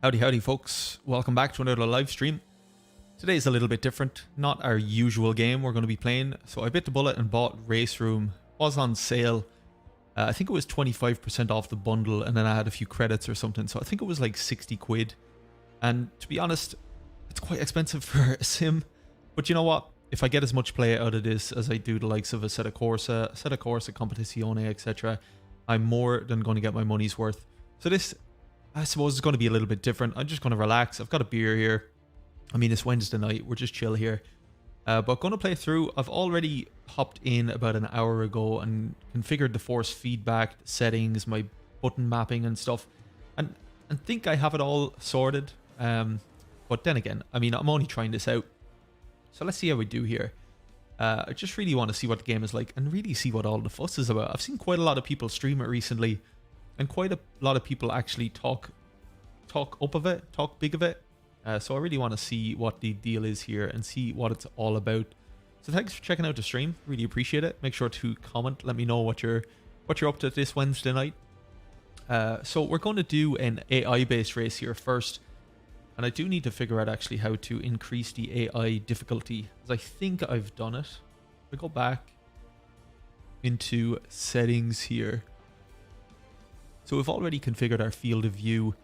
Howdy howdy folks, welcome back to another live stream. Today's a little bit different, not our usual game we're going to be playing. So I bit the bullet and bought RaceRoom. Was on sale. I think it was 25% off the bundle, and then I had a few credits or something, so I think it was like 60 quid. And to be honest, it's quite expensive for a sim, but you know what? If I get as much play out of this as I do the likes of a Assetto Corsa, Competizione, etc., I'm more than going to get my money's worth. So this, I suppose, is going to be a little bit different. I'm just going to relax. I've got a beer here. I mean, it's Wednesday night. We're just chill here. But going to play through. I've already hopped in about an hour ago and configured the force feedback, the settings, my button mapping and stuff. And think I have it all sorted. But then again, I mean, I'm only trying this out. So let's see how we do here. I just really want to see what the game is like and really see what all the fuss is about. I've seen quite a lot of people stream it recently, and quite a lot of people actually talk up of it, talk big of it. So I really want to see what the deal is here and see what it's all about. So thanks for checking out the stream. Really appreciate it. Make sure to comment. Let me know what you're up to this Wednesday night. So we're going to do an AI-based race here first. And I do need to figure out actually how to increase the AI difficulty, because I think I've done it. If I go back into settings here. So we've already configured our field of view.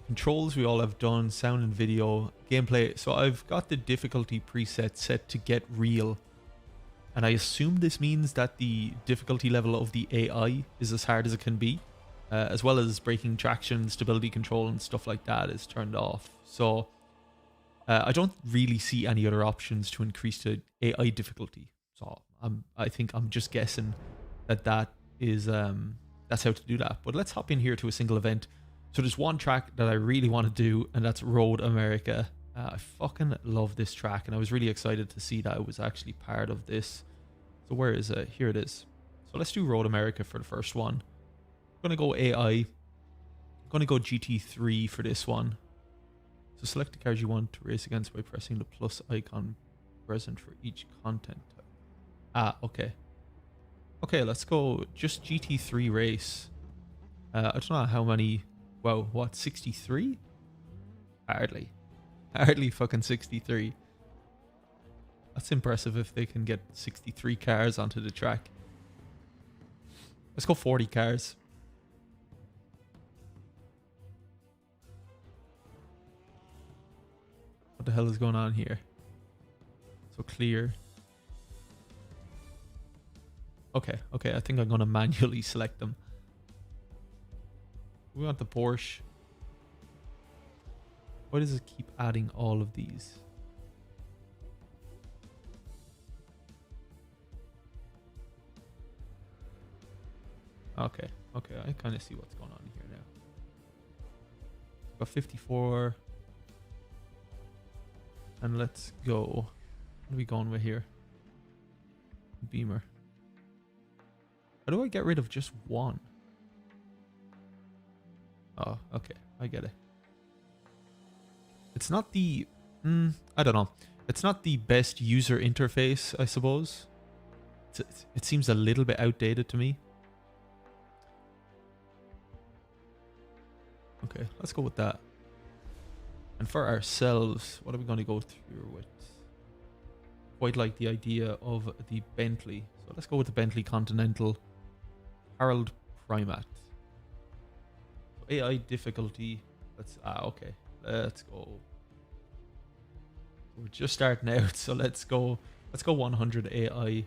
Controls we all have done, sound and video, gameplay. So I've got the difficulty preset set to get real. And I assume this means that the difficulty level of the AI is as hard as it can be. As well as braking traction, stability control and stuff like that is turned off. So I don't really see any other options to increase the AI difficulty. So I think I'm just guessing that is that's how to do that. But let's hop in here to a single event. So there's one track that I really want to do, and that's Road America. I fucking love this track, and I was really excited to see that it was actually part of this. So where is it? Here it is. So let's do Road America for the first one. I'm going to go AI. I'm going to go GT3 for this one. So select the cars you want to race against by pressing the plus icon present for each content type. Ah, okay. Okay, let's go just GT3 race. I don't know how many... Wow, what, 63? Hardly fucking 63. That's impressive if they can get 63 cars onto the track. Let's go 40 cars. What the hell is going on here? So clear. Okay, I think I'm going to manually select them. We want the Porsche. Why does it keep adding all of these? Okay, I kind of see what's going on here now. Got 54. And let's go. What are we going with here? Beamer. How do I get rid of just one? Oh, okay. I get it. It's not the... I don't know. It's not the best user interface, I suppose. It seems a little bit outdated to me. Okay, let's go with that. And for ourselves, what are we going to go through with? Quite like the idea of the Bentley. So let's go with the Bentley Continental Harold Primat. So AI difficulty. Okay. Let's go. We're just starting out, so let's go 100 AI.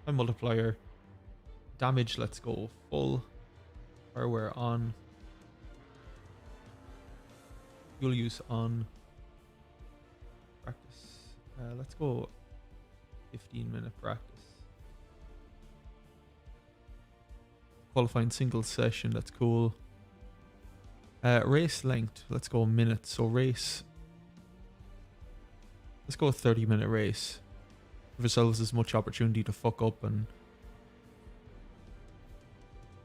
My multiplier. Damage, let's go full. Fireware on. Fuel use on. Practice. Let's go 15-minute practice. Qualifying single session, that's cool. Race length, let's go a minute. So race. Let's go a 30-minute race. Give ourselves as much opportunity to fuck up and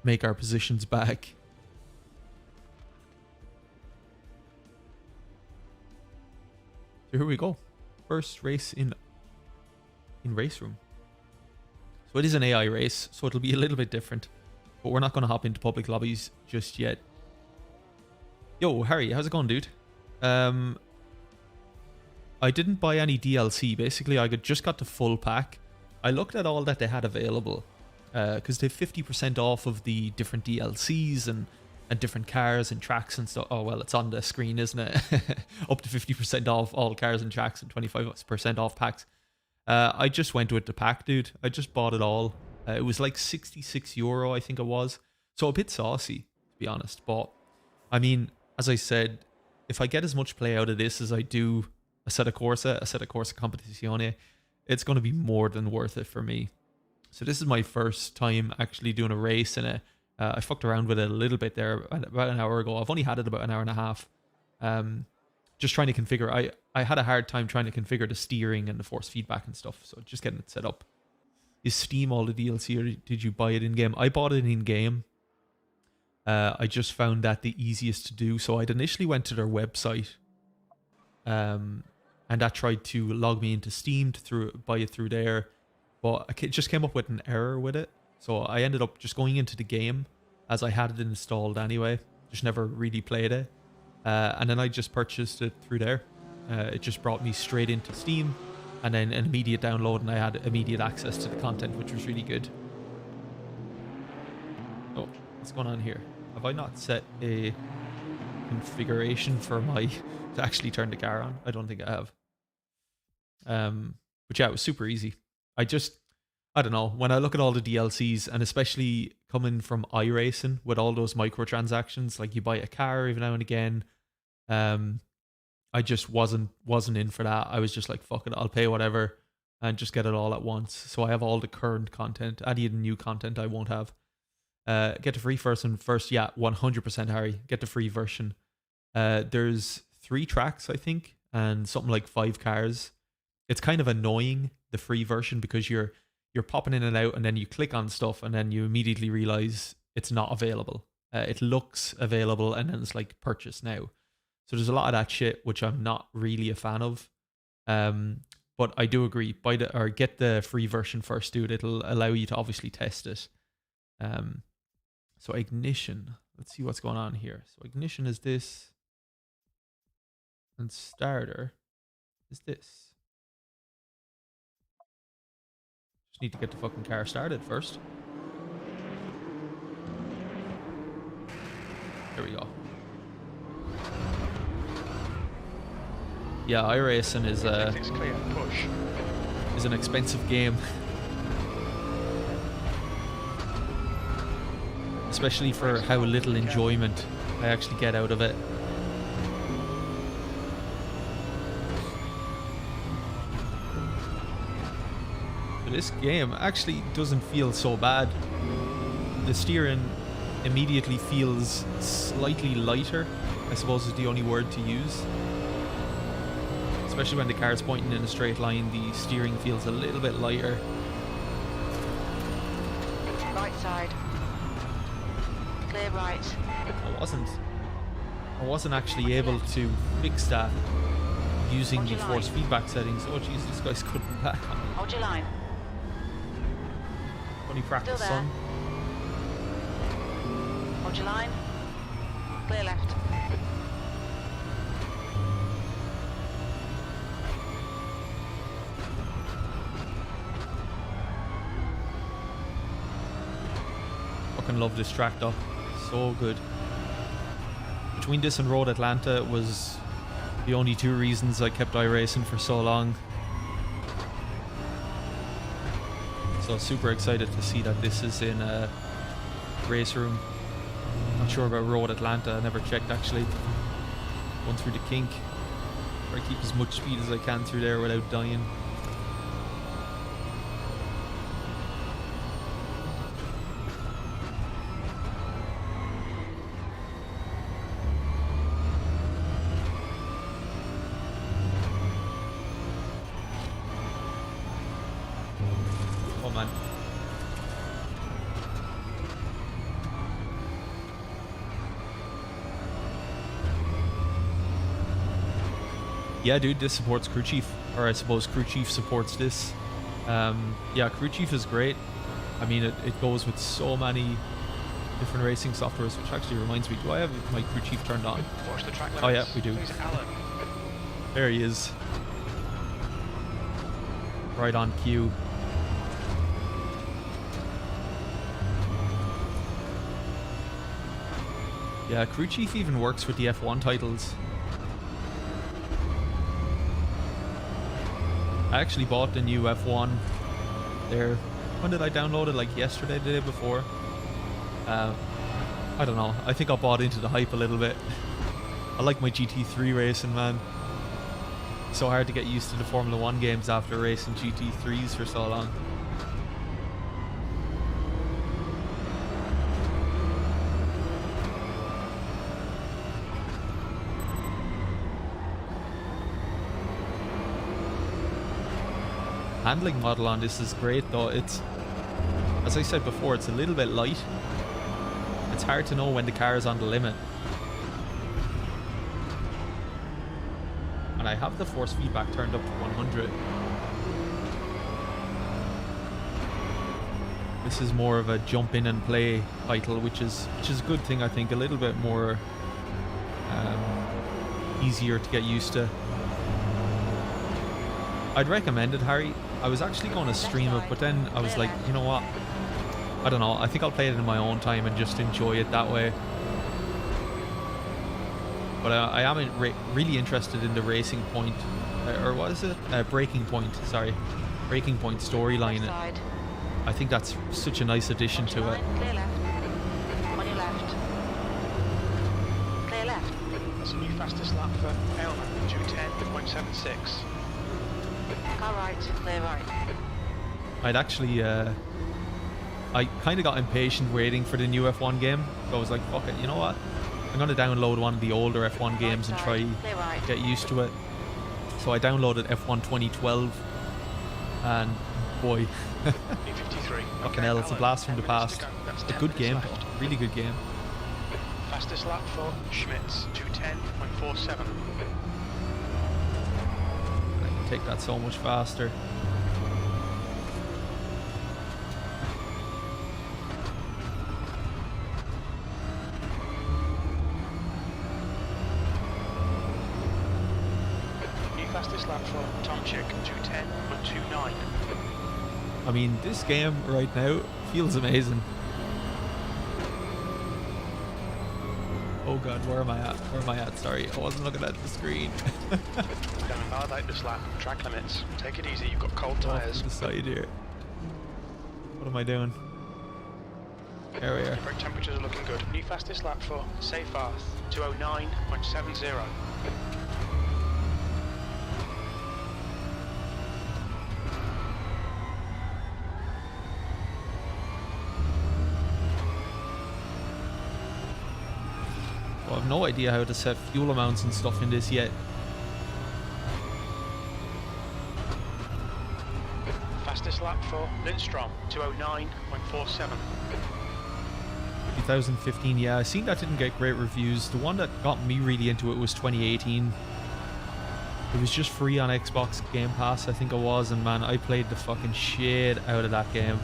make our positions back. So here we go. First race in RaceRoom. So it is an AI race, so it'll be a little bit different. But we're not going to hop into public lobbies just yet. Yo, Harry, how's it going, dude? I didn't buy any DLC. Basically, I just got the full pack. I looked at all that they had available because they've 50% off of the different DLCs and different cars and tracks and stuff. Oh, well, it's on the screen, isn't it? Up to 50% off all cars and tracks and 25% off packs. I just went with the pack, dude. I just bought it all. It was like €66, I think it was. So a bit saucy, to be honest. But, I mean, as I said, if I get as much play out of this as I do Assetto Corsa Competizione, it's going to be more than worth it for me. So this is my first time actually doing a race in it. I fucked around with it a little bit there about an hour ago. I've only had it about an hour and a half. Just trying to configure. I had a hard time trying to configure the steering and the force feedback and stuff. So just getting it set up. Is Steam all the DLC or did you buy it in-game? I bought it in-game. I just found that the easiest to do. So I'd initially went to their website. And that tried to log me into Steam to buy it through there. But it just came up with an error with it. So I ended up just going into the game as I had it installed anyway. Just never really played it. And then I just purchased it through there. It just brought me straight into Steam. And then an immediate download, and I had immediate access to the content, which was really good. Oh, what's going on here? Have I not set a configuration for my to actually turn the car on? I don't think I have. But yeah, it was super easy. I don't know, when I look at all the DLCs, and especially coming from iRacing with all those microtransactions, like you buy a car every now and again, I just wasn't in for that. I was just like, fuck it, I'll pay whatever and just get it all at once. So I have all the current content. Any new content I won't have. Get the free version first. Yeah, 100% Harry. Get the free version. There's 3 tracks, I think, and something like 5 cars. It's kind of annoying, the free version, because you're popping in and out, and then you click on stuff, and then you immediately realize it's not available. It looks available, and then it's like purchase now. So there's a lot of that shit which I'm not really a fan of. But I do agree, get the free version first, dude. It'll allow you to obviously test it. So ignition. Let's see what's going on here. So ignition is this, and starter is this. Just need to get the fucking car started first. There we go. Yeah, iRacing is an expensive game. Especially for how little enjoyment I actually get out of it. But this game actually doesn't feel so bad. The steering immediately feels slightly lighter, I suppose is the only word to use. Especially when the car's pointing in a straight line, the steering feels a little bit lighter. Right side. Clear right. I wasn't actually able to fix that using the force feedback settings. Oh jeez, this guy's cutting back on me. Hold your line. Funny practice, son. Hold your line. Clear left. Fucking love this track though. So good. Between this and Road Atlanta was the only 2 reasons I kept iRacing for so long. So super excited to see that this is in RaceRoom. Not sure about Road Atlanta, I never checked actually. Going through the kink. Try to keep as much speed as I can through there without dying. Yeah, dude, this supports Crew Chief, or I suppose Crew Chief supports this. Yeah, Crew Chief is great. I mean, it goes with so many different racing softwares, which actually reminds me, do I have my crew chief turned on? Watch the track limits. Oh yeah, we do. Please, Alan. There he is. Right on cue. Yeah, crew chief even works with the F1 titles. I actually bought the new F1 there. When did I download it? Like yesterday, the day before? I don't know. I think I bought into the hype a little bit. I like my GT3 racing, man. It's so hard to get used to the Formula 1 games after racing GT3s for so long. Handling model on this is great though. It's, as I said before, it's a little bit light. It's hard to know when the car is on the limit. And I have the force feedback turned up to 100. This is more of a jump in and play title, which is a good thing, I think. A little bit more easier to get used to. I'd recommend it, Harry. I was actually going to stream it, but then I was like, you know what? I don't know. I think I'll play it in my own time and just enjoy it that way. But I am really interested in the Racing Point, or what is it? Breaking Point, sorry. Breaking Point storyline. I think that's such a nice addition to it. Clear left. On your left. Clear left. That's a new fastest lap for Elman, 210.76. Car right, clear right. I'd actually, I kind of got impatient waiting for the new F1 game. So I was like, fuck it, you know what? I'm going to download one of the older F1 games and try get used to it. So I downloaded F1 2012. And boy, fucking hell, it's a blast from the past. A good game, really good game. Fastest lap for Schmitz, 210.47. I can take that so much faster. New fastest lap for Tomczyk, 210.29. I mean, this game right now feels amazing. Oh god, where am I at? Where am I at? Sorry, I wasn't looking at the screen. Going hard out this lap, track limits. Take it easy, you've got cold tyres. The side here. What am I doing? There we are. Brake temperatures are looking good. New fastest lap for Seyfarth, 209.70. Well, I have no idea how to set fuel amounts and stuff in this yet. Fastest lap for Lindstrom, 209.47. 2015, yeah, I seen that didn't get great reviews. The one that got me really into it was 2018. It was just free on Xbox Game Pass, I think it was, and man, I played the fucking shit out of that game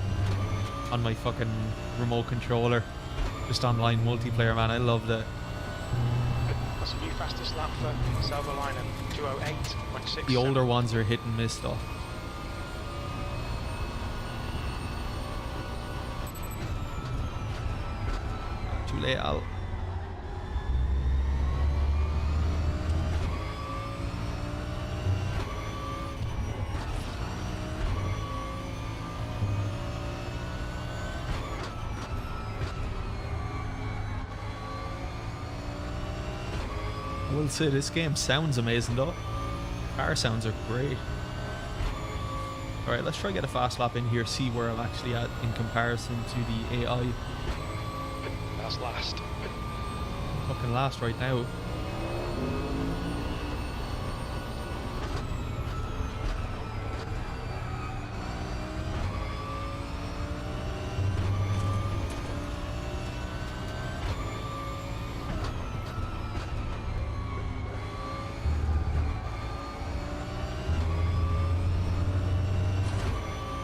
on my fucking remote controller. Just online multiplayer, man, I loved it. That's a new fastest lap for Salverlinen, 208.67. The older ones are hit and miss though. Too late, Al. I will say this game sounds amazing though. Car sounds are great. Alright, let's try to get a fast lap in here, see where I'm actually at in comparison to the AI. That's last. Fucking last right now.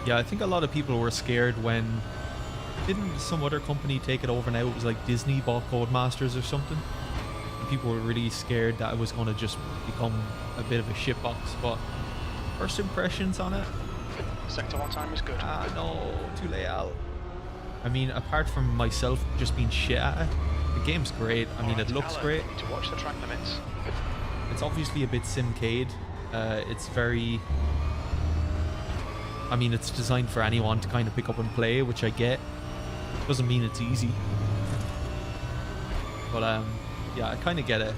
Yeah, I think a lot of people were scared when Didn't some other company take it over now? It was like Disney bought Codemasters or something. And people were really scared that it was going to just become a bit of a shitbox. But first impressions on it? Sector 1 time is good. Ah, no, too late out. I mean, apart from myself just being shit at it, the game's great. I mean, it looks Alan, great. you need to watch the track limits. It's obviously a bit simcade. It's very... I mean, it's designed for anyone to kind of pick up and play, which I get. Doesn't mean it's easy. But, yeah, I kind of get it.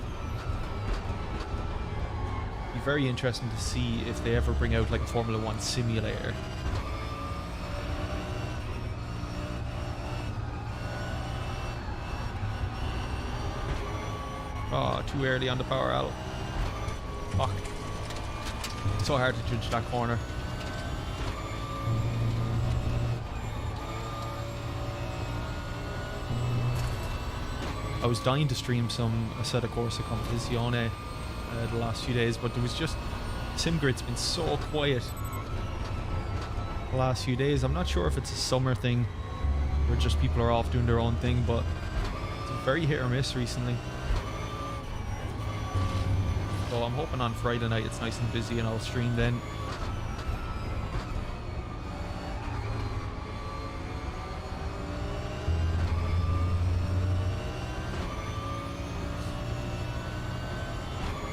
Be very interesting to see if they ever bring out, like, a Formula 1 simulator. Oh, too early on the power out. Fuck. So hard to judge that corner. I was dying to stream some Assetto Corsa Competizione the last few days, but there was just... SimGrid's been so quiet the last few days. I'm not sure if it's a summer thing or just people are off doing their own thing, but it's very hit or miss recently. So I'm hoping on Friday night it's nice and busy and I'll stream then.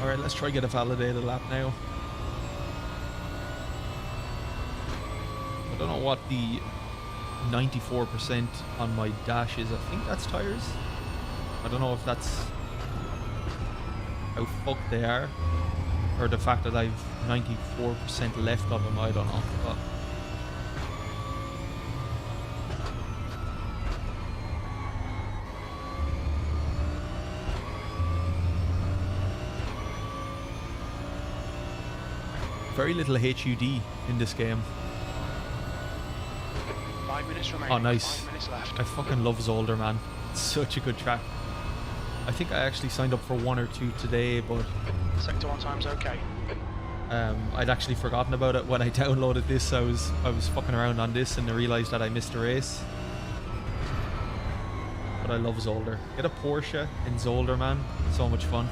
Alright, let's try get a validated lap now. I don't know what the 94% on my dash is. I think that's tires. I don't know if that's how fucked they are, or the fact that I've 94% left of them, I don't know. But very little HUD in this game. 5 minutes remaining. Oh, nice. 5 minutes left. I fucking love Zolder, man. It's such a good track. I think I actually signed up for 1 or 2 today, but Sector 1 time's okay. I'd actually forgotten about it when I downloaded this. I was fucking around on this and I realised that I missed a race. But I love Zolder. Get a Porsche in Zolder, man. So much fun.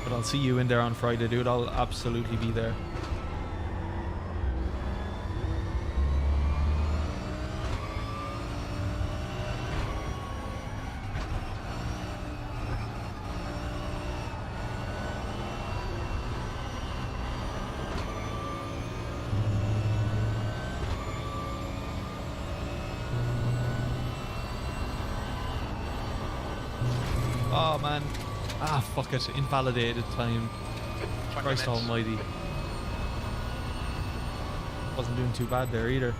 But I'll see you in there on Friday, dude. I'll absolutely be there. Oh man. Ah, fuck it. Invalidated time. Track Christ limits. almighty. Wasn't doing too bad there either.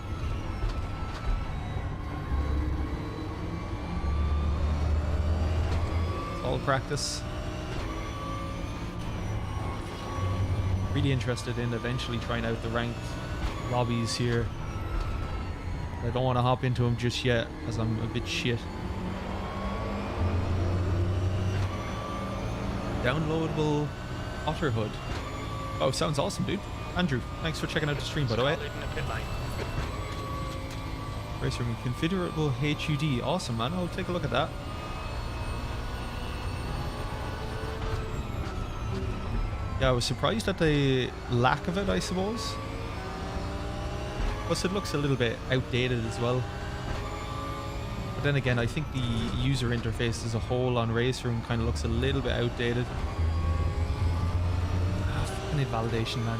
It's all practice. Really interested in eventually trying out the ranked lobbies here. I don't want to hop into them just yet as I'm a bit shit. Downloadable Otterhood. Oh, sounds awesome, dude. Andrew, thanks for checking out the stream, by the way. Leading the pit lane. RaceRoom, configurable HUD. Awesome, man. I'll take a look at that. Yeah, I was surprised at the lack of it, I suppose. Plus, it looks a little bit outdated as well. But then again, I think the user interface as a whole on RaceRoom kind of looks a little bit outdated. Ah, fucking invalidation, man.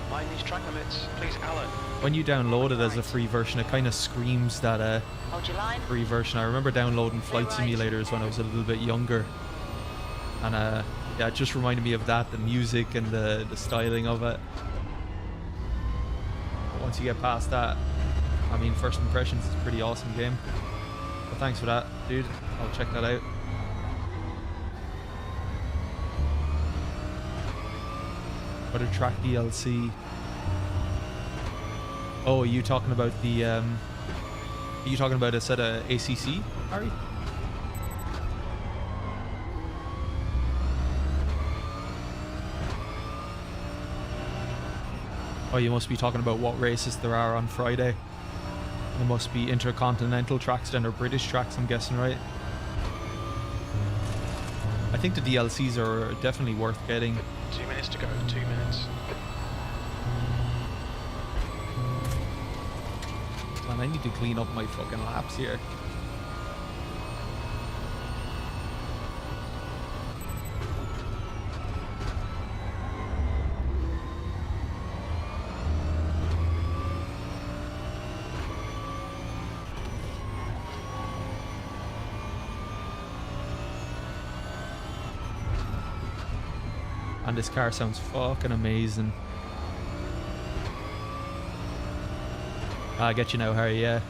Mind these track limits. Please, Alan. When you download it as a free version, it kind of screams that Hold your line. free version. I remember downloading flight simulators when I was a little bit younger. And yeah, it just reminded me of that, the music and the styling of it. But once you get past that, I mean, first impressions, it's a pretty awesome game. But thanks for that, dude. I'll check that out. Other track DLC. Oh, are you talking about the are you talking about a set of ACC, Harry? Oh, you must be talking about what races there are on Friday. There must be intercontinental tracks then, or British tracks, I'm guessing, right? I think the DLCs are definitely worth getting. 2 minutes to go, 2 minutes. Man, I need to clean up my fucking laps here. And this car sounds fucking amazing. I get you now, Harry, yeah.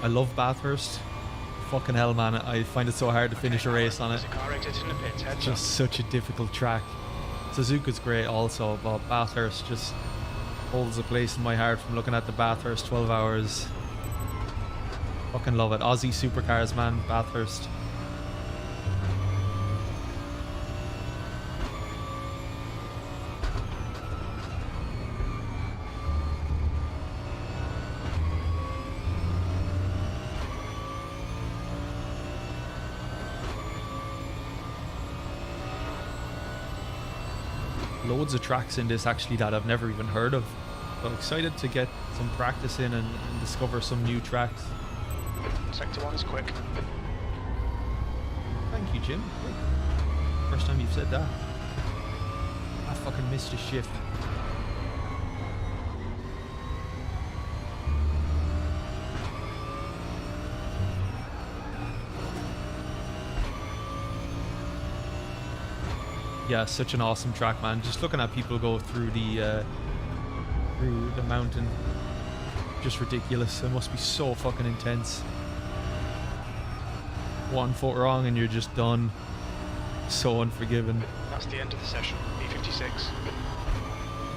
I love Bathurst. Fucking hell, man. I find it so hard to finish a race on it. There's a car exit in the pits, heads It's just such a difficult track. Suzuka's great also, but Bathurst just holds a place in my heart from looking at the Bathurst 12 hours. Fucking love it. Aussie supercars, man. Bathurst. Loads of tracks in this actually that I've never even heard of. So excited to get some practice in and discover some new tracks. Sector 1 is quick. Thank you, Jim. Quick. First time you've said that. I fucking missed a shift. Yeah, such an awesome track, man. Just looking at people go through the mountain, just ridiculous. It must be so fucking intense. 1 foot wrong and you're just done. So unforgiving. That's the end of the session. P56.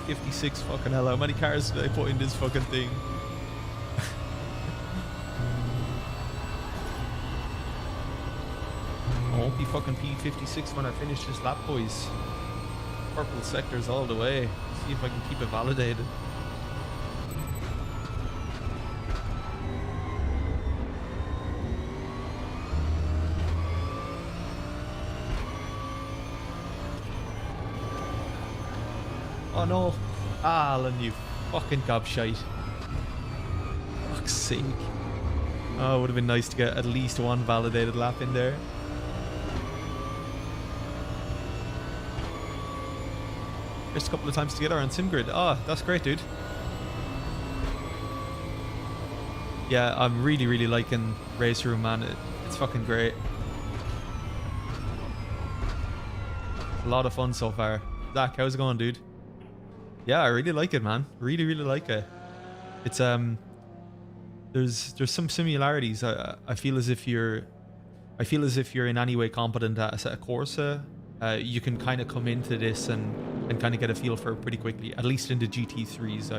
56 fucking hell. How many cars did I put in this fucking thing? I won't be fucking P56 when I finish this lap, boys. Purple sectors all the way. See if I can keep it validated. Oh no. Alan, you fucking gobshite. Fuck's sake. Oh, it would have been nice to get at least one validated lap in there. Just a couple of times together on SimGrid. Oh, that's great, dude. Yeah, I'm really liking RaceRoom, man. It's fucking great. A lot of fun so far. Zach, how's it going, dude? Yeah, I really like it, man. Really like it. It's there's some similarities. I feel as if you're in any way competent at a Corsa. You can kind of come into this and kind of get a feel for it pretty quickly. At least in the GT3s,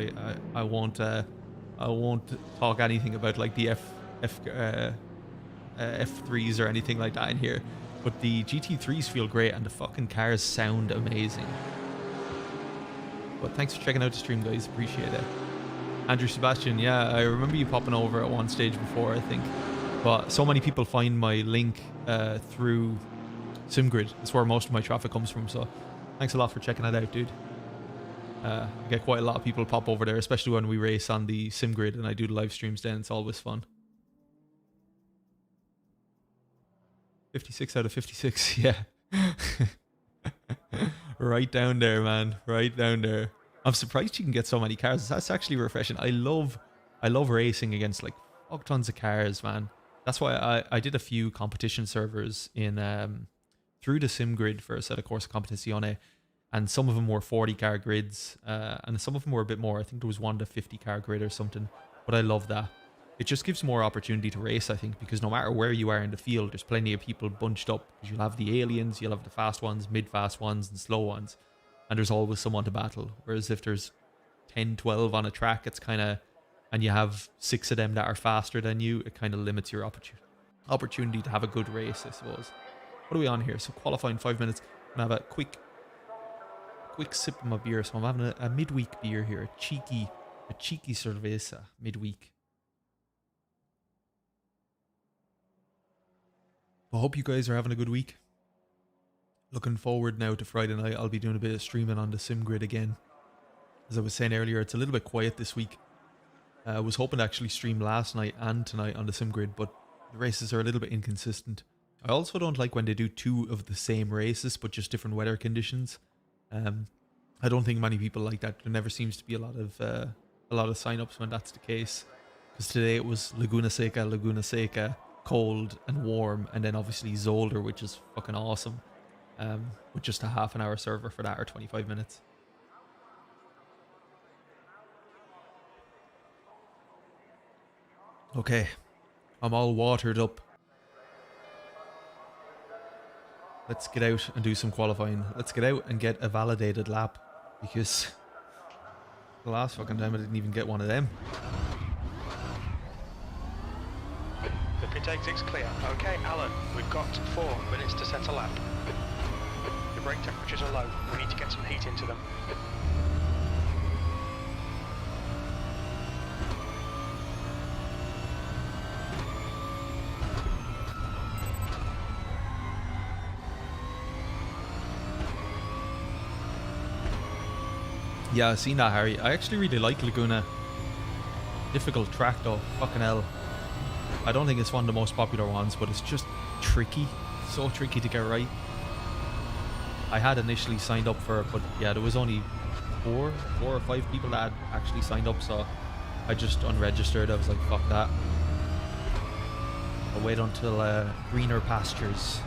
I won't talk anything about like the F3s or anything like that in here. But the GT3s feel great and the fucking cars sound amazing. But thanks for checking out the stream, guys. Appreciate it. Andrew Sebastian, yeah, I remember you popping over at one stage before, I think. But so many people find my link through SimGrid. That's where most of my traffic comes from. So thanks a lot for checking it out, dude. I get quite a lot of people pop over there, especially when we race on the SimGrid and I do the live streams then. It's always fun. 56 out of 56, yeah. Right down there, man. Right down there. I'm surprised you can get so many cars. That's actually refreshing. I love racing against like fuck tons of cars, man. That's why I did a few competition servers in through the SimGrid for a set of Corsa Competizione, and some of them were 40 car grids, and some of them were a bit more. I think there was one to 50 car grid or something. But I love that. It just gives more opportunity to race, I think, because no matter where you are in the field, there's plenty of people bunched up. Because you'll have the aliens, you'll have the fast ones, mid-fast ones, and slow ones. And there's always someone to battle. Whereas if there's 10, 12 on a track, it's kind of... And you have 6 of them that are faster than you, it kind of limits your opportunity to have a good race, I suppose. What are we on here? So qualifying 5 minutes. I'm going to have a quick quick sip of my beer. So I'm having a midweek beer here, a cheeky cerveza midweek. I hope you guys are having a good week. Looking forward now to Friday night. I'll be doing a bit of streaming on the sim grid again. As I was saying earlier, it's a little bit quiet this week. I was hoping to actually stream last night and tonight on the sim grid, but the races are a little bit inconsistent. I also don't like when they do 2 of the same races, but just different weather conditions. I don't think many people like that. There never seems to be a lot of sign-ups when that's the case. Because today it was Laguna Seca, cold and warm, and then obviously Zolder, which is fucking awesome. With just a half an hour server for that, or 25 minutes. Okay, I'm all watered up. Let's get out and do some qualifying. Let's get out and get a validated lap, because the last fucking time I didn't even get one of them. The pit exit's clear. Okay, Alan, we've got 4 minutes to set a lap. The brake temperatures are low. We need to get some heat into them. Yeah, I've seen that, Harry. I actually really like Laguna. Difficult track though, fucking hell. I don't think it's one of the most popular ones, but it's just tricky. So tricky to get right. I had initially signed up for it, but yeah, there was only 4 or 5 people that had actually signed up, so I just unregistered. I was like, fuck that. I'll wait until greener pastures.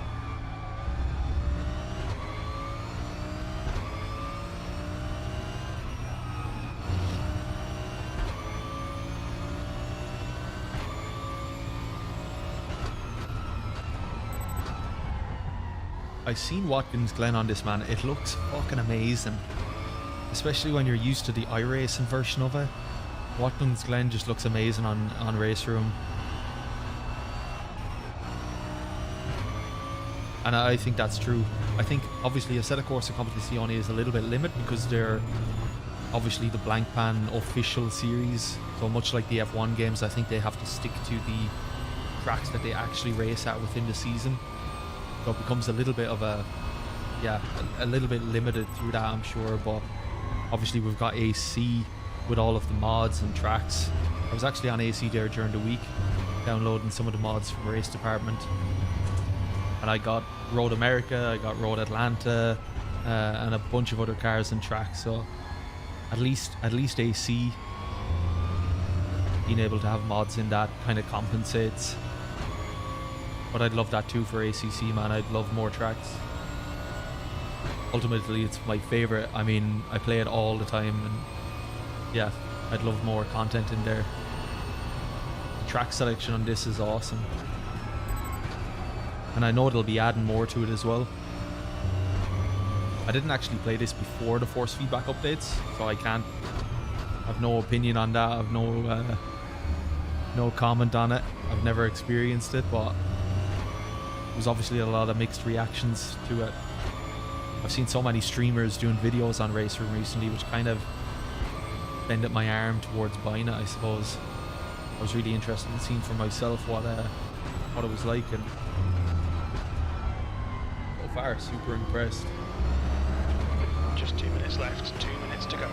I've seen Watkins Glen on this, man. It looks fucking amazing. Especially when you're used to the iRacing version of it. Watkins Glen just looks amazing on RaceRoom. And I think that's true. I think obviously a set of Corsa Competizione is a little bit limited because they're obviously the blank pan official series. So much like the F1 games, I think they have to stick to the tracks that they actually race at within the season. So it becomes a little bit of a little bit limited through that, I'm sure. But obviously we've got AC with all of the mods and tracks. I was actually on AC there during the week, downloading some of the mods from Race Department. And I got Road America, I got Road Atlanta, and a bunch of other cars and tracks. So at least AC being able to have mods in that kind of compensates. But I'd love that too for ACC, man. I'd love more tracks. Ultimately, it's my favorite. I mean, I play it all the time, and yeah, I'd love more content in there. The track selection on this is awesome. And I know they'll be adding more to it as well. I didn't actually play this before the force feedback updates, so I can't have no opinion on that. I've no comment on it. I've never experienced it, but there's obviously a lot of mixed reactions to it. I've seen so many streamers doing videos on RaceRoom recently, which kind of bended my arm towards buying it, I suppose. I was really interested in seeing for myself what it was like, and so far, super impressed. Just 2 minutes left, 2 minutes to go.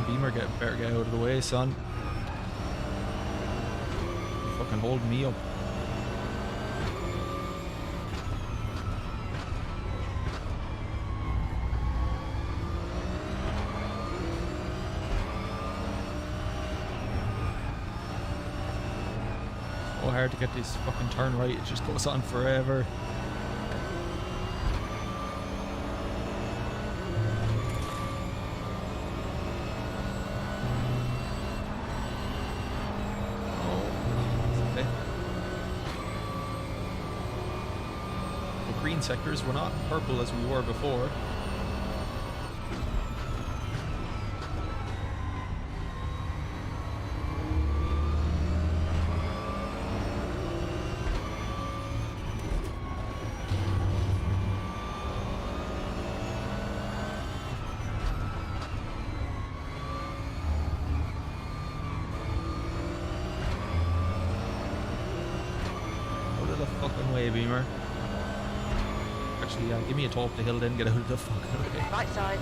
Beamer, better get out of the way, son. You're fucking holding me up. So hard to get this fucking turn right, it just goes on forever. Sectors, we're not purple as we were before. of the fucking way, Beamer. Actually, give me a toe up the hill, then get out of the fucking way. Right side.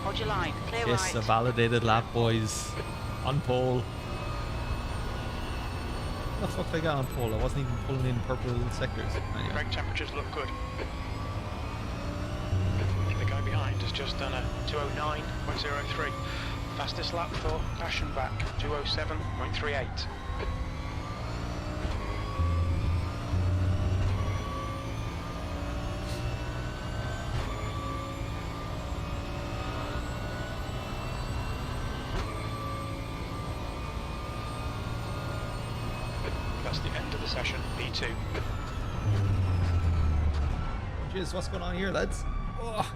Hold your line. Clear Yes, right. a validated lap, boys. On pole. What the fuck did I get on pole? I wasn't even pulling in purple sectors. Anyway. Brake temperatures look good. The guy behind has just done a 209.03. Fastest lap for Dash and back, 207.38. That's the end of the session, P2. Jeez, what's going on here, lads? Oh.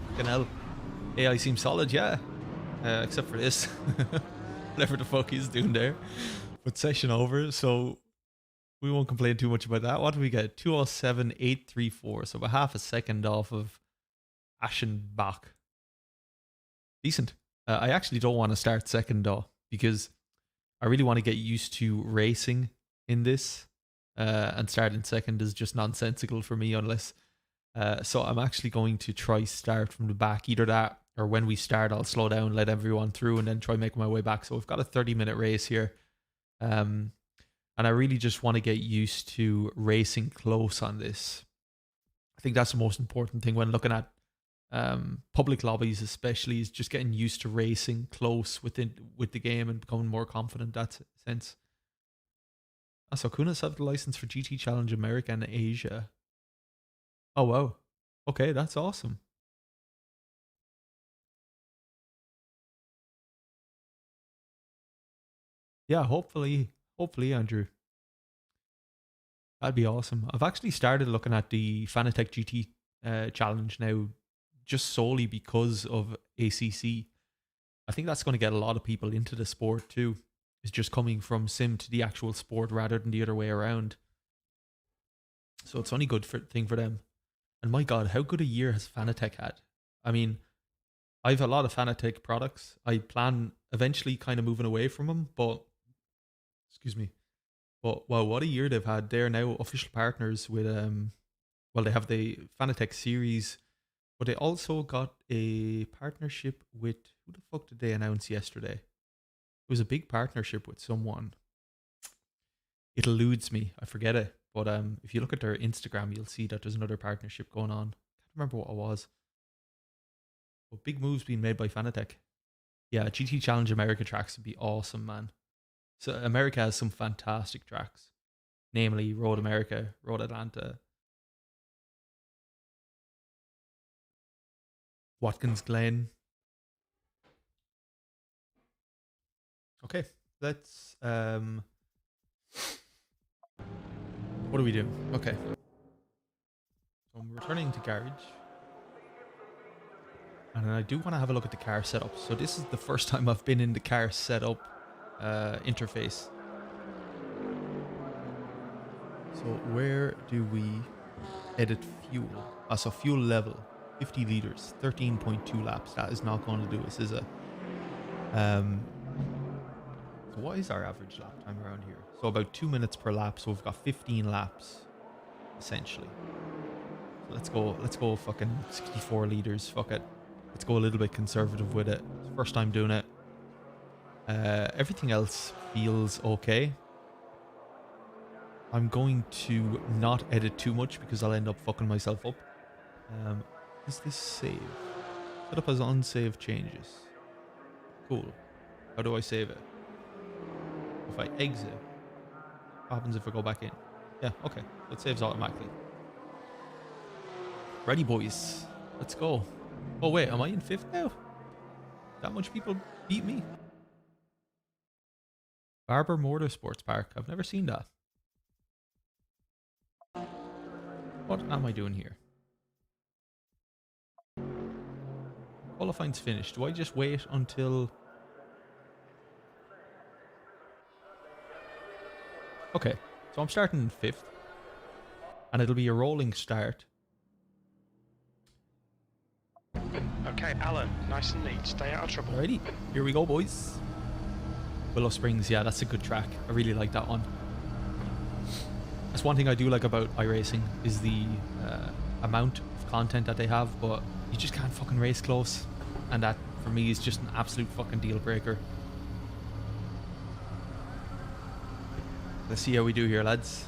Fucking hell. AI seems solid, yeah. Except for this. Whatever the fuck he's doing there. But session over, so we won't complain too much about that. What do we get? 207.834, so about half a second off of Aschenbach. Decent. I actually don't want to start second though, because I really want to get used to racing in this. And starting second is just nonsensical for me unless... so I'm actually going to try start from the back. Either that, or when we start, I'll slow down, let everyone through, and then try make my way back. So we've got a 30-minute race here. And I really just want to get used to racing close on this. I think that's the most important thing when looking at public lobbies especially, is just getting used to racing close with the game and becoming more confident in that sense. So Kunis have the license for GT Challenge America and Asia. Oh wow. Okay, that's awesome. Yeah, hopefully Andrew. That'd be awesome. I've actually started looking at the Fanatec GT challenge now, just solely because of ACC. I think that's going to get a lot of people into the sport too. It's just coming from sim to the actual sport rather than the other way around. So it's only good thing for them. And my God, how good a year has Fanatec had? I mean, I've a lot of Fanatec products. I plan eventually kind of moving away from them, but excuse me. But wow, what a year they've had. They're now official partners with well, they have the Fanatec series, but they also got a partnership with, who the fuck did they announce yesterday? It was a big partnership with someone. It eludes me. I forget it. But if you look at their Instagram, you'll see that there's another partnership going on. Can't remember what it was. But big moves being made by Fanatec. Yeah, GT Challenge America tracks would be awesome, man. So America has some fantastic tracks. Namely Road America, Road Atlanta, Watkins Glen. Okay, let's what do we do? Okay. So I'm returning to garage. And I do want to have a look at the car setup. So this is the first time I've been in the car setup interface. So where do we edit fuel? So fuel level, 50 liters, 13.2 laps. That is not going to do us, is it? So what is our average lap time around here? So about 2 minutes per lap. So we've got 15 laps, essentially. So let's go fucking 64 liters. Fuck it. Let's go a little bit conservative with it. First time doing it. Everything else feels okay. I'm going to not edit too much because I'll end up fucking myself up. Is this save? Set up as unsaved changes. Cool. How do I save it? If I exit, what happens if I go back in? Yeah, okay. It saves automatically. Ready, boys. Let's go. Oh wait, am I in 5th now? That much people beat me? Barber Motorsports Park. I've never seen that. What am I doing here? Qualifying's finished. Do I just wait until... Okay, so I'm starting in 5th. And it'll be a rolling start. Okay, Alan, nice and neat. Stay out of trouble. Alrighty, here we go, boys. Willow Springs, yeah, that's a good track. I really like that one. That's one thing I do like about iRacing is the amount of content that they have, but you just can't fucking race close, and that for me is just an absolute fucking deal breaker. Let's see how we do here, lads.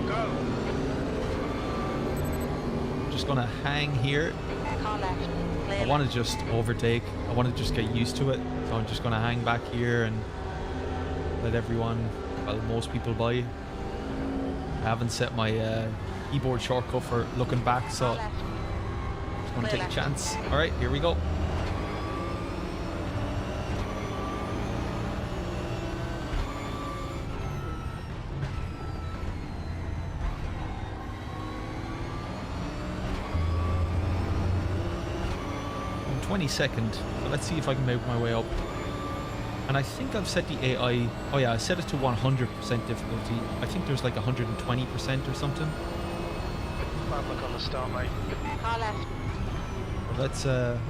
Go. Just gonna hang here. Car left. Clear I want to just overtake. I want to just get used to it. So I'm just gonna hang back here and let everyone, well, most people by. I haven't set my keyboard shortcut for looking back, so left. I'm just gonna Clear take a left. chance. All right, here we go. I'm 22nd, so let's see if I can make my way up. And I think I've set the AI, oh yeah, I set it to 100% difficulty. I think there's like 120% or something. Bad luck on the start, mate. Car left. Well,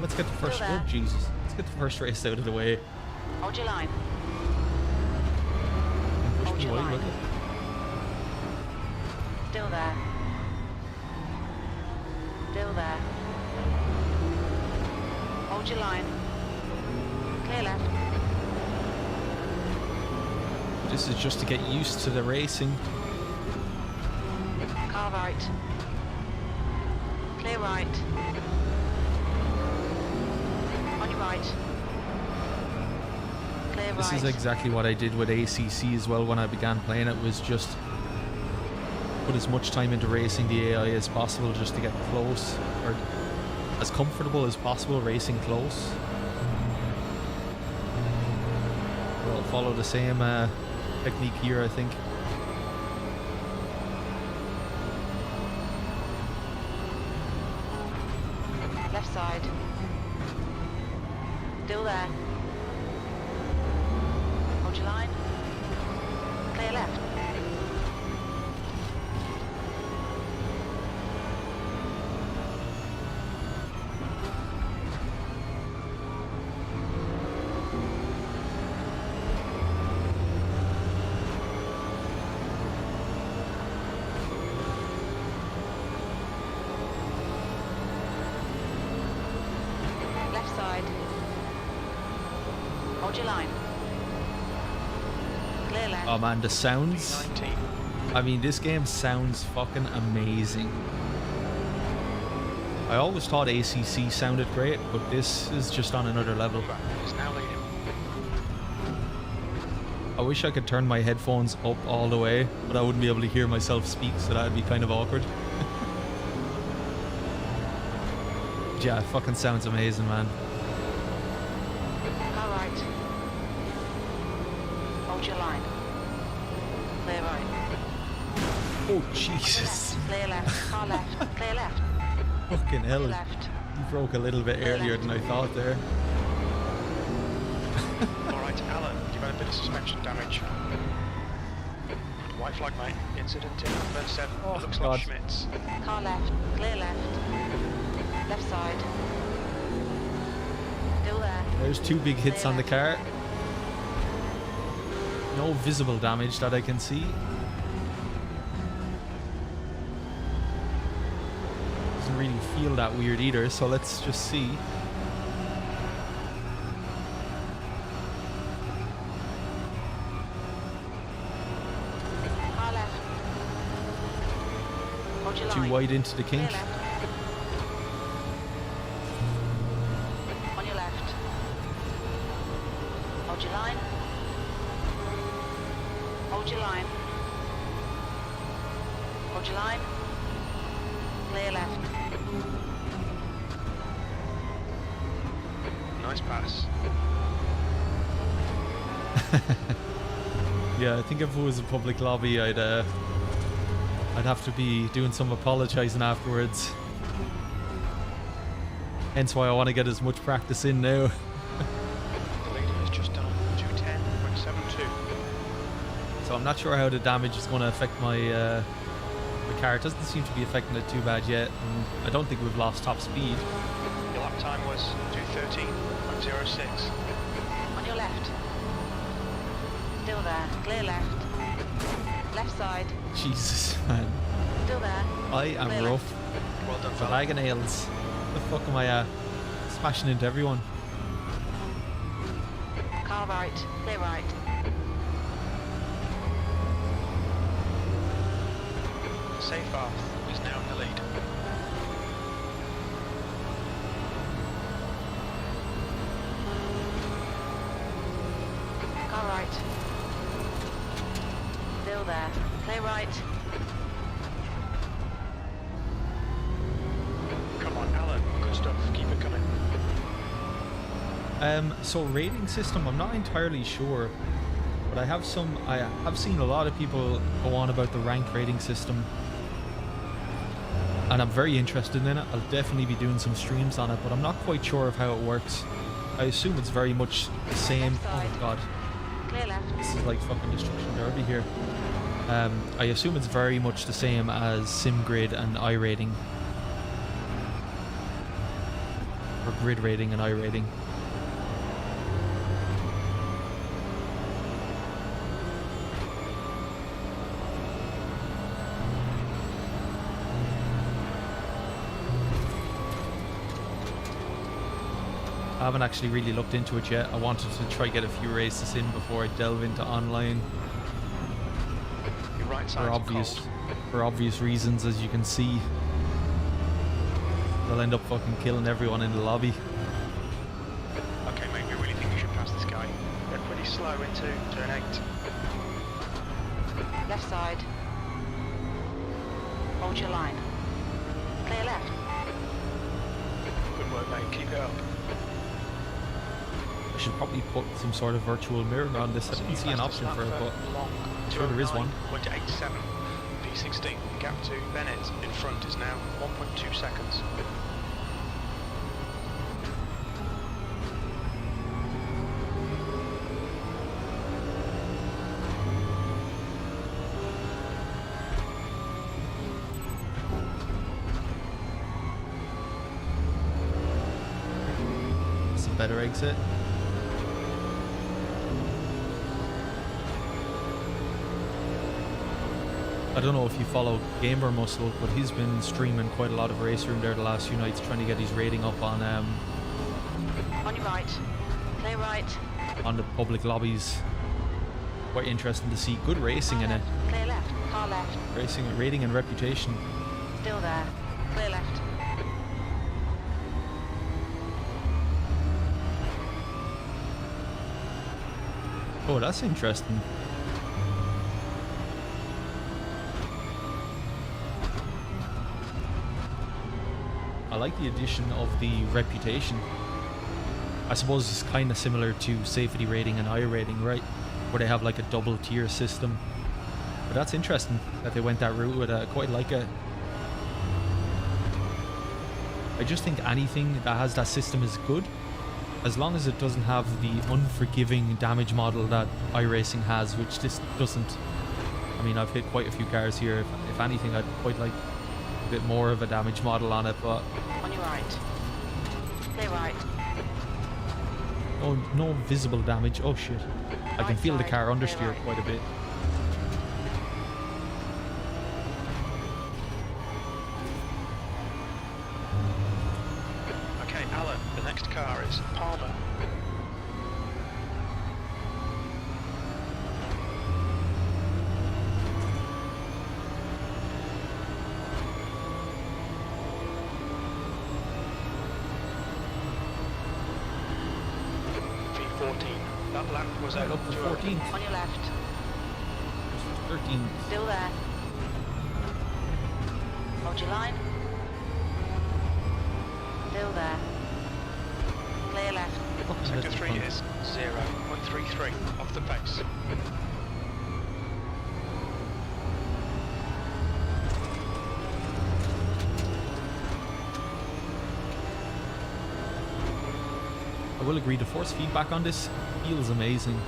let's get the first, Still there. oh Jesus, let's get the first race out of the way. Hold your line. Push Hold me your away, line. look at- Still there. Still there. Hold your line. Clear left. This is just to get used to the racing. Car right. Clear right. On your right. Clear This right. is exactly what I did with ACC as well when I began playing it, was just put as much time into racing the AI as possible just to get close, or as comfortable as possible racing close. We'll follow the same technique here, I think. Left side. Still there. Hold your line. Clear left. Left side. Hold your line. Clear left. Oh man, the sounds. 19. I mean, this game sounds fucking amazing. I always thought ACC sounded great, but this is just on another level. Is now leading. I wish I could turn my headphones up all the way, but I wouldn't be able to hear myself speak, so that'd be kind of awkward. Yeah, it fucking sounds amazing, man. Car right. Hold your line. Clear right. Oh, Jesus. Clear left. Car left. Clear left. Fucking hell. Clear left. You broke a little bit earlier than I thought there. Alright, Alan, you've had a bit of suspension damage. White flag, mate. Incident in turn 7. Oh, Looks God. like Schmitz. Car left. Clear left. Left side. Still there. There's 2 big hits on the car. No visible damage that I can see. Doesn't really feel that weird either, so let's just see. Car left. Hold your Too line. wide into the Clear kink. left. On your left. Hold your line. Hold your line. Hold your line. Clear left. Nice pass. Yeah, I think if it was a public lobby, I'd have to be doing some apologizing afterwards. Hence why I want to get as much practice in now. The leader has just done 210.72. So I'm not sure how the damage is going to affect my the car. It doesn't seem to be affecting it too bad yet. And I don't think we've lost top speed. Your lap time was 2:13.06. On your left. there. Clear left. Left side. Jesus, man. Still there. I am Clear rough. Well done, The fella. bag of nails. The fuck am I smashing into everyone? Car right. Clear right. Safe path is now in the lead. Car right. Still there. Clear right. Come on, Alan. Good stuff. Keep it coming. So rating system, I'm not entirely sure, but I have seen a lot of people go on about the ranked rating system, and I'm very interested in it. I'll definitely be doing some streams on it, but I'm not quite sure of how it works. I assume it's very much the same. Left Oh side. my god, Clear left. this is like fucking Destruction Derby here. I assume it's very much the same as SimGrid and iRating, or Grid Rating and iRating. I haven't actually really looked into it yet. I wanted to try get a few races in before I delve into online, Your right for side's obvious cold. reasons, as you can see. They'll end up fucking killing everyone in the lobby. Okay, mate, we really think you should pass this guy. They're pretty slow into turn 8. Left side. Hold your line. Clear left. Good work, mate. Keep it up. I should probably put some sort of virtual mirror on this. I didn't see an option for it, but long. sure there is one. 1:87. P16. Gap to Bennett in front is now 1.2 seconds. it's a better exit. I don't know if you follow Gamer Muscle, but he's been streaming quite a lot of RaceRoom there the last few nights, trying to get his rating up On your right. Clear right. on the public lobbies. Quite interesting to see. Good racing in it. Clear left. Car left. Racing, rating and reputation. Still there. Clear left. Oh, that's interesting. I like the addition of the reputation. I suppose it's kind of similar to safety rating and iRating, right? Where they have like a double tier system. But that's interesting that they went that route with it. I quite like it. I just think anything that has that system is good, as long as it doesn't have the unforgiving damage model that iRacing has, which this doesn't. I mean, I've hit quite a few cars here. If anything, I'd quite like a bit more of a damage model on it, but On your right. Clear right. no visible damage. Oh shit. I can Right feel the side, car clear understeer right. quite a bit. Okay, Alan, the next car is Palmer. V14. That lap was Right out up to too early. 14th, On your left. 13th. Still there. Hold your line. Still there. Clear left. Sector 3 is 0.33 off the pace. I will agree, the force feedback on this feels amazing.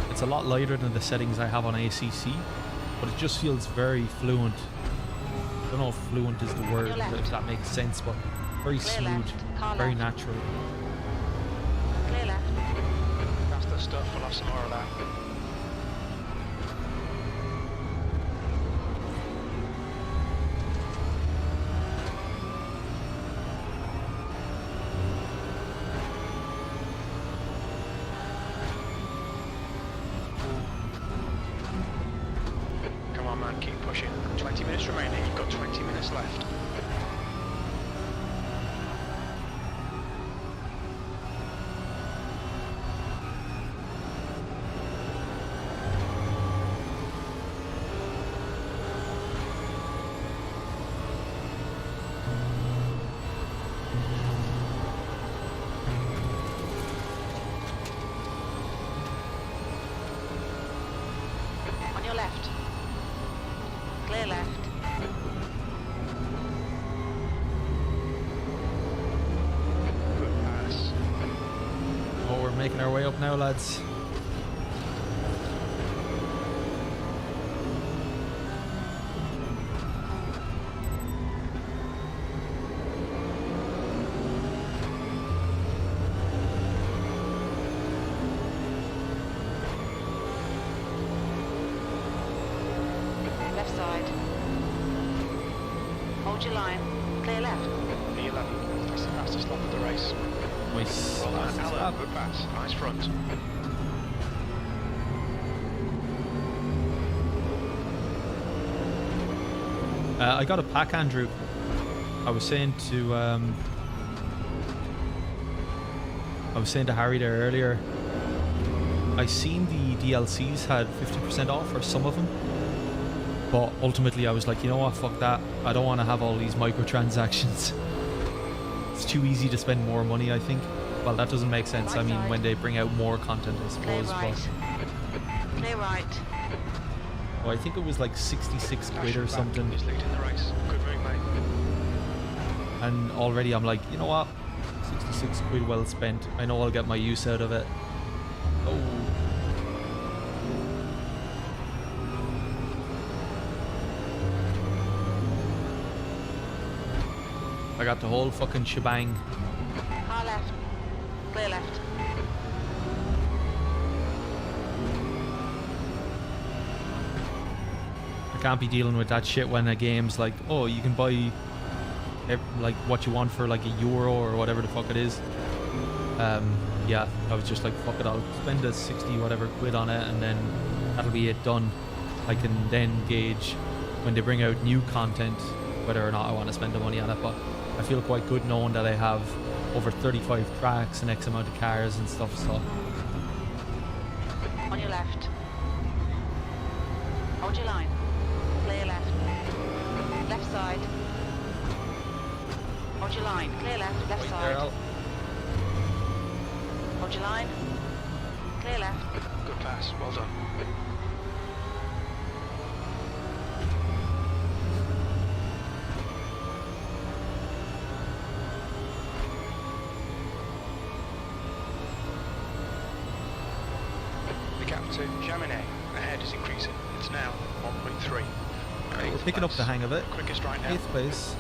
It's a lot lighter than the settings I have on ACC, but it just feels very fluent. I don't know if fluent is the word, your left. if that makes sense, but very Clear smooth, left. Car very left. natural. Clear left. That's the stuff, we'll have some more of that. minutes remaining. You've got 20 minutes left. On your left. Clear left. Good pass. Oh, we're making our way up now, lads. Left side. Hold your line. Clear left. E11. That's the fastest lap of the race. Nice. Well done, Nice Alan. lap. Good pass. Nice front. I got a pack, Andrew. I was saying to Harry there earlier. I seen the DLCs had 50% off for some of them, but ultimately I was like, you know what, fuck that. I don't want to have all these microtransactions. It's too easy to spend more money, I think. Well, that doesn't make sense. I mean, when they bring out more content, I Clear suppose. right. Clear right. But I think it was like 66 quid or something. He's leading the race. Good move, mate. And already I'm like, you know what? 66 quid well spent. I know I'll get my use out of it. Oh. I got the whole fucking shebang. Car left. Clear left. I can't be dealing with that shit when a game's like, oh, you can buy like what you want for like €1 or whatever the fuck it is. Yeah, I was just like, fuck it, I'll spend a 60 whatever quid on it and then that'll be it done. I can then gauge when they bring out new content whether or not I want to spend the money on it, but I feel quite good knowing that I have over 35 tracks and X amount of cars and stuff, so. On your left. Hold your line. Clear left. Left side. Hold your line. Clear left. Left Right side. there, Al. Hold your line. Clear left. Good pass. Well done. The gap to Jaminet ahead is increasing. It's now 1.3. We're picking up the hang of it. Quickest right now. 8th place.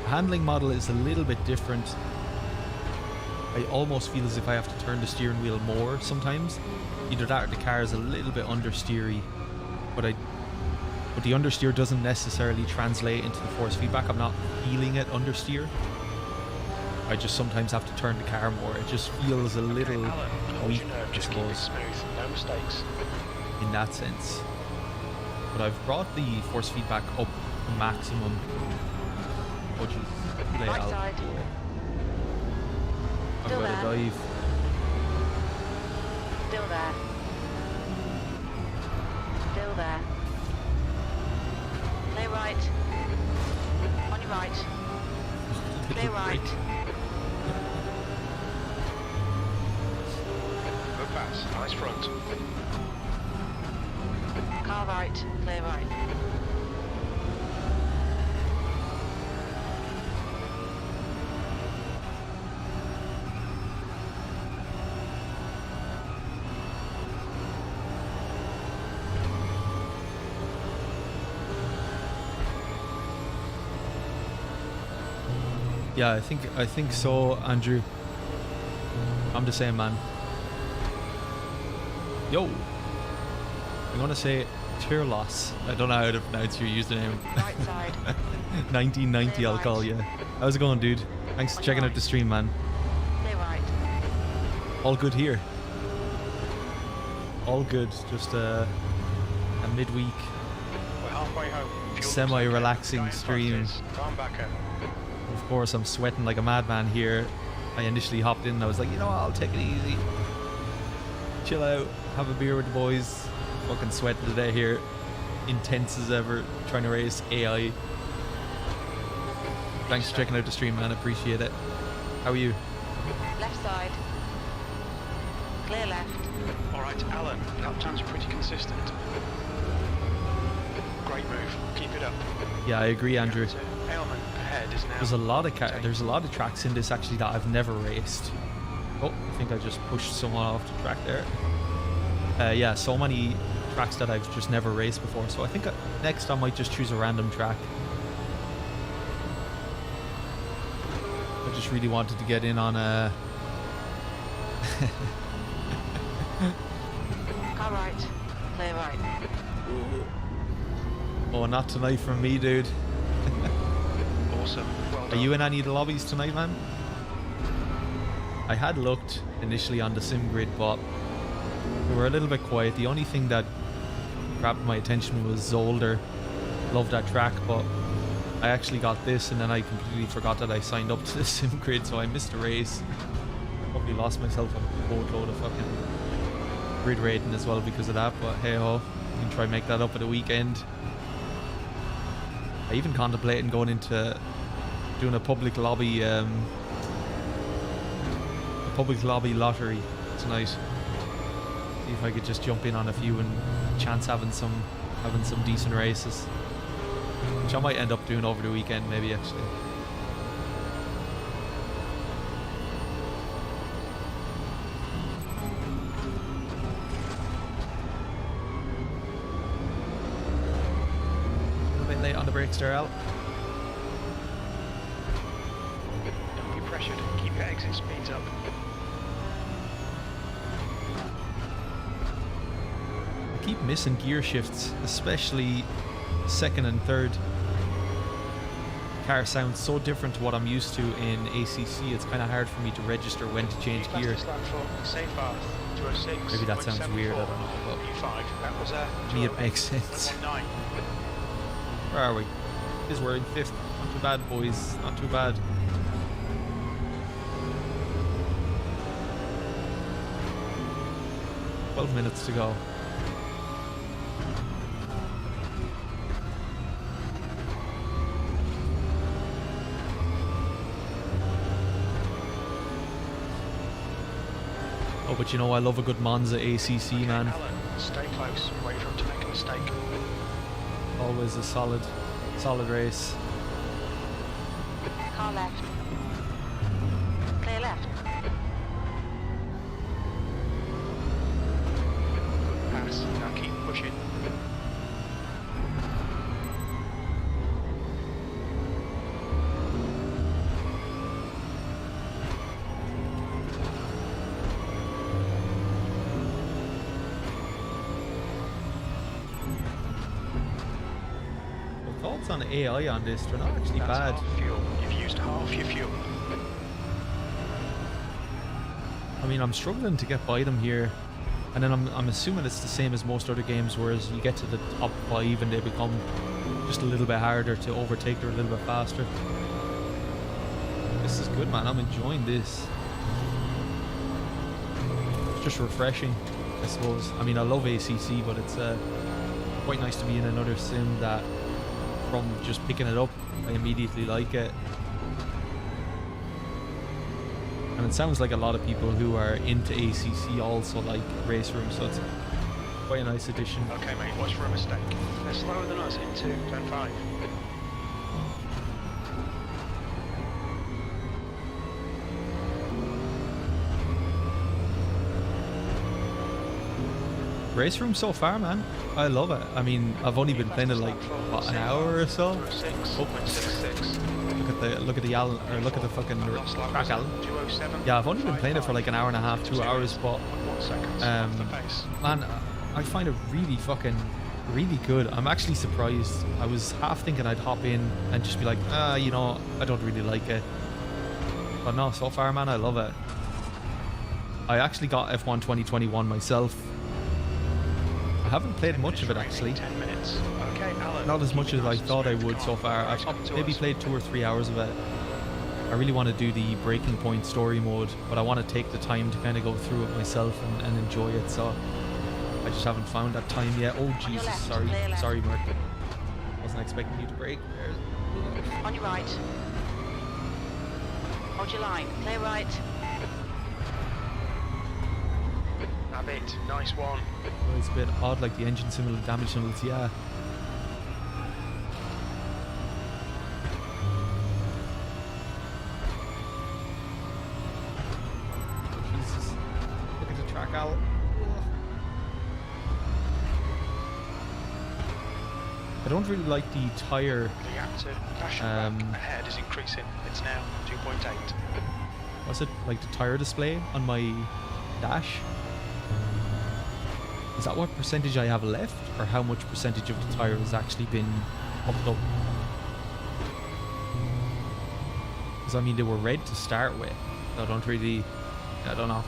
The handling model is a little bit different. I almost feel as if I have to turn the steering wheel more sometimes. Either that or the car is a little bit understeery, but the understeer doesn't necessarily translate into the force feedback. I'm not feeling it understeer. I just sometimes have to turn the car more. It just feels a little Alan, hold weak, your nerve. I Just keep it suppose, smooth. No mistakes. in that sense. But I've brought the force feedback up to maximum, which is Right side. I'm Still going to there. dive. Still there. Still there. Clear right. On your right. Clear right. Good pass. Nice front. Car right. Clear right. Yeah, I think so, Andrew. I'm the same, man. Yo, I'm gonna say Tirlos. I don't know how to pronounce your username. Right side. 1990, I'll call you. How's it going, dude? Thanks for checking out the stream, man. Clear right. All good here. All good. Just a midweek We're halfway home. Fuel semi-relaxing looks okay. stream. Come back in. Of course, I'm sweating like a madman here. I initially hopped in and I was like, you know what, I'll take it easy. Chill out, have a beer with the boys. Fucking sweating today here. Intense as ever, trying to race AI. Thanks for checking out the stream, man. Appreciate it. How are you? Left side. Clear left. Alright, Alan, lap times are pretty consistent. Great move. Keep it up. Yeah, I agree, Andrew. Ailman ahead is now. There's a lot of tracks in this actually that I've never raced. Oh, I think I just pushed someone off the track there. Yeah, so many tracks that I've just never raced before. So I think next I might just choose a random track. I just really wanted to get in on a... Car right. Clear right. Oh, not tonight from me, dude. Awesome. Well Are done. you in any of the lobbies tonight, man? I had looked initially on the sim grid, but we were a little bit quiet. The only thing that grabbed my attention was Zolder. Loved that track, but I actually got this and then I completely forgot that I signed up to the sim grid, so I missed a race. Probably lost myself a boatload of fucking grid rating as well because of that, but hey ho, you can try and make that up at the weekend. I even contemplating going into doing a public lobby lottery tonight. See if I could just jump in on a few and chance having some decent races, which I might end up doing over the weekend maybe actually. A bit late on the brakes there, Al. Don't be pressured. Keep your exit speeds up. I keep missing gear shifts, especially second and third. Car sounds so different to what I'm used to in ACC. It's kind of hard for me to register when to change gear. Maybe that sounds weird, I don't know, but to me it makes sense. Where are we? Is we're in 5th. Not too bad, boys. Not too bad. "12 minutes to go." Oh, but you know, I love a good Monza ACC, man. Alan, stay close. Wait for him to make a mistake. Always a solid race. Car left. Clear left. Pass. Now keep pushing. The thoughts on AI on this, they're not actually That's bad. half fuel. You've used half your fuel. I mean, I'm struggling to get by them here, and then I'm assuming it's the same as most other games, whereas you get to the top 5 and they become just a little bit harder to overtake. They're a little bit faster. This is good, man. I'm enjoying this. It's just refreshing, I suppose. I mean, I love ACC, but it's quite nice to be in another sim that, from just picking it up, I immediately like it. And it sounds like a lot of people who are into ACC also like RaceRoom, so it's quite a nice addition. Okay, mate, watch for a mistake. They're slower than us in 2, turn 5. RaceRoom so far, man, I love it. I mean, I've only been playing it like what, an hour or so. Look at the fucking track, Alan. Yeah, I've only been playing it for like an hour and a half, 2 hours, but man, I find it really good. I'm actually surprised. I was half thinking I'd hop in and just be like, you know, I don't really like it. But no, so far, man, I love it. I actually got F1 2021 myself. I haven't played much of it actually. 10 minutes. Okay, Alan. Not as much as I Nice thought I smooth would so car. far. I've Come to maybe us. played 2 or 3 hours of it. I really want to do the Breaking Point story mode, but I want to take the time to kind of go through it myself and enjoy it, so I just haven't found that time yet. Oh Jesus, left, sorry. clear left. Sorry, Mark. Wasn't expecting you to brake. On your right. Hold your line. Clear right. Abbott, nice one. It's a bit odd, like the engine symbol, the damage symbols, yeah. Jesus. Look at the track out. I don't really like the tyre. The active dash ahead is increasing. It's now 2.8. What's it like, the tyre display on my dash? Is that what percentage I have left, or how much percentage of the tyre has actually been pumped up? Because I mean, they were red to start with, so I don't really, I don't know.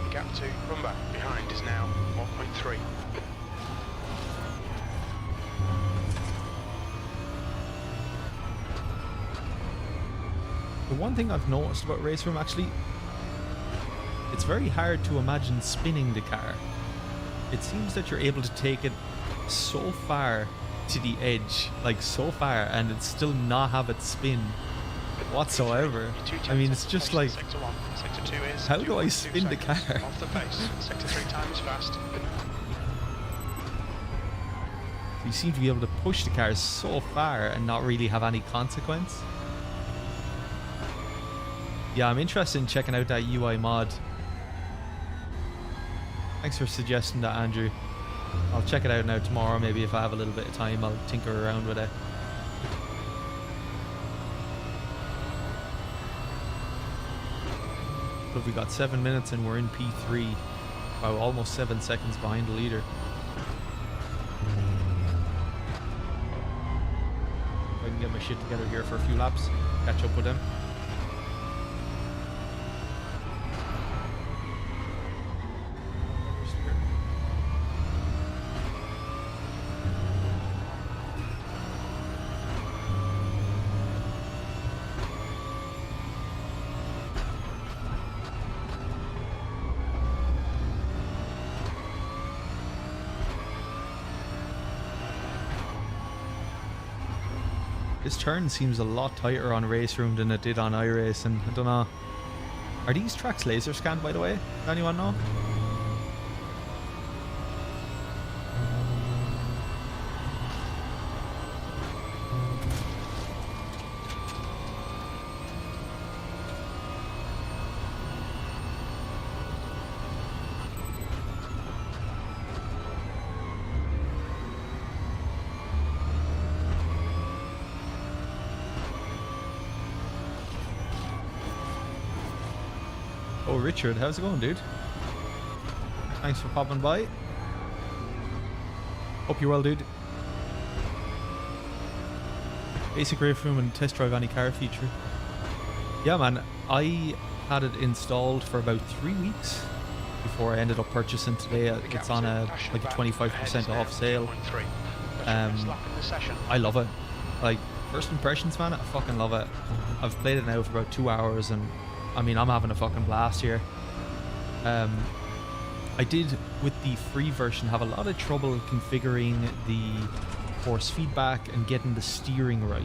The gap to run back behind is now 1.3. The one thing I've noticed about RaceRoom actually, it's very hard to imagine spinning the car. It seems that you're able to take it so far to the edge, like so far, and it still not have it spin whatsoever. I mean, it's just like, Sector 1, Sector 2 is how do I 2.2 spin the seconds car? off the pace. Sector 3 time is fast. You seem to be able to push the car so far and not really have any consequence. Yeah, I'm interested in checking out that UI mod. Thanks for suggesting that, Andrew. I'll check it out now tomorrow. Maybe if I have a little bit of time, I'll tinker around with it. But we got 7 minutes and we're in P3. Wow, almost 7 seconds behind the leader. If I can get my shit together here for a few laps, catch up with them. This turn seems a lot tighter on RaceRoom than it did on iRace, and I don't know. Are these tracks laser scanned, by the way? Does anyone know? Oh, Richard, how's it going, dude? Thanks for popping by. Hope you're well, dude. Basic RaceRoom and test drive any car feature. Yeah, man, I had it installed for about 3 weeks before I ended up purchasing today. It's on a like a 25% off sale. I love it. Like, first impressions, man, I fucking love it. I've played it now for about 2 hours, and I mean, I'm having a fucking blast here. I did, with the free version, have a lot of trouble configuring the force feedback and getting the steering right.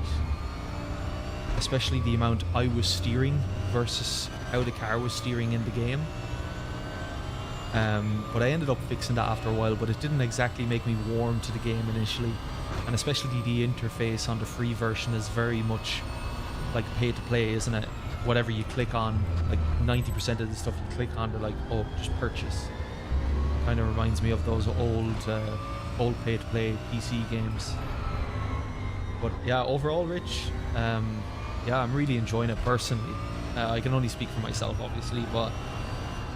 Especially the amount I was steering versus how the car was steering in the game. But I ended up fixing that after a while, but it didn't exactly make me warm to the game initially. And especially the interface on the free version is very much like pay to play, isn't it? Whatever you click on, like 90% of the stuff you click on, they're like, oh, just purchase. Kind of reminds me of those old pay to play PC games. But yeah, overall, Rich, yeah, I'm really enjoying it personally. I can only speak for myself, obviously, but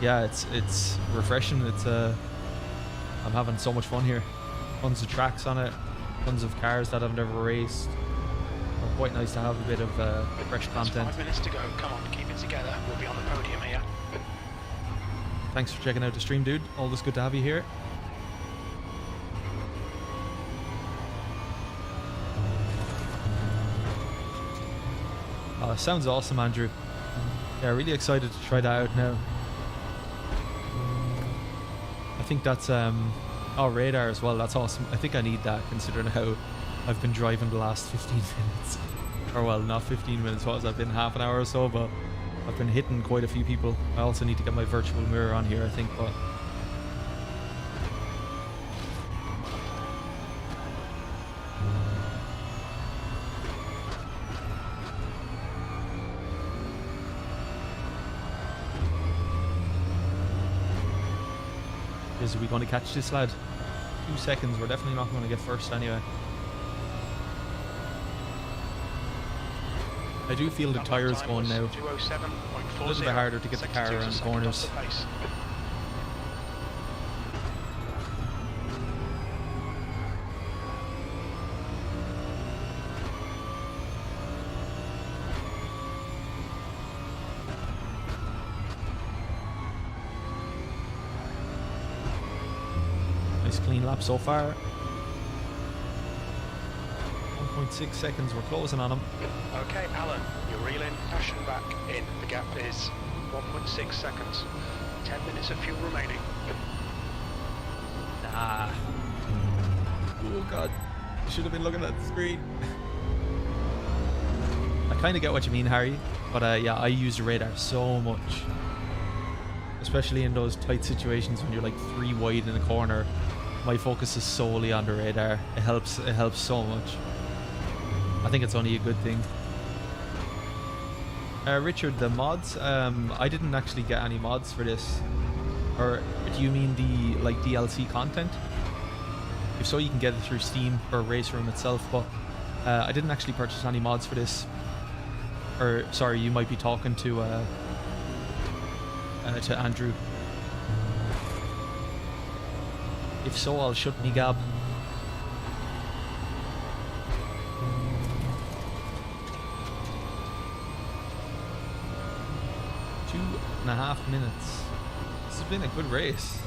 yeah, it's refreshing. I'm having so much fun here. Tons of tracks on it, tons of cars that I've never raced. quite nice to have a bit of fresh There's content. 5 minutes to go. Come on, keep it together. We'll be on the podium here. Thanks for checking out the stream, dude. Always good to have you here. Sounds awesome, Andrew. Yeah, really excited to try that out now. I think that's oh, radar as well. That's awesome. I think I need that considering how I've been driving the last 15 minutes. Or well, not 15 minutes, what was that, been half an hour or so, but I've been hitting quite a few people. I also need to get my virtual mirror on here, I think, but are we going to catch this lad? 2 seconds, we're definitely not going to get first anyway. I do feel the tyres going now. A little bit harder to get the car around the corners. Nice clean lap so far. 1.6 seconds, we're closing on him. Okay, Alan, you're reeling, dash and back in. The gap is 1.6 seconds. 10 minutes of fuel remaining. Nah. Oh god. I should have been looking at the screen. I kind of get what you mean, Harry. But yeah, I use the radar so much. Especially in those tight situations when you're like 3 wide in a corner. My focus is solely on the radar. It helps so much. I think it's only a good thing. Richard, the mods, I didn't actually get any mods for this. Or do you mean the like DLC content? If so, you can get it through Steam or RaceRoom itself, but I didn't actually purchase any mods for this. Or sorry, you might be talking to Andrew. If so, I'll shut me gab. Two and a half minutes. This has been a good race.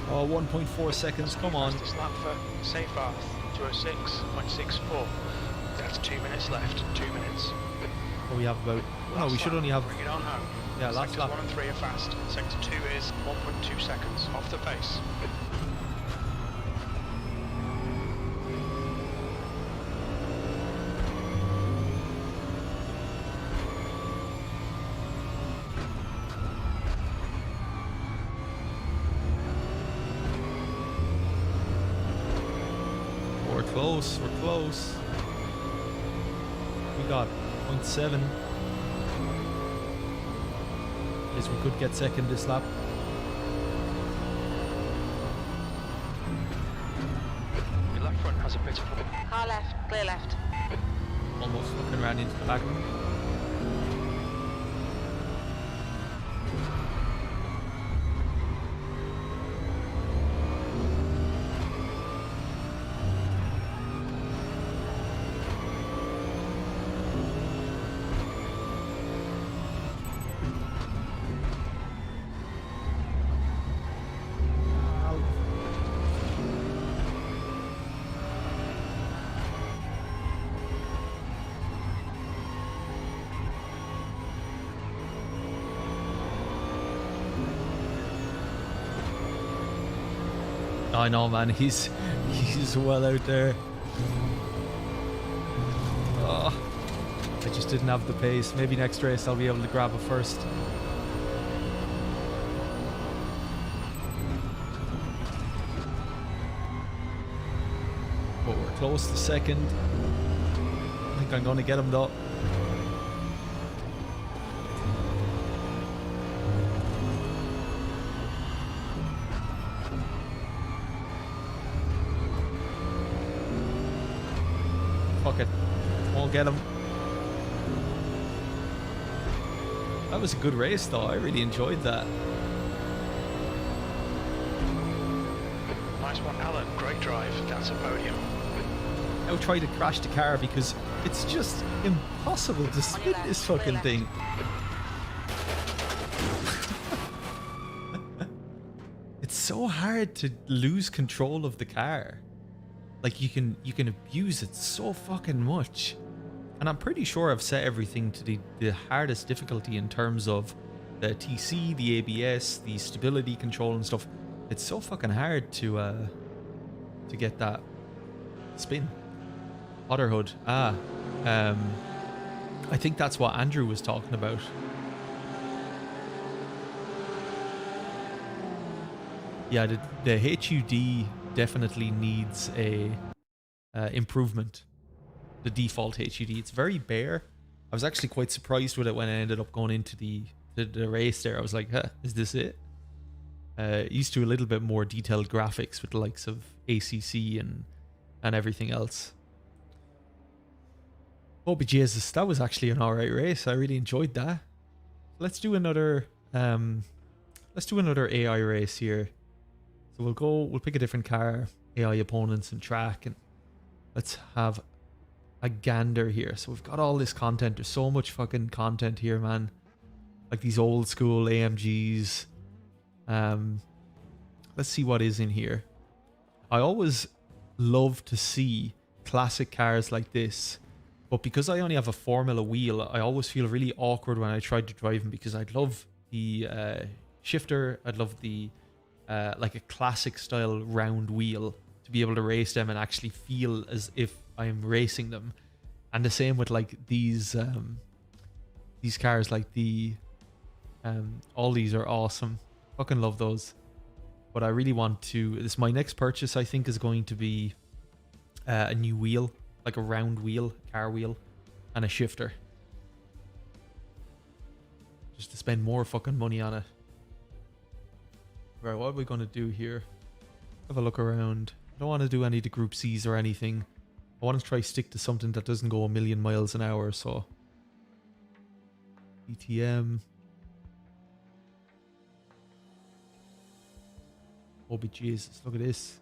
Oh, 1.4 seconds, come on. Fastest lap for safe path, 206.64. That's 2 minutes left, 2 minutes. Oh, we have about... No, we should only have... Bring it on home. Yeah, last Sectors lap. 1 and 3 are fast. Sector 2 is 1.2 seconds off the pace. We're close, we're close. We got 0.7. Guess we could get second this lap. Your left front has a bit of... Car left, clear left. Almost looking around into the back of him. I know, man. He's well out there. Oh, I just didn't have the pace. Maybe next race I'll be able to grab it first. But we're close to second. I think I'm going to get him though. Come on, get him. That was a good race though. I really enjoyed that. Nice one, Alan. Great drive. That's a podium. I'll try to crash the car because it's just impossible to spin this fucking thing. It's so hard to lose control of the car. Like you can abuse it so fucking much. And I'm pretty sure I've set everything to the hardest difficulty in terms of the TC, the ABS, the stability control and stuff. It's so fucking hard to get that spin. Otterhood. I think that's what Andrew was talking about. Yeah, the HUD definitely needs a improvement. The default HUD. It's very bare. I was actually quite surprised with it when I ended up going into the race there. I was like, huh, is this it? Used to a little bit more detailed graphics with the likes of ACC and everything else. Oh, but Jesus, that was actually an alright race. I really enjoyed that. Let's do another AI race here. So we'll pick a different car, AI opponents and track, and let's have a gander here. So we've got all this content. There's so much fucking content here, man. Like these old school AMGs. Let's see what is in here. I always love to see classic cars like this, but because I only have a Formula wheel, I always feel really awkward when I try to drive them, because I'd love the shifter. I'd love the like a classic style round wheel to be able to race them and actually feel as if I'm racing them. And the same with like these cars, like the all these are awesome. Fucking love those. But I really want to, this my next purchase I think is going to be a new wheel, like a round wheel, car wheel, and a shifter. Just to spend more fucking money on it. Right, what are we going to do here? Have a look around. I don't want to do any of the Group C's or anything. I want to try stick to something that doesn't go a million miles an hour, so. ETM. Oh, but Jesus, look at this.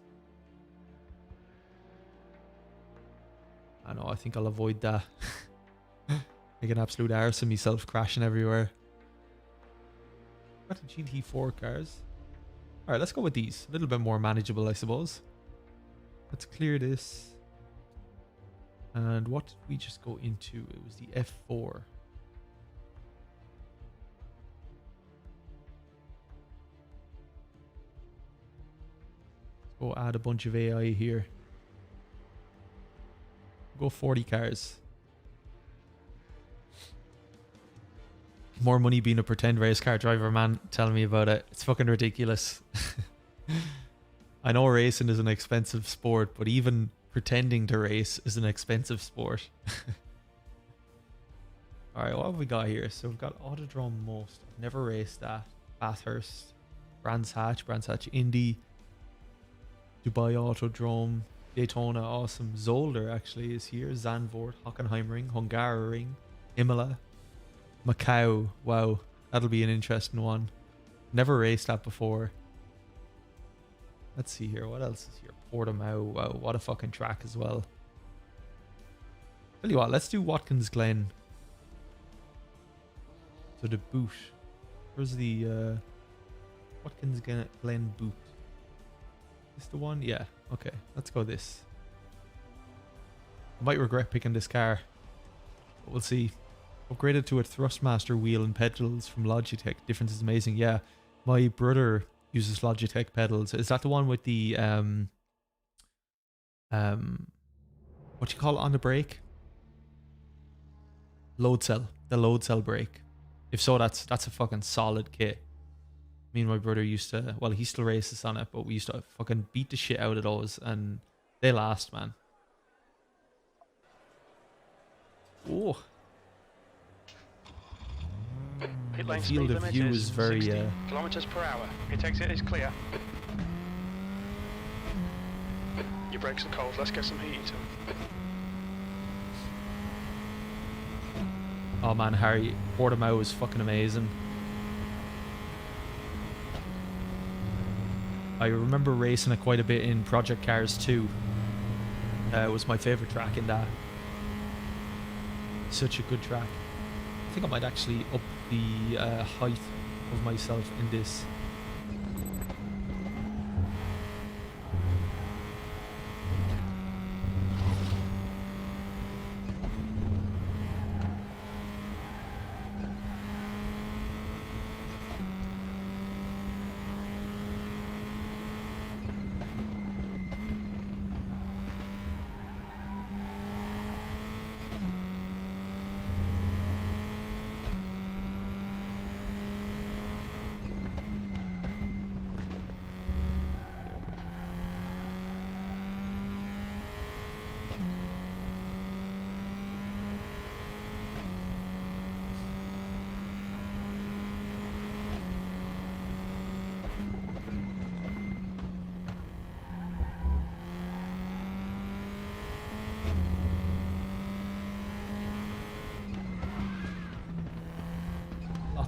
I know, I think I'll avoid that. Make an absolute arse of myself crashing everywhere. Got the GT4 cars. Alright, let's go with these. A little bit more manageable, I suppose. Let's clear this. And what did we just go into? It was the F4. Let's go add a bunch of AI here. Go 40 cars. More money being a pretend race car driver, man. Tell me about it. It's fucking ridiculous. I know racing is an expensive sport, but even pretending to race is an expensive sport. Alright, what have we got here? So we've got Autodrome Most. I've never raced that. Bathurst. Brands Hatch, Indy. Dubai Autodrome. Daytona, awesome. Zolder actually is here. Zandvoort, Hockenheimring, Hungaroring, Imola. Macau, wow, that'll be an interesting one. Never raced that before. Let's see here, what else is here? Portimao, wow, what a fucking track as well. Tell you what, let's do Watkins Glen. So the boot. Where's the Watkins Glen boot? Is this the one? Yeah, okay, let's go this. I might regret picking this car, but we'll see. Upgraded to a Thrustmaster wheel and pedals from Logitech. Difference is amazing. Yeah, my brother uses Logitech pedals. Is that the one with the what you call it on the brake? Load cell. The load cell brake. If so, that's a fucking solid kit. Me and my brother used to, well, he still races on it, but we used to fucking beat the shit out of those, and they last, man. Oh. Pit lane Field speed of limit view is is very 60 kilometers per hour. Pit exit is clear. Your brakes are cold. Let's get some heat into them. Oh man, Harry, Portimao was fucking amazing. I remember racing it quite a bit in Project Cars 2. It was my favourite track in that. Such a good track. I think I might actually up the height of myself in this.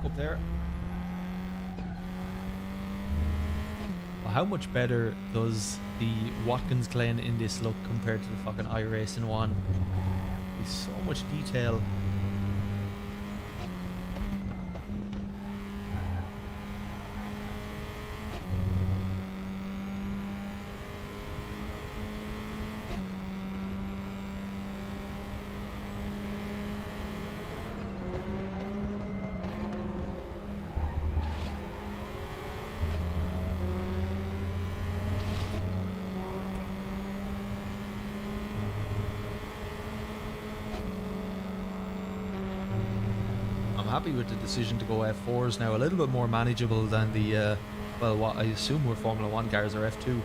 Up there. Well, how much better does the Watkins Glen in this look compared to the fucking iRacing one? There's so much detail. I'm happy with the decision to go F4s now, a little bit more manageable than the, well, what I assume were Formula 1 cars or F2.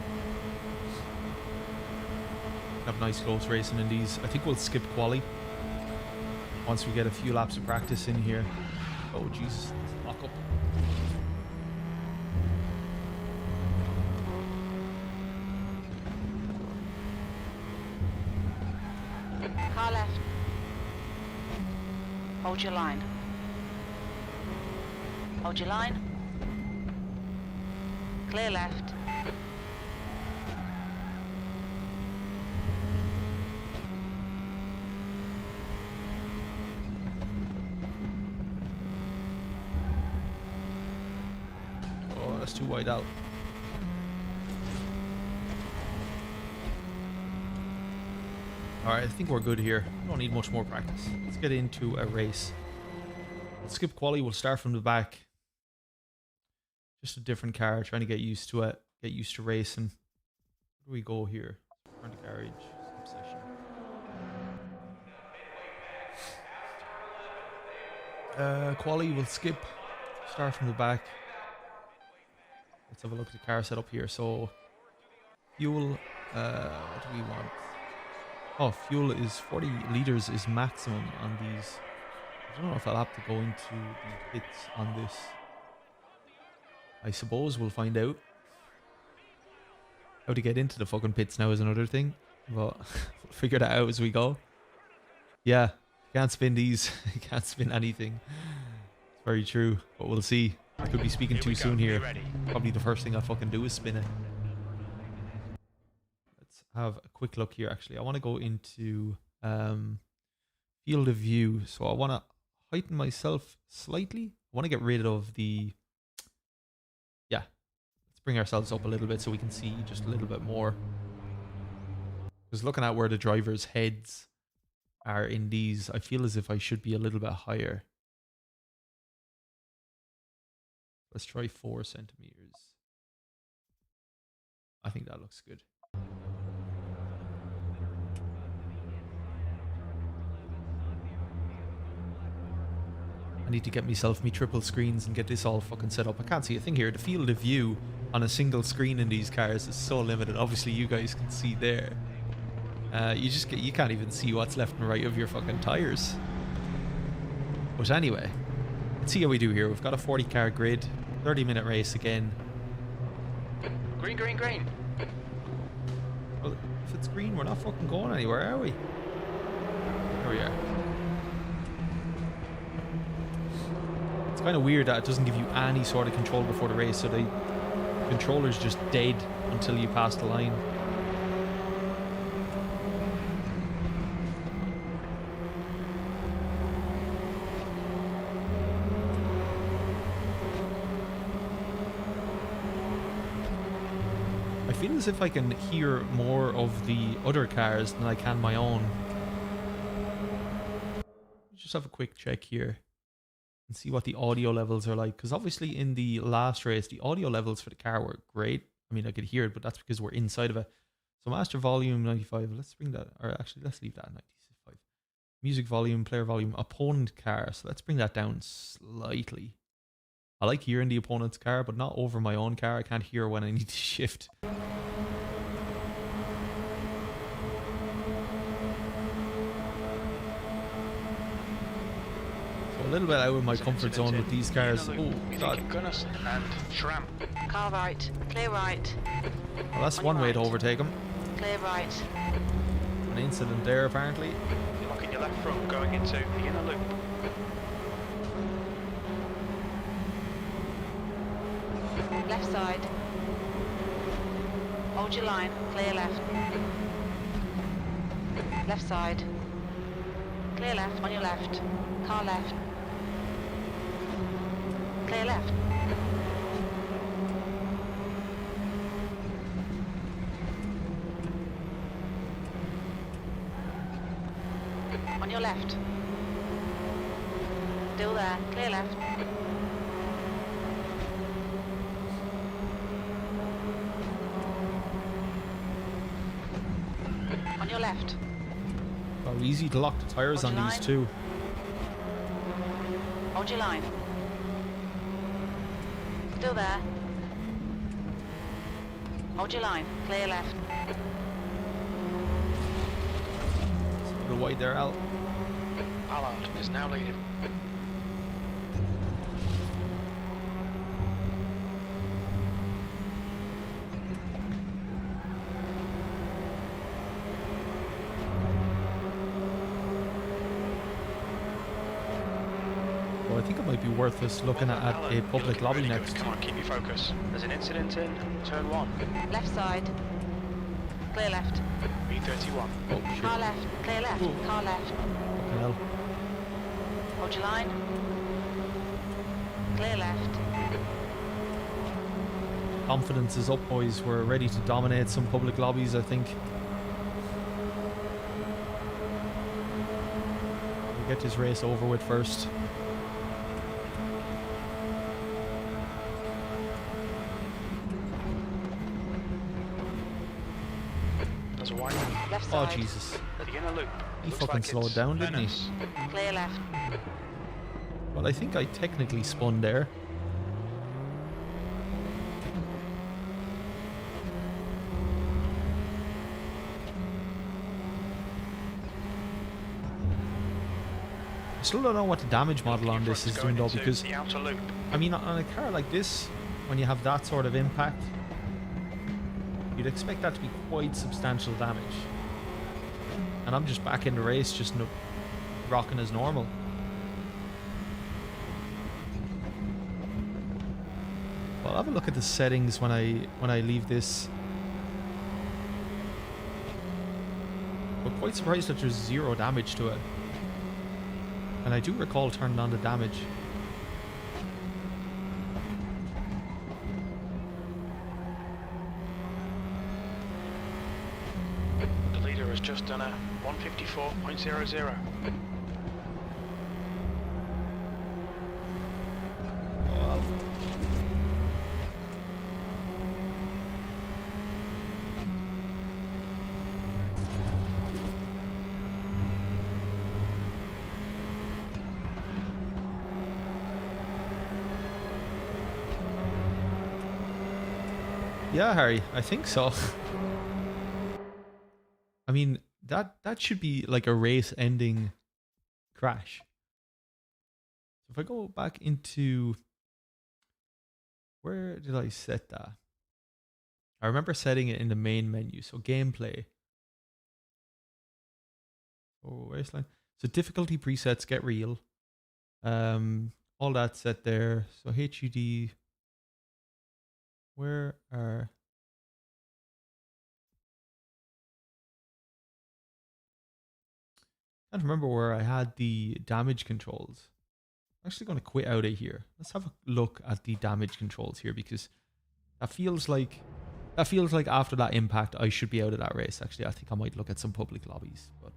Have nice close racing in these. I think we'll skip quali once we get a few laps of practice in here. Oh Jesus, lock up. Car left. Hold your line. Hold your line. Clear left. Oh, that's too wide out. Alright, I think we're good here. We don't need much more practice. Let's get into a race. We'll skip quali, we'll start from the back. Just a different car, trying to get used to it, get used to racing. Where do we go here? Front garage, subsession. Quali, we'll skip. Start from the back. Let's have a look at the car setup here. So, fuel, what do we want? Oh, fuel is 40 litres is maximum on these. I don't know if I'll have to go into the pits on this. I suppose we'll find out. How to get into the fucking pits now is another thing. But we'll figure that out as we go. Yeah, can't spin these. Can't spin anything. It's very true. But we'll see. I could be speaking too soon here. Probably the first thing I fucking do is spin it. Let's have a quick look here actually. I want to go into field of view. So I want to heighten myself slightly. I want to get rid of the... Yeah. Let's bring ourselves up a little bit so we can see just a little bit more. Because looking at where the driver's heads are in these, I feel as if I should be a little bit higher. Let's try 4 centimeters. I think that looks good. I need to get myself me triple screens and get this all fucking set up. I can't see a thing here. The field of view on a single screen in these cars is so limited. Obviously you guys can see there. You can't even see what's left and right of your fucking tires. But anyway, let's see how we do here. We've got a 40 car grid, 30-minute race again. Green, green, green. Well, if it's green, we're not fucking going anywhere, are we? There we are. kind of weird that it doesn't give you any sort of control before the race, so the controller's just dead until you pass the line. I feel as if I can hear more of the other cars than I can my own. Just have a quick check here and see what the audio levels are like, because obviously in the last race the audio levels for the car were great. I mean, I could hear it, but that's because we're inside of it. So master volume 95, let's bring that, or actually let's leave that at 95. Music volume, player volume, opponent car, so let's bring that down slightly. I like hearing the opponent's car, but not over my own car. I can't hear when I need to shift. A little bit out of my comfort zone with these cars. Oh god. And Shram. Car right. Clear right. Well, that's one way to overtake him. Clear right. An incident there apparently. You're locking your left front going into the inner loop. Left side. Hold your line. Clear left. Left side. Clear left on your left. Car left. Clear left. On your left. Still there. Clear left. On your left. Oh, easy to lock the tires on these two. Hold your line. Still there. Hold your line. Clear left. A bit wide there, Al. Allard is now leading. Well, I think it might be worth us looking at a public lobby next. Come on, keep your focus. There's an incident in turn 1. Left side. Clear left. B31. Oh shit. Car left. Clear left. Ooh. Car left. Fucking hell. Hold your line. Clear left. Confidence is up, boys. We're ready to dominate some public lobbies, I think. We'll get this race over with first. There's a wide Left Oh side. Jesus. the inner loop. He Looks fucking like slowed it's down, didn't he? Venice. Clear left. Well, I think I technically spun there. I still don't know what the damage model on this is doing though, because the outer loop. I mean, on a car like this, when you have that sort of impact, you'd expect that to be quite substantial damage. And I'm just back in the race, just rocking as normal. Well, I'll have a look at the settings when I leave this. I'm quite surprised that there's 0 damage to it. And I do recall turning on the damage. The leader has just done a 154.00. Yeah, Harry, I think so. I mean, that should be like a race-ending crash. So if I go back into... Where did I set that? I remember setting it in the main menu. So gameplay. Oh, wasteland. So difficulty presets, get real. all that set there. So HUD, where are... I can't remember where I had the damage controls. I'm actually going to quit out of here. Let's have a look at the damage controls here, because that feels like after that impact I should be out of that race. Actually, I think I might look at some public lobbies, but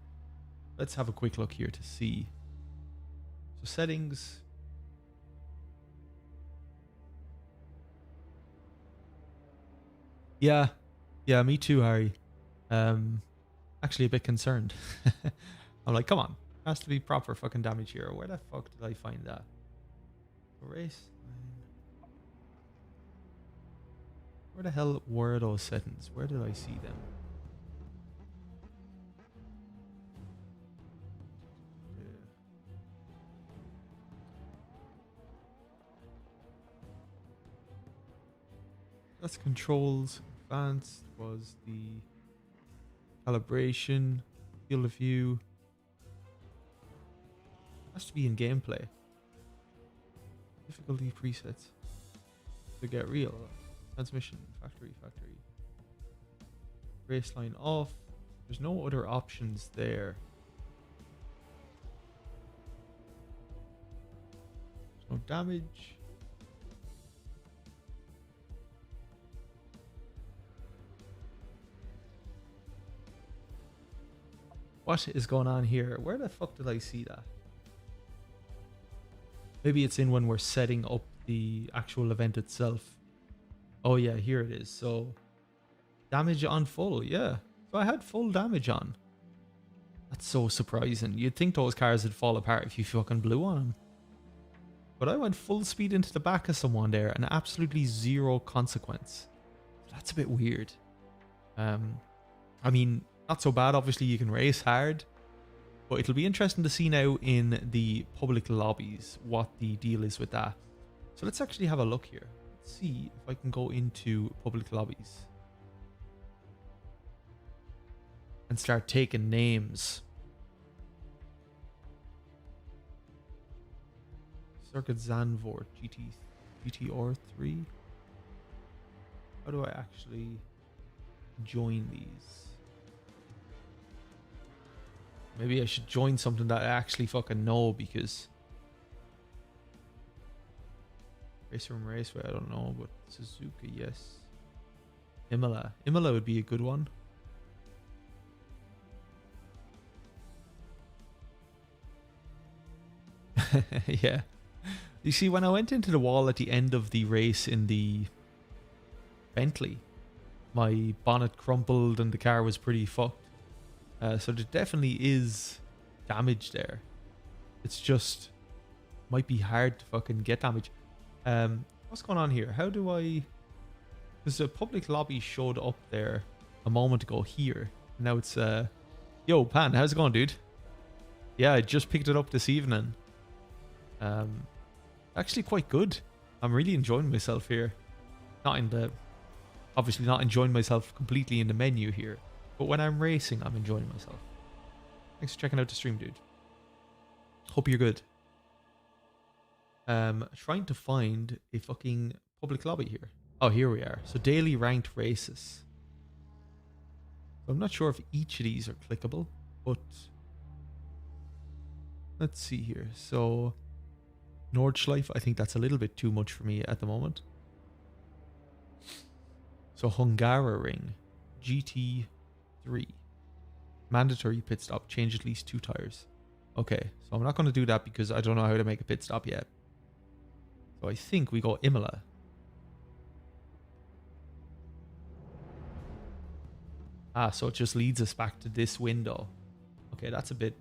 let's have a quick look here to see. So settings. Yeah, me too, Harry. Actually a bit concerned. I'm like, come on, it has to be proper fucking damage here. Where the fuck did I find that? Race. Where the hell were those settings? Where did I see them? That's controls. Advanced was the calibration, field of view. Has to be in gameplay. Difficulty presets. To get real. Transmission, factory. Race line off. There's no other options there. There's no damage. What is going on here? Where the fuck did I see that? Maybe it's in when we're setting up the actual event itself. Oh yeah, here it is. So damage on full, yeah. So I had full damage on. That's so surprising. You'd think those cars would fall apart if you fucking blew on them. But I went full speed into the back of someone there and absolutely zero consequence. That's a bit weird. I mean, not so bad. Obviously, you can race hard. But it'll be interesting to see now in the public lobbies what the deal is with that. So let's actually have a look here. Let's see if I can go into public lobbies. And start taking names. Circuit Zandvoort GTR3. How do I actually join these? Maybe I should join something that I actually fucking know, because RaceRoom Raceway, I don't know, but Suzuka, yes. Imola would be a good one. Yeah. You see, when I went into the wall at the end of the race in the Bentley, my bonnet crumpled and the car was pretty fucked. So there definitely is damage there. It's just might be hard to fucking get damage. What's going on here? How do I... Because the public lobby showed up there a moment ago here. Now it's... Yo, Pan, how's it going, dude? Yeah, I just picked it up this evening. Actually quite good. I'm really enjoying myself here. Not in the... Obviously not enjoying myself completely in the menu here. But when I'm racing, I'm enjoying myself. Thanks for checking out the stream, dude. Hope you're good. Trying to find a fucking public lobby here. Oh, here we are. So daily ranked races. So I'm not sure if each of these are clickable, but let's see here. So Nordschleife, I think that's a little bit too much for me at the moment. So Hungaroring, GT3. Mandatory pit stop, change at least 2 tires. Okay, so I'm not going to do that because I don't know how to make a pit stop yet. So I think we go Imola. Ah, so it just leads us back to this window. Okay, that's a bit...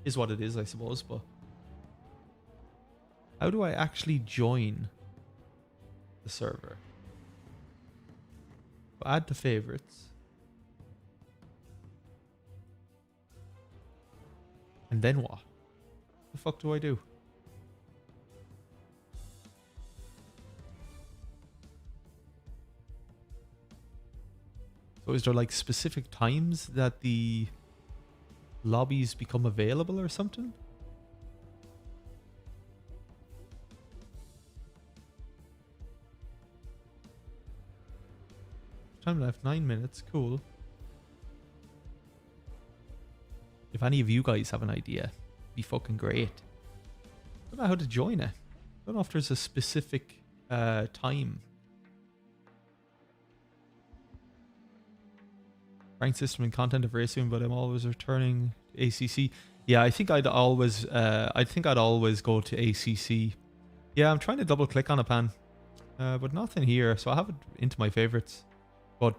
is what it is, I suppose, but... How do I actually join the server? Add to favorites. And then what? The fuck do I do? So is there like specific times that the lobbies become available or something? time left? 9 minutes. Cool. If any of you guys have an idea, it'd be fucking great. I don't know how to join it. I don't know if there's a specific time. Ranked system and content of RaceRoom, but I'm always returning to ACC. Yeah, I think I'd always go to ACC. Yeah, I'm trying to double click on a pan, but nothing here. So I have it into my favorites, but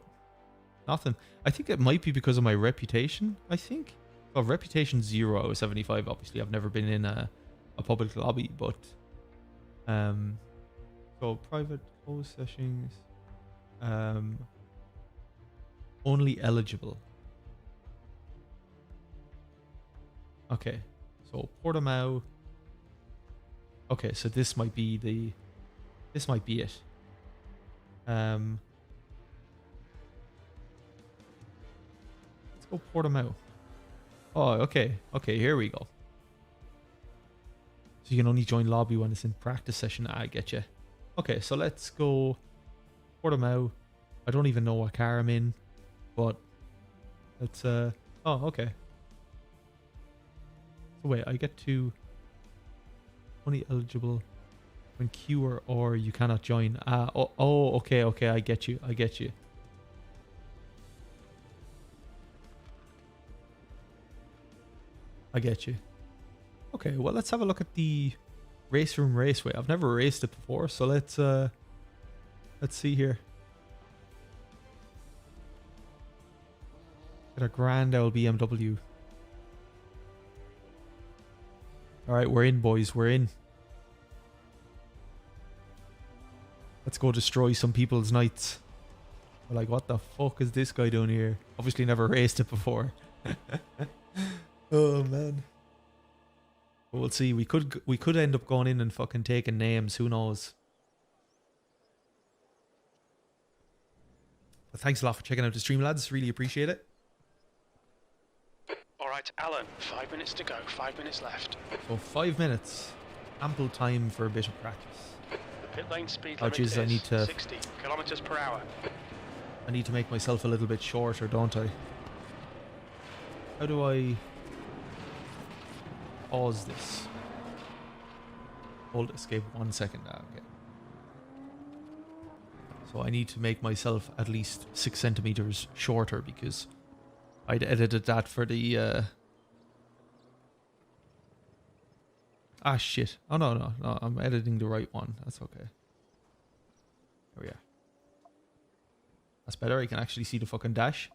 nothing. I think it might be because of my reputation. I think. Well, reputation 0 out of 75. Obviously, I've never been in a public lobby, but so private closed sessions, only eligible. Okay, so Portimao. Okay, so this might be it. Let's go Portimao. Oh, okay. Okay, here we go. So you can only join lobby when it's in practice session. I get you. Okay, so let's go Portimao. I don't even know what car I'm in, but let's oh, okay. So wait, I get to only eligible when Q or R you cannot join. Oh, okay, I get you. Okay, well, let's have a look at the RaceRoom Raceway. I've never raced it before, so let's see here. Get a grand old BMW. All right, we're in, boys. We're in. Let's go destroy some people's nights. We're like, what the fuck is this guy doing here? Obviously never raced it before. Oh, man. But we'll see. We could end up going in and fucking taking names. Who knows? But thanks a lot for checking out the stream, lads. Really appreciate it. Alright, Alan, 5 minutes to go, 5 minutes left. So 5 minutes. Ample time for a bit of practice. The pit lane speed Which limit is, I need to 60 kilometers per hour. I need to make myself a little bit shorter, don't I? How do I pause this? Hold escape 1 second. Okay. So I need to make myself at least 6 centimeters shorter because I'd edited that for the shit. Oh no, I'm editing the right one. That's okay. There we are. That's better. I can actually see the fucking dash.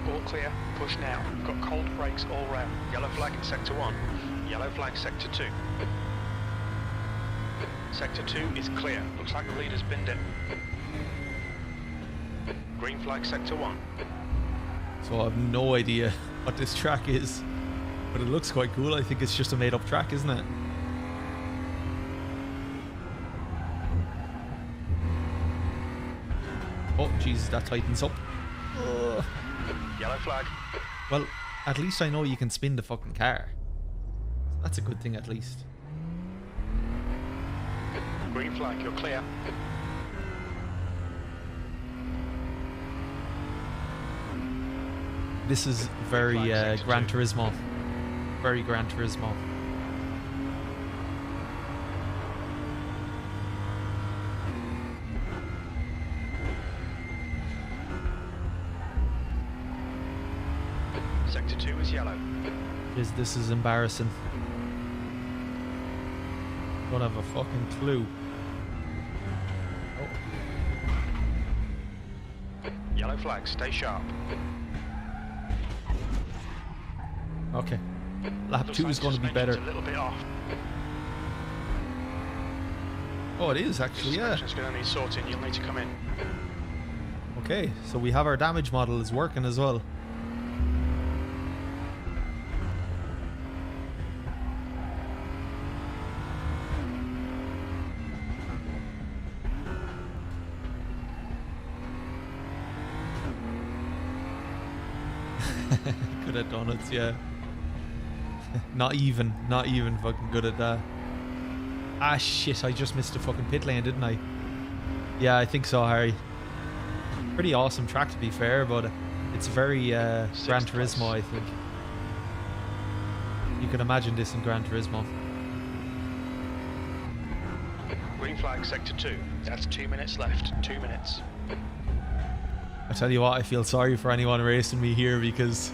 All clear, push now. Got cold brakes all round. Yellow flag in sector 1. Yellow flag sector 2. Sector 2 is clear. Looks like the leader's binned it. Green flag sector 1. So I have no idea what this track is, but it looks quite cool. I think it's just a made up track, isn't it? Oh, Jesus, that tightens up. Ugh. Yellow flag. Well, at least I know you can spin the fucking car. That's a good thing, at least. Green flag, you're clear. This is very Gran Turismo. Very Gran Turismo. Sector 2 is yellow. This is embarrassing. Don't have a fucking clue. Oh. Yellow flag, stay sharp. Okay. Lap 2 is going to be better. A little bit off. Oh, it is actually, yeah. Suspension's going to need sorting. You'll need to come in. Okay, so we have our damage model is working as well. Good at donuts, yeah. Not even fucking good at that. Ah shit, I just missed a fucking pit lane, didn't I? Yeah, I think so, Harry. Pretty awesome track to be fair, but it's very Gran Turismo, I think. You can imagine this in Gran Turismo. Green flag, sector 2. That's 2 minutes left. 2 minutes. I tell you what, I feel sorry for anyone racing me here because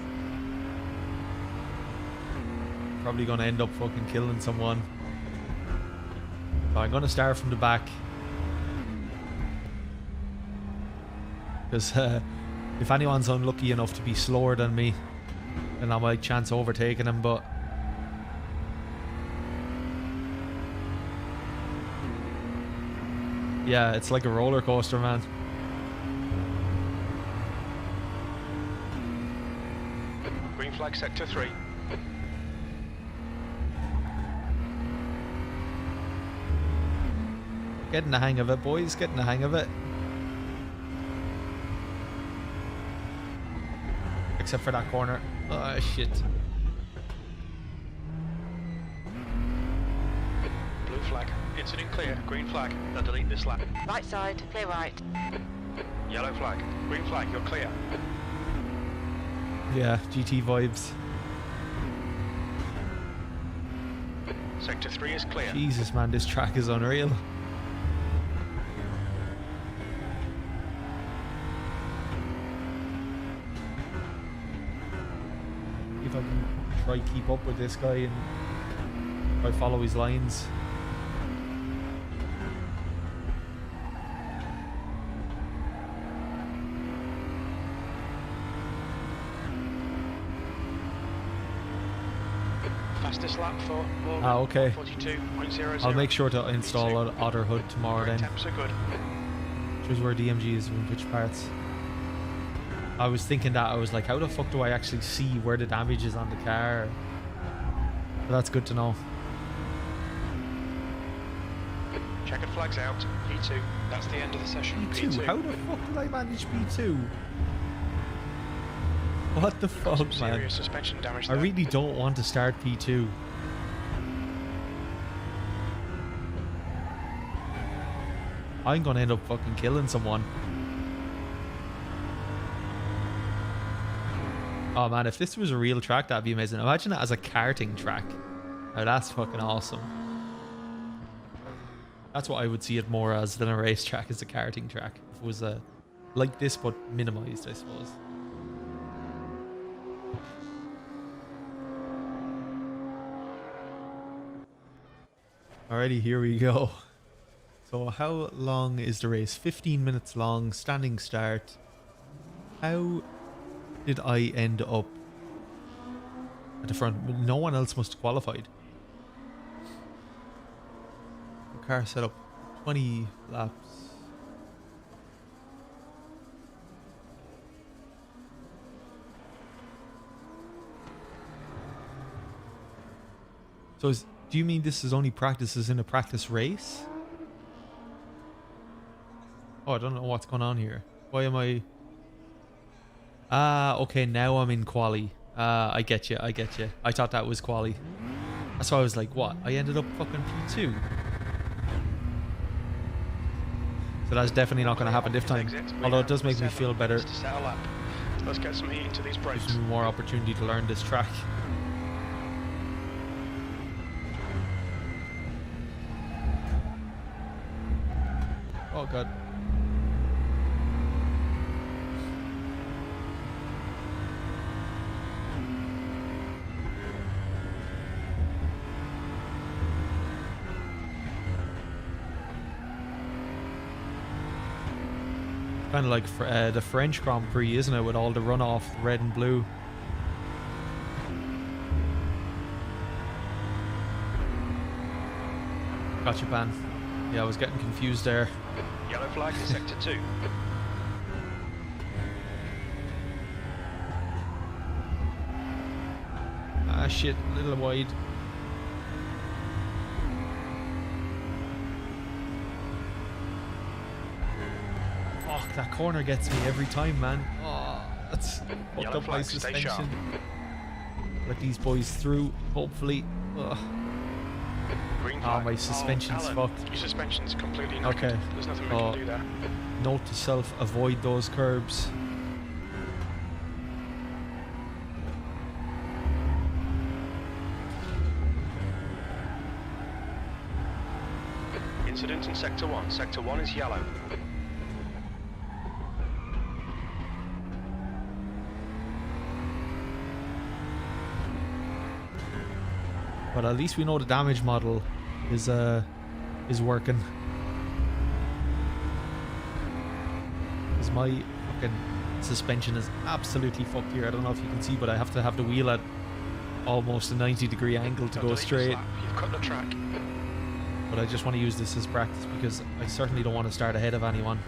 I'm probably going to end up fucking killing someone. So I'm going to start from the back. Because if anyone's unlucky enough to be slower than me, then I might chance overtaking him, but yeah, it's like a roller coaster, man. Green flag, sector 3. Getting the hang of it, boys. Getting the hang of it. Except for that corner. Oh, shit. Blue flag. Incident clear. Green flag. They'll delete this lap. Right side, clear right. Yellow flag. Green flag. You're clear. Yeah, GT vibes. Sector 3 is clear. Jesus, man, this track is unreal. If I can try keep up with this guy and try follow his lines. Fastest lap for Morgan. Ah, okay. 42.00. I'll make sure to install an Otter Hood tomorrow then. Temps are good. Shows where DMG is in which parts. I was thinking that, I was like, how the fuck do I actually see where the damage is on the car? But that's good to know. Checkered flags out. P2. That's the end of the session. P2? How the fuck did I manage P2? What the fuck, man? Serious suspension damage I there. really don't want to start P2. I'm gonna end up fucking killing someone. Oh man, if this was a real track, that'd be amazing. Imagine it as a karting track. Now that's fucking awesome. That's what I would see it more as than a racetrack, as a karting track. If it was like this but minimized, I suppose. Alrighty, here we go. So how long is the race? 15 minutes long, standing start. How did I end up at the front? No one else must have qualified. The car set up 20 laps. So do you mean this is only practices in a practice race? Oh, I don't know what's going on here. Why am I... Ah, okay, now I'm in quali. I get you, I get you. I thought that was quali. That's why I was like, what? I ended up fucking P2. So that's definitely not going to happen this time. Although it does make me feel better. Let's get some heat into these brakes. Gives me more opportunity to learn this track. Oh god. Kind of like the French Grand Prix, isn't it, with all the runoff red and blue. Gotcha, Pan. Yeah, I was getting confused there. Yellow flag in sector 2. Ah shit, a little wide. Oh, that corner gets me every time, man. Oh, that's fucked up my suspension. Let these boys through, hopefully. Ugh. Green Oh, flag. my suspension's Alan, fucked. Your suspension's completely knackered. Okay. There's nothing we can do there. Note to self, avoid those curbs. Incident in Sector 1. Sector 1 is yellow. But at least we know the damage model is working. Because my fucking suspension is absolutely fucked here. I don't know if you can see, but I have to have the wheel at almost a 90-degree angle to go straight. You've cut the track. But I just want to use this as practice because I certainly don't want to start ahead of anyone.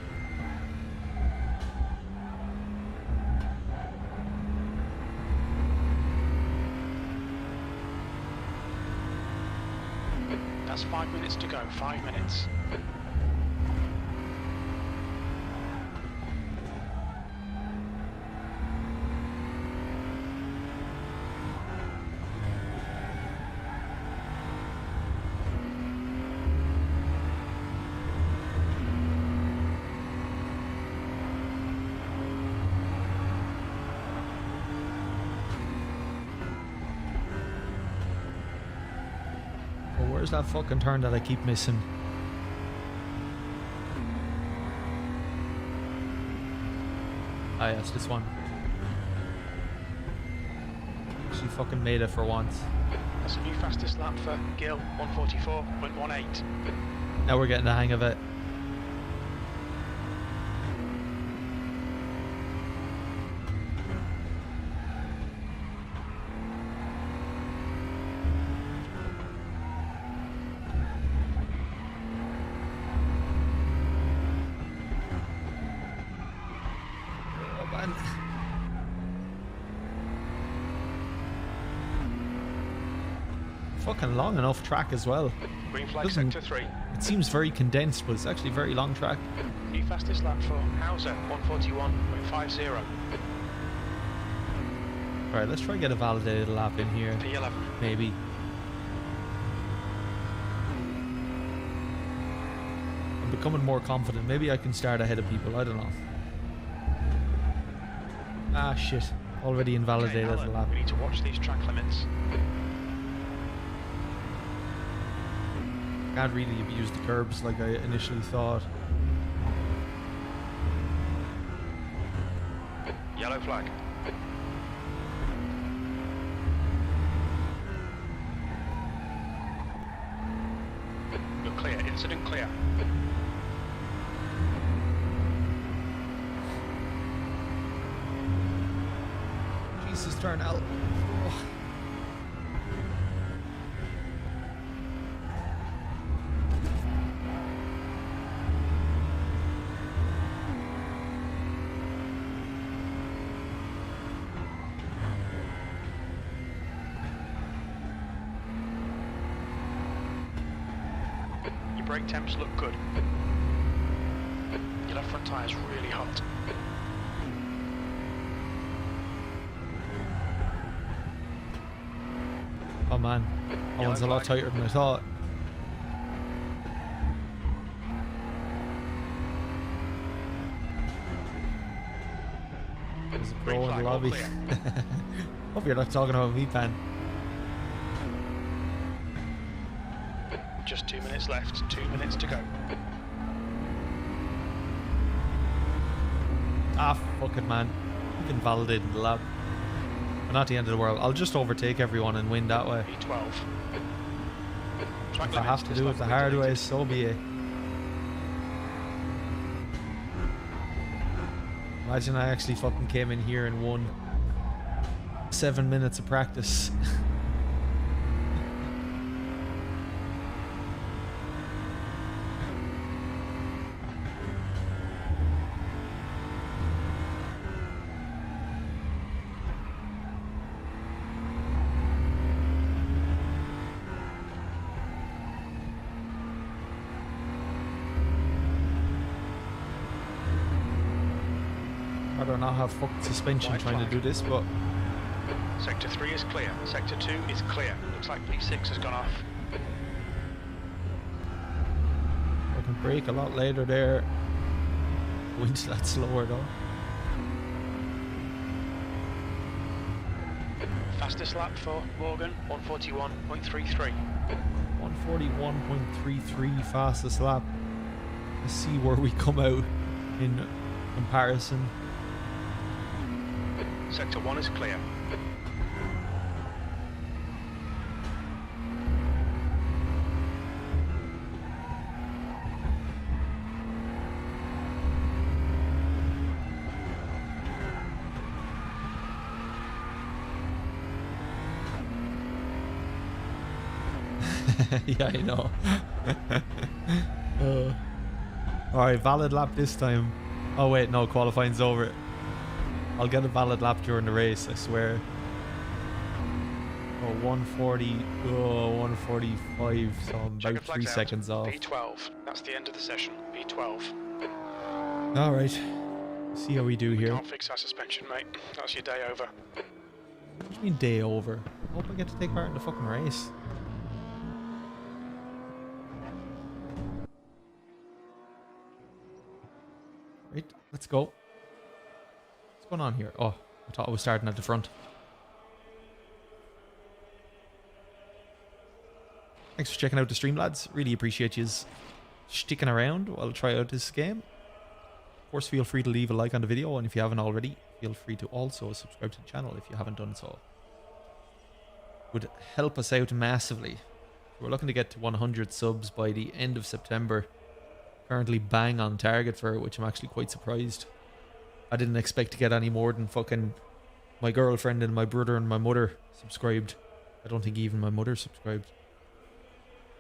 That's 5 minutes to go. 5 minutes. Where's that fucking turn that I keep missing? Ah yes, this one. She fucking made it for once. That's a new fastest lap for Gil, 144.18. Now we're getting the hang of it. Fucking long enough track as well. Green flag Sector 3. It seems very condensed, but it's actually a very long track. New fastest lap for Hauser, 141.50. Alright, let's try and get a validated lap in here. P11. Maybe. I'm becoming more confident. Maybe I can start ahead of people. I don't know. Ah, shit. Already invalidated Okay, the lap. we need to watch these track limits. Can't really abuse the curbs like I initially thought. Yellow flag. You're clear. Incident clear. Jesus, turn out. Oh. Brake temps look good. Your left front tyre is really hot. Oh man, that one's a lot tighter than I thought. There's a pro in the lobby. Hope you're not talking about me, Pan. Just 2 minutes left, 2 minutes to go. Ah, fuck it, man. You can validate the lap. But not the end of the world. I'll just overtake everyone and win that way. P12. If I have to do it the hard way, so be it. Imagine I actually fucking came in here and won 7 minutes of practice. I don't know how fucked suspension trying to do this, but Sector 3 is clear. Sector 2 is clear. Looks like P6 has gone off. I can brake a lot later there. Wind's that slower though. Fastest lap for Morgan, 141.33. 141.33 fastest lap. Let's see where we come out in comparison. Sector 1 is clear. Yeah, I know. Alright, valid lap this time. Oh wait, no, qualifying's over. I'll get a valid lap during the race, I swear. Oh, 140, 145, so I'm Checker about 3 flags out. seconds off. P12. That's the end of the session. P12. Alright, see how we do here. Can't fix our suspension, mate. That's your day over. What do you mean day over? I hope I get to take part in the fucking race. Right, let's go. What's going on here? Oh, I thought I was starting at the front. Thanks for checking out the stream, lads. Really appreciate you sticking around while I try out this game. Of course, feel free to leave a like on the video, and if you haven't already, feel free to also subscribe to the channel if you haven't done so. Would help us out massively. We're looking to get to 100 subs by the end of September. Currently bang on target for it, which I'm actually quite surprised. I didn't expect to get any more than fucking my girlfriend and my brother and my mother subscribed. I don't think even my mother subscribed.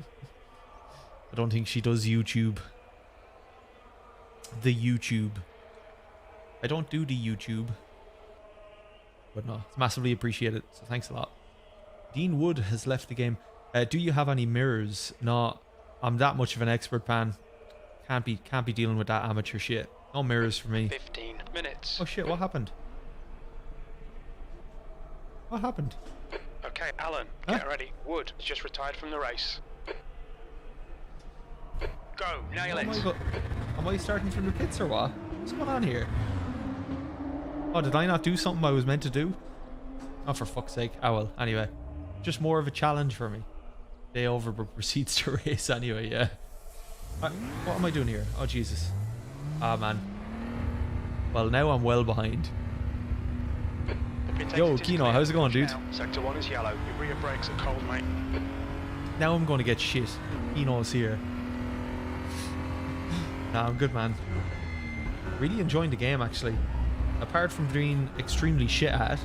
I don't think she does YouTube. The YouTube. I don't do the YouTube. But no, it's massively appreciated, so thanks a lot. Dean Wood has left the game. Do you have any mirrors? No, I'm that much of an expert, Pan. Can't be dealing with that amateur shit. No mirrors for me. 15 minutes. Oh shit, what happened? What happened? Okay, Alan, Huh? get ready. Wood has just retired from the race. Go, nail it. Am I starting from the pits or what? What's going on here? Oh, did I not do something I was meant to do? Oh, for fuck's sake. Oh well, anyway. Just more of a challenge for me. Day over but proceeds to race anyway, yeah. What am I doing here? Oh, Jesus. Ah, man. Well, now I'm well behind. Yo, Kino, how's it going, dude? Sector 1 is yellow. Your rear brakes are cold, mate. Now I'm going to get shit. Kino's here. Nah, I'm good, man. Really enjoying the game, actually. Apart from being extremely shit at it,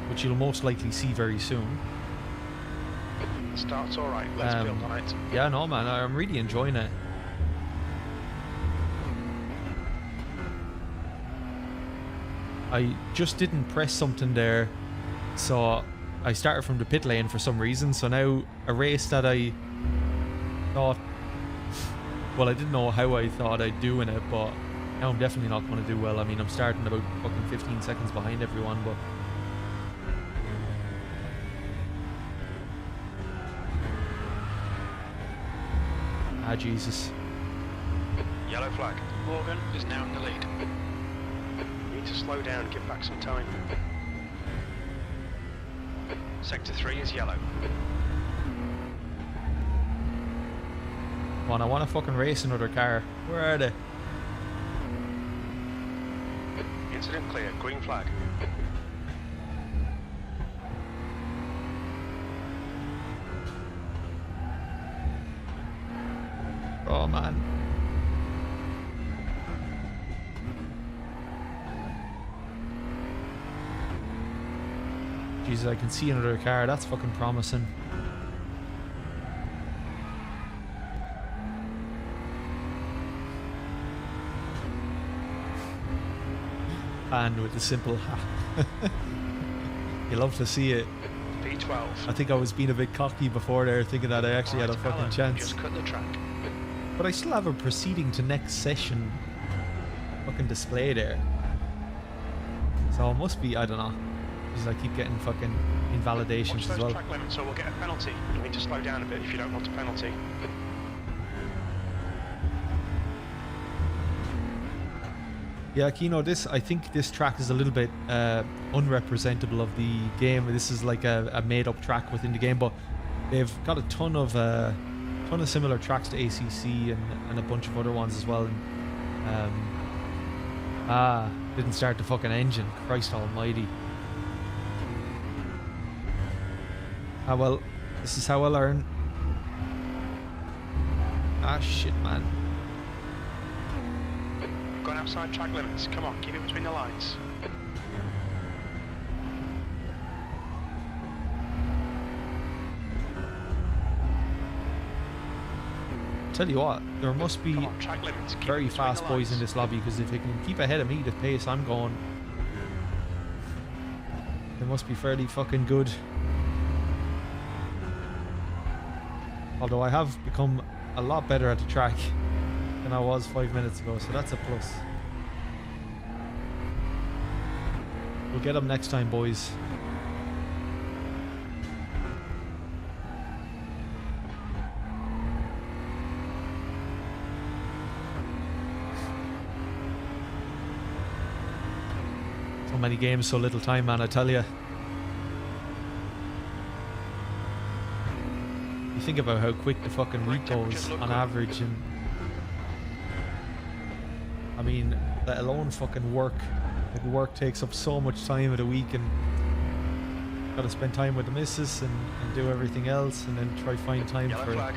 which you'll most likely see very soon. The start's alright. Let's build on it. Yeah, no, man. I'm really enjoying it. I just didn't press something there, so I started from the pit lane for some reason. So now a race that I thought, well, I didn't know how I thought I'd do in it, but now I'm definitely not going to do well. I mean, I'm starting about fucking 15 seconds behind everyone, but ah, Jesus. Yellow flag. Morgan is now in the lead. You need to slow down, give back some time. Sector 3 is yellow. Come on, I want to fucking race another car. Where are they? Incident clear. Green flag. Oh, man. Jesus, I can see another car. That's fucking promising. And with the simple ha. You love to see it. P12. I think I was being a bit cocky before there, thinking that I actually had a fucking Alan, chance. Just cut the track. But I still have a proceeding to next session fucking display there. So it must be, I don't know. Because I keep getting fucking invalidations Watch as those well. track limits or we'll get a penalty. You need to slow down a bit if you don't want a penalty. Yeah, Kino, I think this track is a little bit unrepresentable of the game. This is like a made-up track within the game, but they've got a ton of similar tracks to ACC and a bunch of other ones as well. And, didn't start the fucking engine. Christ almighty. Ah, well, this is how I learn. Ah, shit, man. Gone outside track limits. Come on, keep it between the lines. Tell you what, there must be Come on, track limits. Keep very it between fast the boys in lines. this lobby, because if they can keep ahead of me the pace I'm going, they must be fairly fucking good. Although I have become a lot better at the track than I was 5 minutes ago, so that's a plus. We'll get them next time, boys. So many games, so little time, man, I tell you. You think about how quick the fucking week goes on average, and I mean, let alone fucking work. Like, work takes up so much time of the week, and gotta spend time with the missus and do everything else, and then try find time Yellow for flag.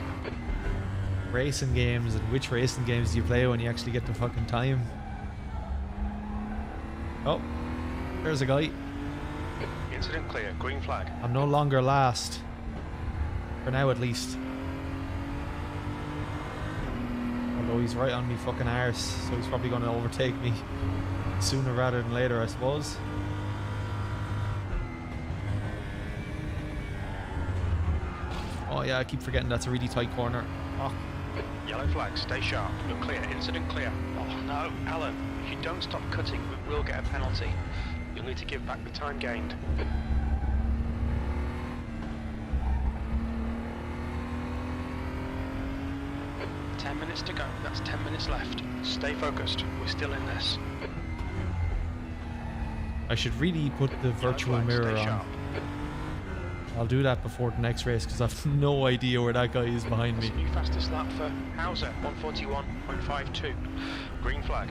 racing games. And which racing games do you play when you actually get the fucking time? Oh, there's a guy. Incident clear. Green flag. I'm no longer last. For now, at least. Although he's right on me fucking arse, so he's probably going to overtake me sooner rather than later, I suppose. Oh yeah, I keep forgetting that's a really tight corner. Oh. Yellow flag. Stay sharp. You're clear. Incident clear. Oh no, Alan. If you don't stop cutting, we will get a penalty. You'll need to give back the time gained. Minutes to go. That's 10 minutes left. Stay focused. We're still in this. I should really put the virtual mirror on. I'll do that before the next race, because I've no idea where that guy is behind me. New fastest lap for Hauser, 141.52. Green flag.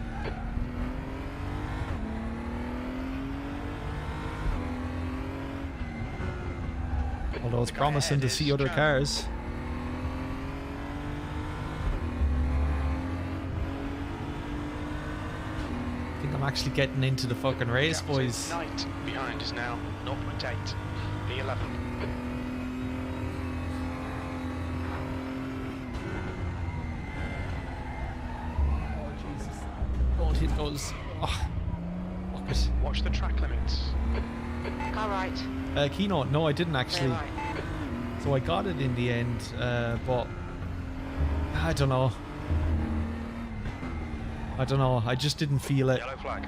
Although it's promising to see other cars. I'm actually getting into the fucking race, boys. Knight behind is now 0.8. V11. Oh Jesus! Don't hit those. Oh, fuck it. Watch the track limits. Car right. Kino, no, I didn't actually. Clear right. So I got it in the end, but I don't know. I just didn't feel it. Yellow flag.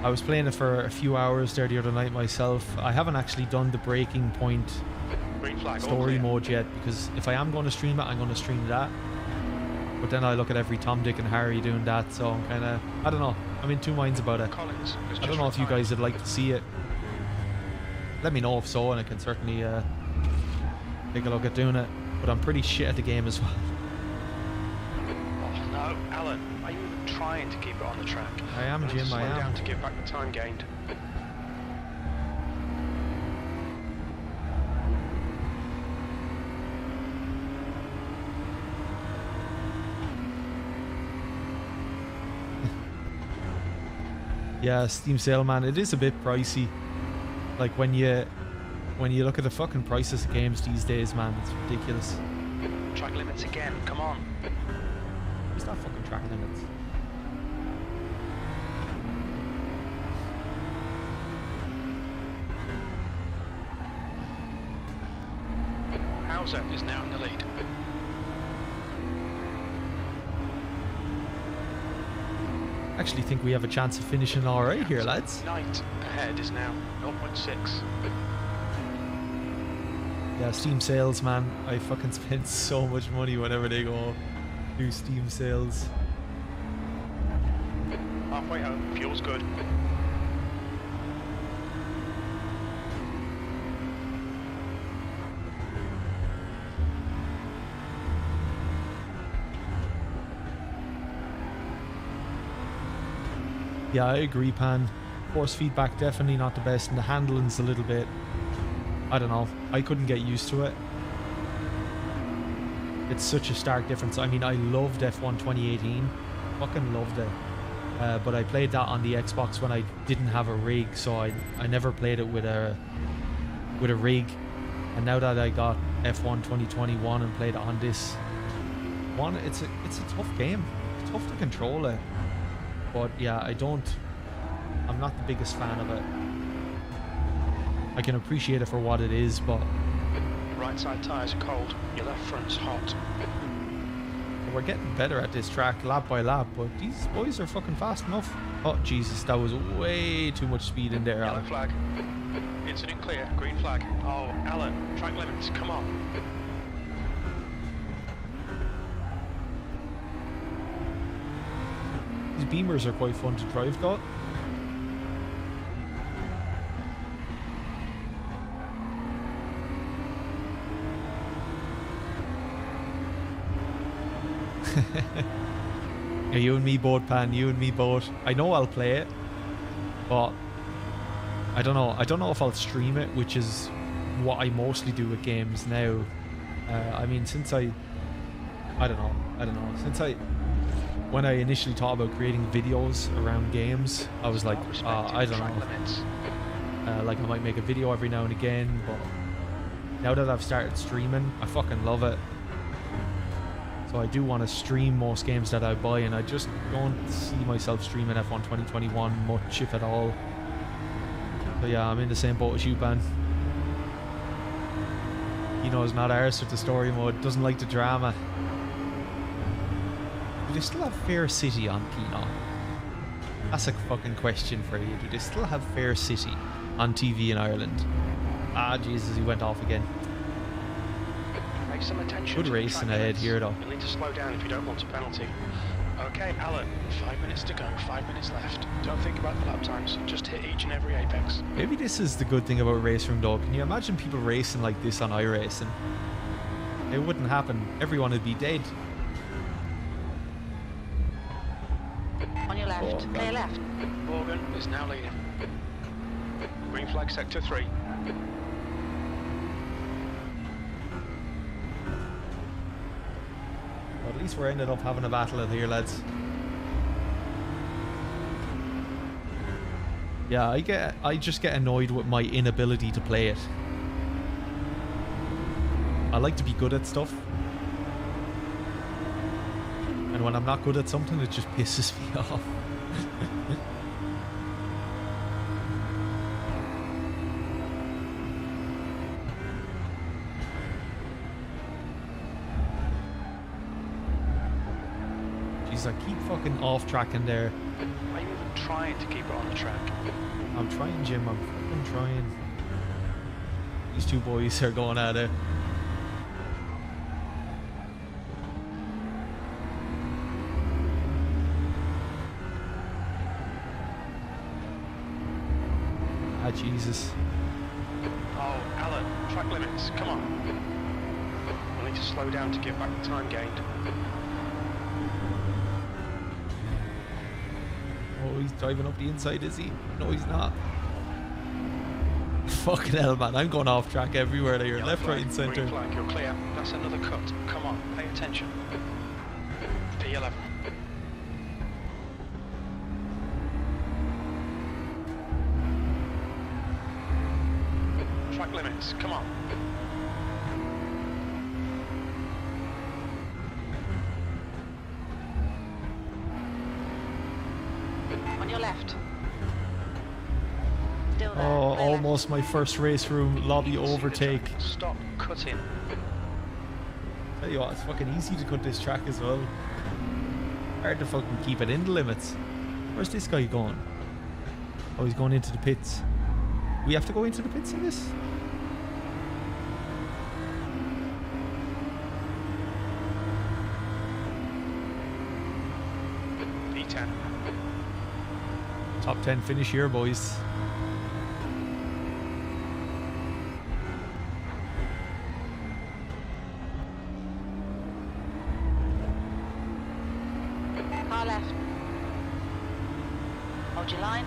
I was playing it for a few hours there the other night myself. I haven't actually done the breaking point Green flag. story mode yet, because if I am going to stream it, I'm going to stream that. But then I look at every Tom, Dick and Harry doing that, so I'm kind of, I don't know, I'm in two minds about it. Collins I don't know if you guys would like to see it. Let me know if so, and I can certainly take a look at doing it. But I'm pretty shit at the game as well. Oh no, Alan, are you even trying to keep it on the track? I am, Jim, I am. Down to give back the time gained. Yeah, Steam sale, man, it is a bit pricey. Like when you look at the fucking prices of games these days, man, it's ridiculous. Track limits again, come on. It's not fucking track limits. Hauser is now in the lead. Actually think we have a chance of finishing alright here, lads. Night ahead is now 0.6. Yeah, Steam sales, man. I fucking spend so much money whenever they go do Steam sales. Halfway home, fuel's good. Yeah, I agree, Pan. Force feedback definitely not the best, and the handling's a little bit, I don't know, I couldn't get used to it. It's such a stark difference. I mean, I loved F1 2018, fucking loved it. But I played that on the Xbox when I didn't have a rig, so I never played it with a rig. And now that I got F1 2021 and played it on this one, it's a tough game. It's tough to control it. But yeah, I'm not the biggest fan of it. I can appreciate it for what it is, but Your right side tyres are cold, your left front's hot. we're getting better at this track lap by lap, but these boys are fucking fast enough. Oh Jesus, that was way too much speed in there, Yellow Alan. flag. Incident clear, green flag. Oh, Alan, track limits, come on. These Beamers are quite fun to drive, though. Yeah, you and me both, Pan. You and me both. I know I'll play it, but I don't know. I don't know if I'll stream it, which is what I mostly do with games now. I mean, since I don't know. When I initially thought about creating videos around games, I was like, I don't know. Like I might make a video every now and again, but now that I've started streaming, I fucking love it. So I do want to stream most games that I buy, and I just don't see myself streaming F1 2021 much, if at all. So yeah, I'm in the same boat as you, Pan. You know, it's not ours with the story mode, doesn't like the drama. Do they still have Fair City on Kino? That's a fucking question for you. Do they still have Fair City on TV in Ireland? Ah, Jesus, he went off again. Pay some attention. Good racing ahead here, though. You'll need to slow down if you don't want a penalty. Okay, Alan, 5 minutes to go, 5 minutes left. Don't think about the lap times, just hit each and every apex. Maybe this is the good thing about RaceRoom, though. Can you imagine people racing like this on iRacing? It wouldn't happen. Everyone would be dead. On your left, clear left. Morgan is now leading. Green flag sector 3. Well, at least we're ended up having a battle in here, lads. Yeah, I just get annoyed with my inability to play it. I like to be good at stuff. And when I'm not good at something, it just pisses me off. Jeez, I keep fucking off tracking there. Are you even trying to keep it on the track? I'm trying, Jim. I'm fucking trying. These two boys are going at it. Ah, Jesus. Oh, Alan, track limits, come on. We'll need to slow down to give back the time gained. Oh, he's driving up the inside, is he? No, he's not. Fucking hell, man. I'm going off track everywhere there. Yellow Left, flag, right, and centre. Green flag, you're clear. That's another cut. Come on, pay attention. P11. Track limits, come on. On your left. Still there. Oh, clear almost my first race room lobby overtake. Stop cutting. Tell you what, it's fucking easy to cut this track as well. Hard to fucking keep it in the limits. Where's this guy going? Oh, he's going into the pits. We have to go into the pits in this? P10. Top 10 finish here, boys. Car left. Hold your line.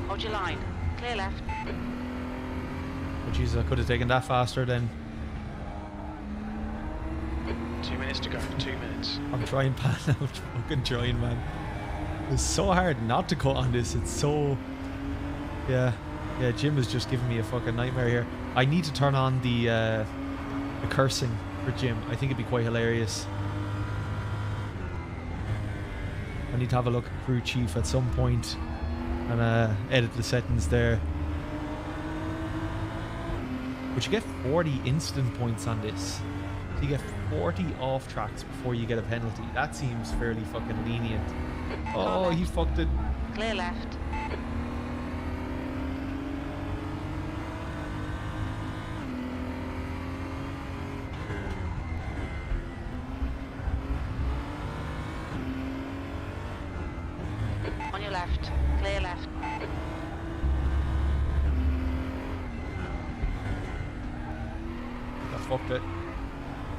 Hold your line. Clear left. Oh jeez, I could have taken that faster then. 2 minutes to go. 2 minutes. I'm trying, pan out. Fucking trying, man. It's so hard not to cut on this. It's so... Yeah. Yeah, Jim is just giving me a fucking nightmare here. I need to turn on the cursing for Jim. I think it'd be quite hilarious. I need to have a look at Crew Chief at some point and edit the settings there. But you get 40 instant points on this. So you get 40 off tracks before you get a penalty. That seems fairly fucking lenient. Oh, he fucked it. Clear left. On your left. Clear left. I fucked it.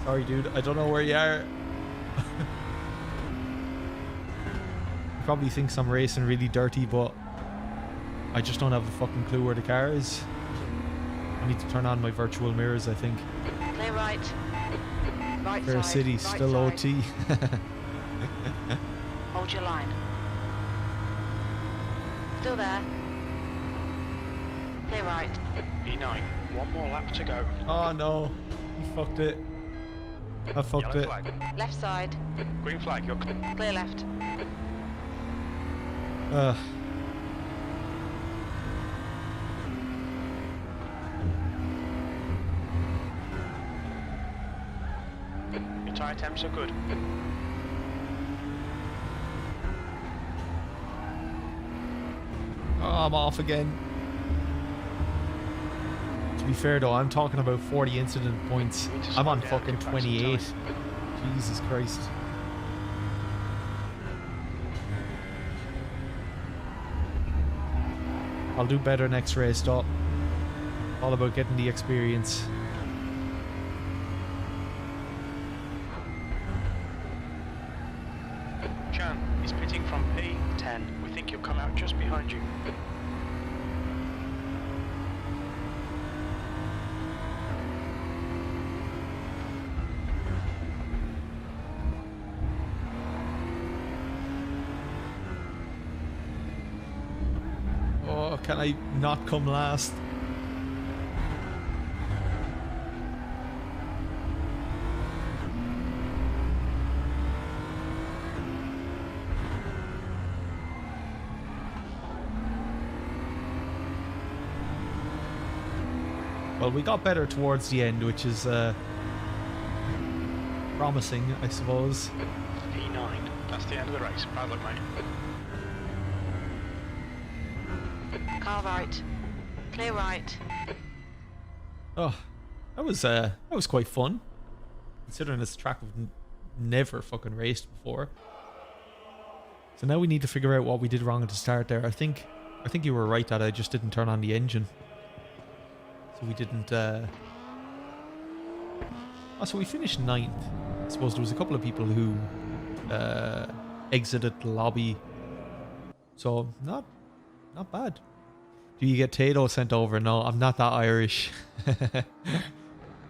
Sorry, dude. I don't know where you are. He probably thinks I'm racing really dirty, but I just don't have a fucking clue where the car is. I need to turn on my virtual mirrors, I think. Clear right. Right Fair side. City, right still side. OT. Hold your line. Still there. Clear right. E9. 1 more lap to go. Oh no. He fucked it. I fucked Yellow it. flag. Left side. Green flag. You're clear. Clear left. Your tyre temps are good. Oh, I'm off again. To be fair though, I'm talking about 40 incident points. You need to I'm slow on down, fucking give back some 28. time. Jesus Christ. I'll do better next race, stop. All about getting the experience. Jan, he's pitting from P10. We think he'll come out just behind you. Oh, can I not come last? Well, we got better towards the end, which is promising, I suppose. E9. That's the end of the race. Bad luck, mate. Car right. Clear right. Oh, that was quite fun, considering it's a track we've never fucking raced before. So now we need to figure out what we did wrong at the start there. I think you were right that I just didn't turn on the engine. So we didn't... Oh, so we finished 9th. I suppose there was a couple of people who exited the lobby. So, not bad. Do you get Tato sent over? No, I'm not that Irish.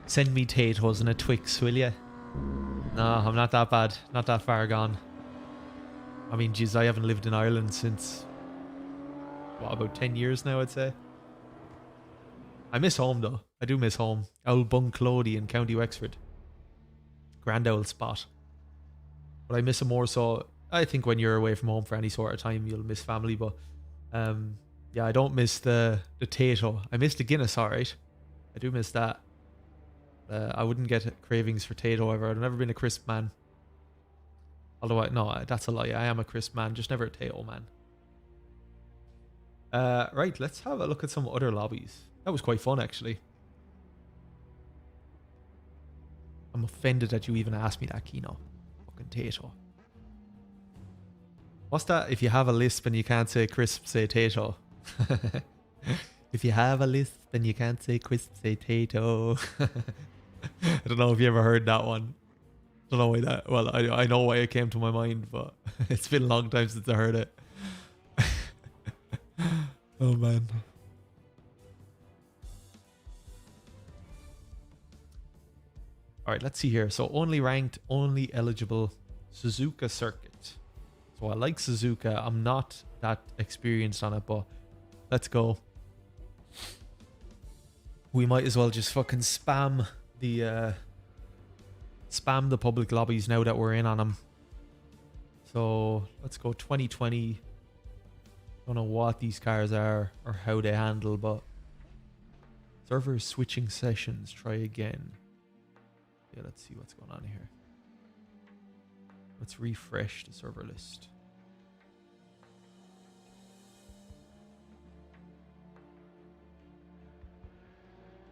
Send me Tato's and a Twix, will ya? No, I'm not that bad. Not that far gone. I mean, geez, I haven't lived in Ireland since... what, about 10 years now, I'd say. I miss home, though. I do miss home. Old Bunclody in County Wexford. Grand old spot. But I miss it more so... I think when you're away from home for any sort of time, you'll miss family, but... yeah, I don't miss the Tato. I miss the Guinness, alright. I do miss that. I wouldn't get cravings for Tato ever. I've never been a crisp man. Although, no, that's a lie. I am a crisp man, just never a Teo man. Right, let's have a look at some other lobbies. That was quite fun, actually. I'm offended that you even asked me that, Kino. Fucking Tato. What's that? If you have a lisp and you can't say crisp, say Tato. If you have a lisp and you can't say crisp, say Tato. I don't know if you ever heard that one. Don't know why that. Well, I know why it came to my mind, but it's been a long time since I heard it. Oh man. All right, let's see here. So only ranked, only eligible Suzuka circuit. So I like Suzuka. I'm not that experienced on it, but let's go. We might as well just fucking spam the public lobbies now that we're in on them. So let's go 2020. Don't know what these cars are or how they handle, but server switching sessions. Try again. Yeah, let's see what's going on here. Let's refresh the server list.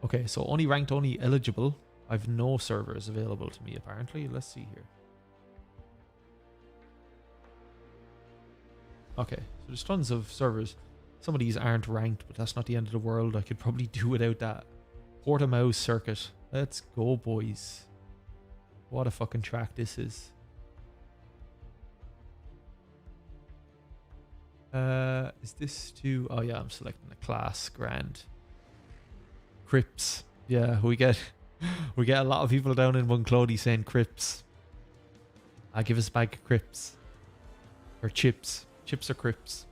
Okay, so only ranked, only eligible. I've no servers available to me apparently. Let's see here. Okay, so there's tons of servers. Some of these aren't ranked, but that's not the end of the world. I could probably do without that. Portimao circuit. Let's go, boys. What a fucking track this is. Is this to... Oh yeah, I'm selecting a class. Grand. Crips. Yeah, we get a lot of people down in Bunclody saying Crips. Give us a bag of Crips. Or chips. Chips or Crips.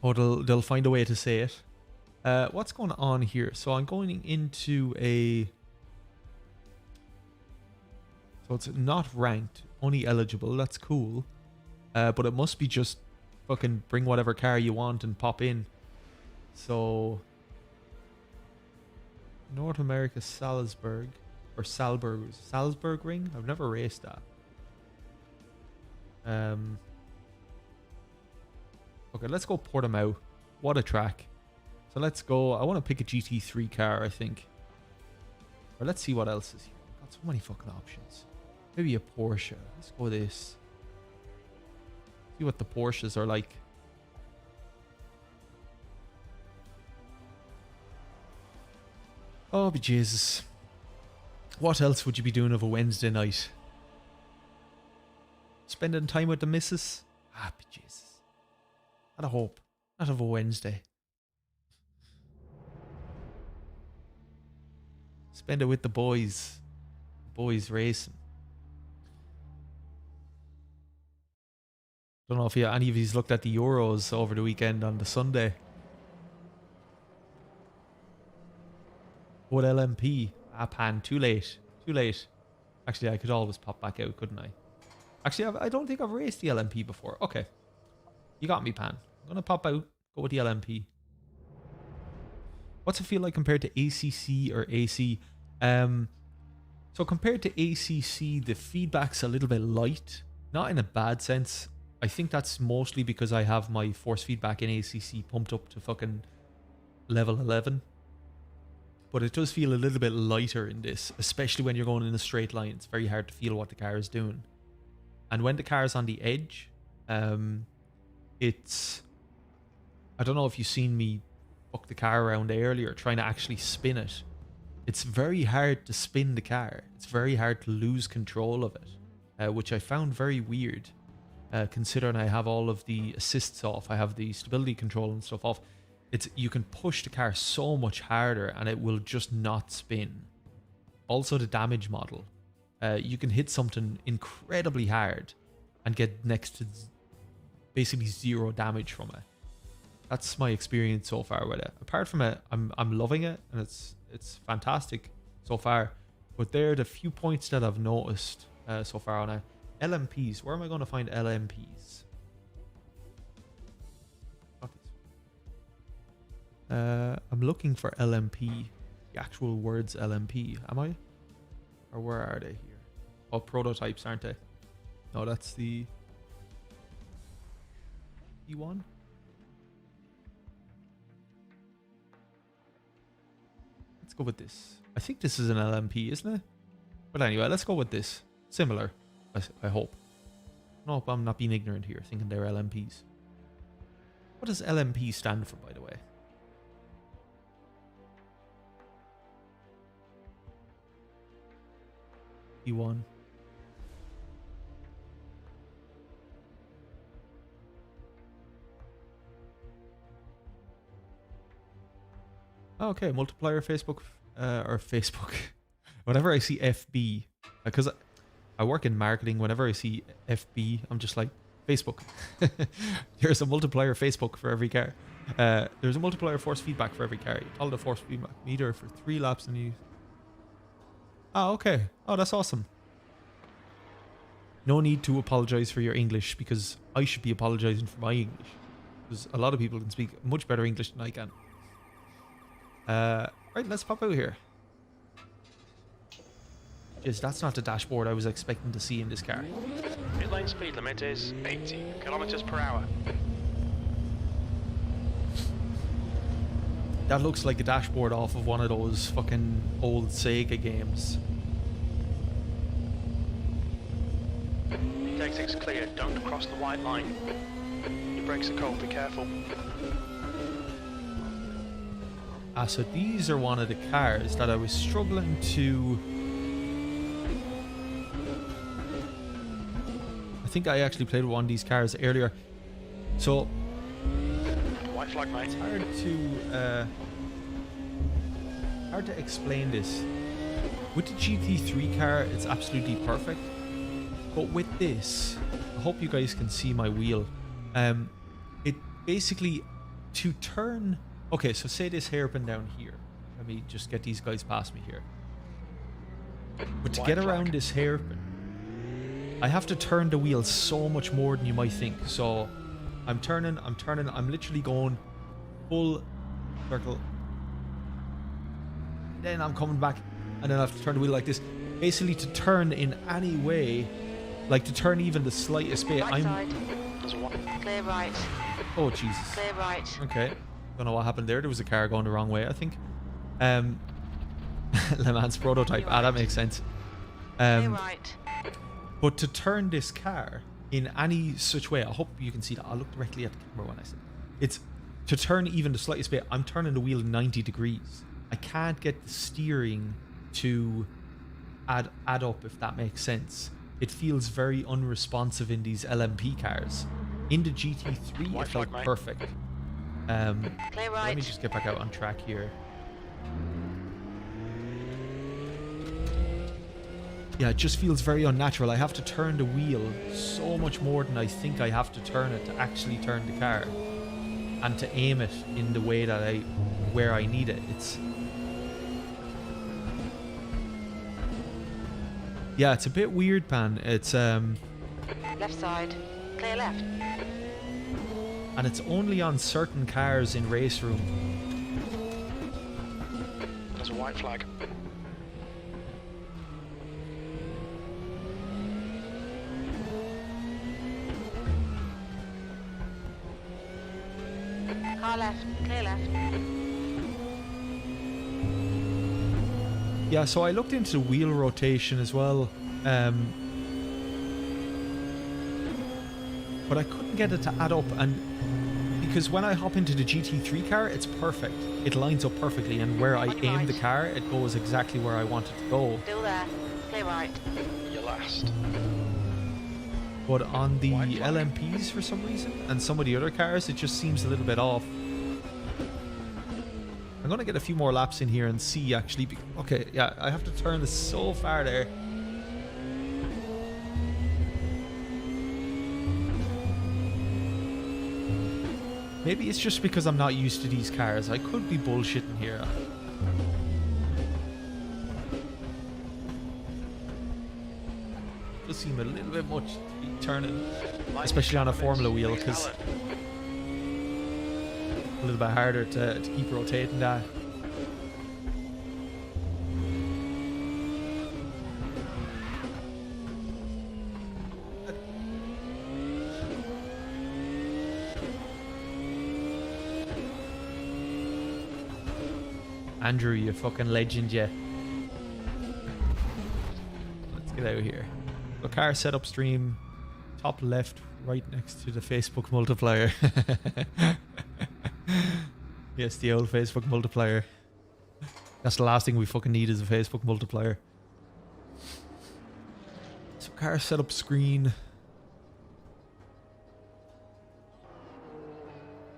Oh, they'll find a way to say it. What's going on here? So I'm going into a... So it's not ranked, only eligible. That's cool. But it must be just fucking bring whatever car you want and pop in. So... North America Salzburg. Or Salzburg Ring? I've never raced that. Okay, let's go Portimao. What a track. So let's go. I want to pick a GT3 car, I think. Or let's see what else is here. Got so many fucking options. Maybe a Porsche. Let's go this. See what the Porsches are like. Oh, be Jesus. What else would you be doing of a Wednesday night? Spending time with the missus? Ah, be Jesus. Not a hope. Not of a Wednesday. Spend it with the boys. Boys racing. Don't know if any of you looked at the Euros over the weekend on the Sunday. What LMP? Ah, Pan, too late. Too late. Actually, I could always pop back out, couldn't I? Actually, I don't think I've raced the LMP before. Okay. You got me, Pan. I'm going to pop out. Go with the LMP. What's it feel like compared to ACC or AC? So compared to ACC, the feedback's a little bit light. Not in a bad sense. I think that's mostly because I have my force feedback in ACC pumped up to fucking level 11. But it does feel a little bit lighter in this, especially when you're going in a straight line. It's very hard to feel what the car is doing. And when the car is on the edge, it's... I don't know if you've seen me fuck the car around earlier, trying to actually spin it. It's very hard to spin the car. It's very hard to lose control of it, which I found very weird, considering I have all of the assists off. I have the stability control and stuff off. You can push the car so much harder and it will just not spin. Also the damage model. You can hit something incredibly hard and get next to basically zero damage from it. That's my experience so far with it. Apart from it, I'm loving it and it's fantastic so far. But there are the few points that I've noticed so far on it. LMPs. Where am I going to find LMPs? I'm looking for LMP. The actual words LMP. Am I? Or where are they here? Oh, prototypes, aren't they? No, that's the E1. Let's go with this. I think this is an LMP, isn't it? But anyway, let's go with this. Similar, I hope. No, I'm not being ignorant here, thinking they're LMPs. What does LMP stand for, by the way? E1. Okay, multiplier Facebook, or Facebook. Whenever I see FB, because I work in marketing, whenever I see FB, I'm just like, Facebook. There's a multiplier Facebook for every car. There's a multiplier force feedback for every car. You follow the force feedback meter for 3 laps and you... Oh, okay. Oh, that's awesome. No need to apologize for your English, because I should be apologizing for my English. Because a lot of people can speak much better English than I can. Right, let's pop out here. Jeez, that's not the dashboard I was expecting to see in this car. Pit lane speed limit is 80 kilometers per hour. That looks like a dashboard off of one of those fucking old Sega games. Take 6 clear, don't cross the white line. Your brakes are cold, be careful. Ah, so these are one of the cars that I was struggling to... I think I actually played with one of these cars earlier. So... White flag, mate. It's hard to explain this. With the GT3 car, it's absolutely perfect. But with this, I hope you guys can see my wheel. It basically, to turn... Okay, so say this hairpin down here. Let me just get these guys past me here. But to get around this hairpin, I have to turn the wheel so much more than you might think. So I'm turning, I'm literally going full circle. Then I'm coming back, and then I have to turn the wheel like this. Basically, to turn in any way, like to turn even the slightest bit, Right side. Clear right. Oh, Jesus. Clear right. Okay. Don't know what happened there. There was a car going the wrong way, I think. Le Mans prototype. Ah, that makes sense. Clear right. But to turn this car in any such way, I hope you can see that. I'll look directly at the camera when I say it. It's to turn even the slightest bit. I'm turning the wheel 90 degrees. I can't get the steering to add up, if that makes sense. It feels very unresponsive in these LMP cars. In the GT3, it felt perfect. Clear right. Let me just get back out on track here. Yeah, it just feels very unnatural. I have to turn the wheel so much more than I think I have to turn it to actually turn the car, and to aim it in the way that where I need it. Yeah, it's a bit weird, man. It's Left side. Clear left. and it's only on certain cars in RaceRoom. There's a white flag. Car left. Clear left. Yeah, so I looked into wheel rotation as well, but I couldn't get it to add up, and because when I hop into the GT3 car, it's perfect. It lines up perfectly, and where I aim the car, it goes exactly where I want it to go. Still there. Clear right. You're last. But on the LMPs, for some reason, and some of the other cars, it just seems a little bit off. I'm going to get a few more laps in here and see, actually. Okay, yeah, I have to turn this so far there. Maybe it's just because I'm not used to these cars. I could be bullshitting here. Does seem a little bit much to be turning, especially on a Formula wheel, because a little bit harder to keep rotating that. Andrew, you fucking legend, yeah. Let's get out of here. So car setup stream, top left, right next to the Facebook multiplier. Yes, the old Facebook multiplier. That's the last thing we fucking need is a Facebook multiplier. So car setup screen.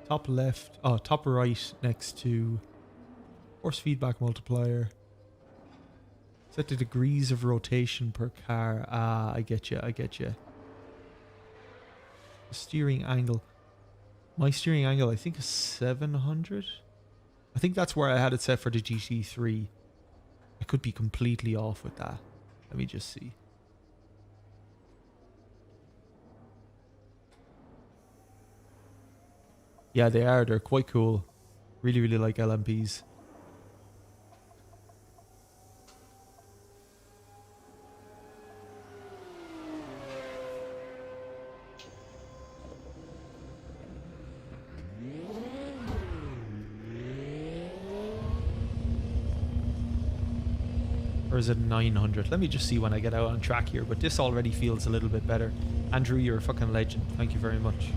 Top left, oh, top right next to force feedback multiplier. Set the degrees of rotation per car. Ah, I get you, I get you. Steering angle. My steering angle, I think, is 700. I think that's where I had it set for the GT3. I could be completely off with that. Let me just see. Yeah, they are. They're quite cool. Really, really like LMPs. Or is it 900? Let me just see when I get out on track here, but this already feels a little bit better. Andrew, you're a fucking legend. Thank you very much.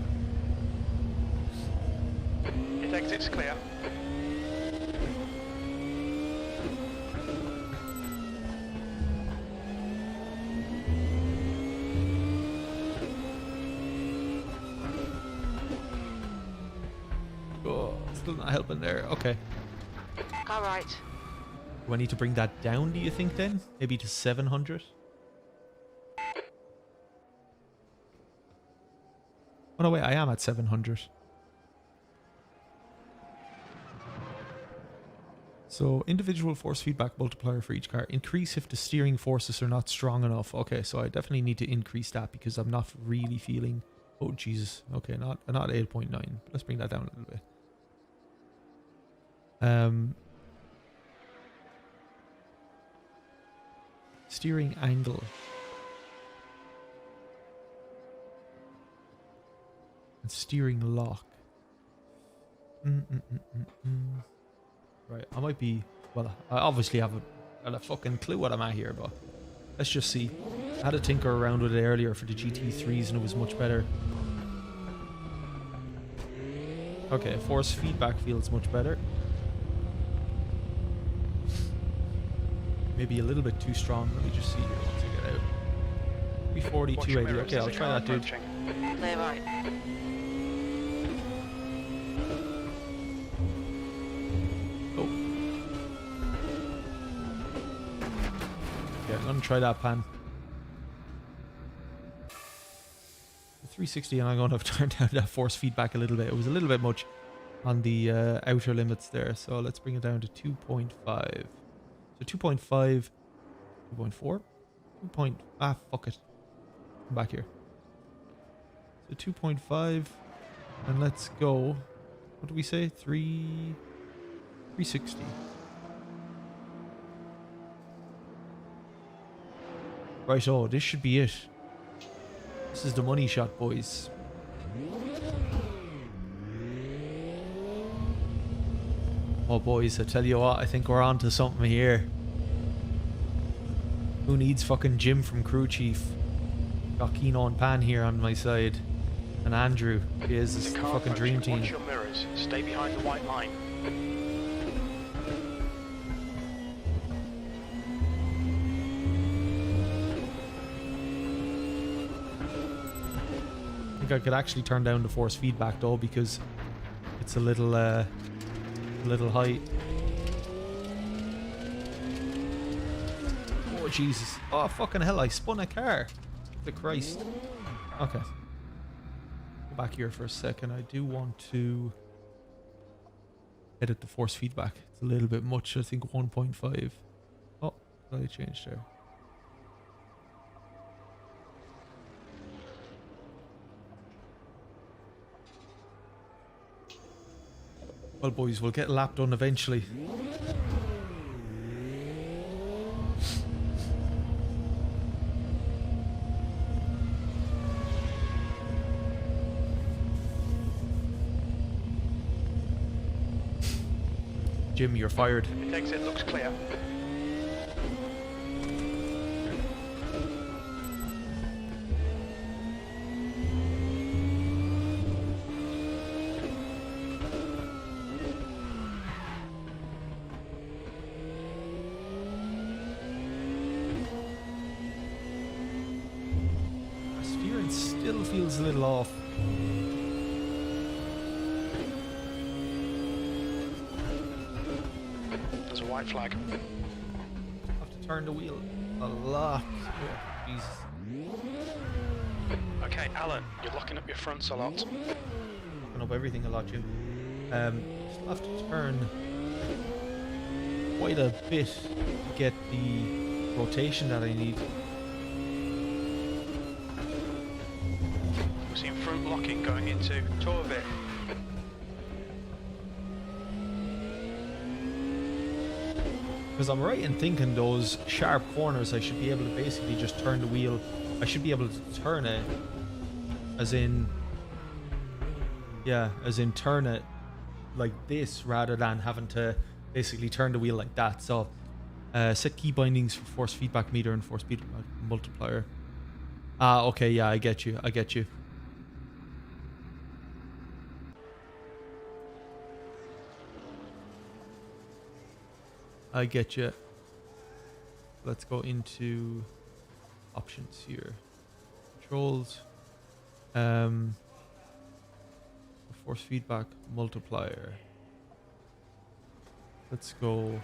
It exits clear. Oh, still not helping there. Okay. Car right. Do I need to bring that down, do you think, then? Maybe to 700? Oh, no, wait. I am at 700. So, individual force feedback multiplier for each car. Increase if the steering forces are not strong enough. Okay, so I definitely need to increase that because I'm not really feeling... Oh, Jesus. Okay, not 8.9. Let's bring that down a little bit. Steering angle. And steering lock. Right, I might be... Well, I obviously have a fucking clue what I'm at here, but let's just see. I had to tinker around with it earlier for the GT3s and it was much better. Okay, force feedback feels much better. Maybe a little bit too strong. Let me just see here once I get out. 340, 280. Okay, I'll try that, dude. Clear right. Oh. Okay, I'm gonna try that pan. 360, and I'm gonna have turned down that force feedback a little bit. It was a little bit much on the outer limits there, so let's bring it down to 2.5. So 2.5, 2.4, 2. Fuck it. Come back here. So 2.5, and let's go. What do we say? 360. Right, oh, this should be it. This is the money shot, boys. Oh, boys, I tell you what, I think we're on to something here. Who needs fucking Jim from Crew Chief? Got Keno and Pan here on my side. And Andrew. He is the fucking dream team. Watch your mirrors. Stay behind the white line. I think I could actually turn down the force feedback though, because it's a little high. Oh Jesus! Oh fucking hell! I spun a car. The Christ. Okay. Go back here for a second. I do want to edit the force feedback. It's a little bit much. I think 1.5. Oh, I changed there. Well, boys, we'll get a lap done eventually. Jim, you're fired. Pit exit looks clear. Steering still feels a little off. There's a white flag. Have to turn the wheel a lot. Oh, Jesus. Okay, Alan, you're locking up your fronts a lot. Locking up everything a lot, Jim. Still have to turn quite a bit to get the rotation that I need. We're seeing front locking going into Torvik. Because I'm right in thinking those sharp corners, I should be able to basically just turn the wheel. I should be able to turn it, as in, yeah, as in turn it like this rather than having to basically turn the wheel like that. So set key bindings for force feedback meter and force feedback multiplier. Ah, okay, yeah, I get you. I get you. I get you. Let's go into options here. Controls. Force feedback multiplier. Let's go.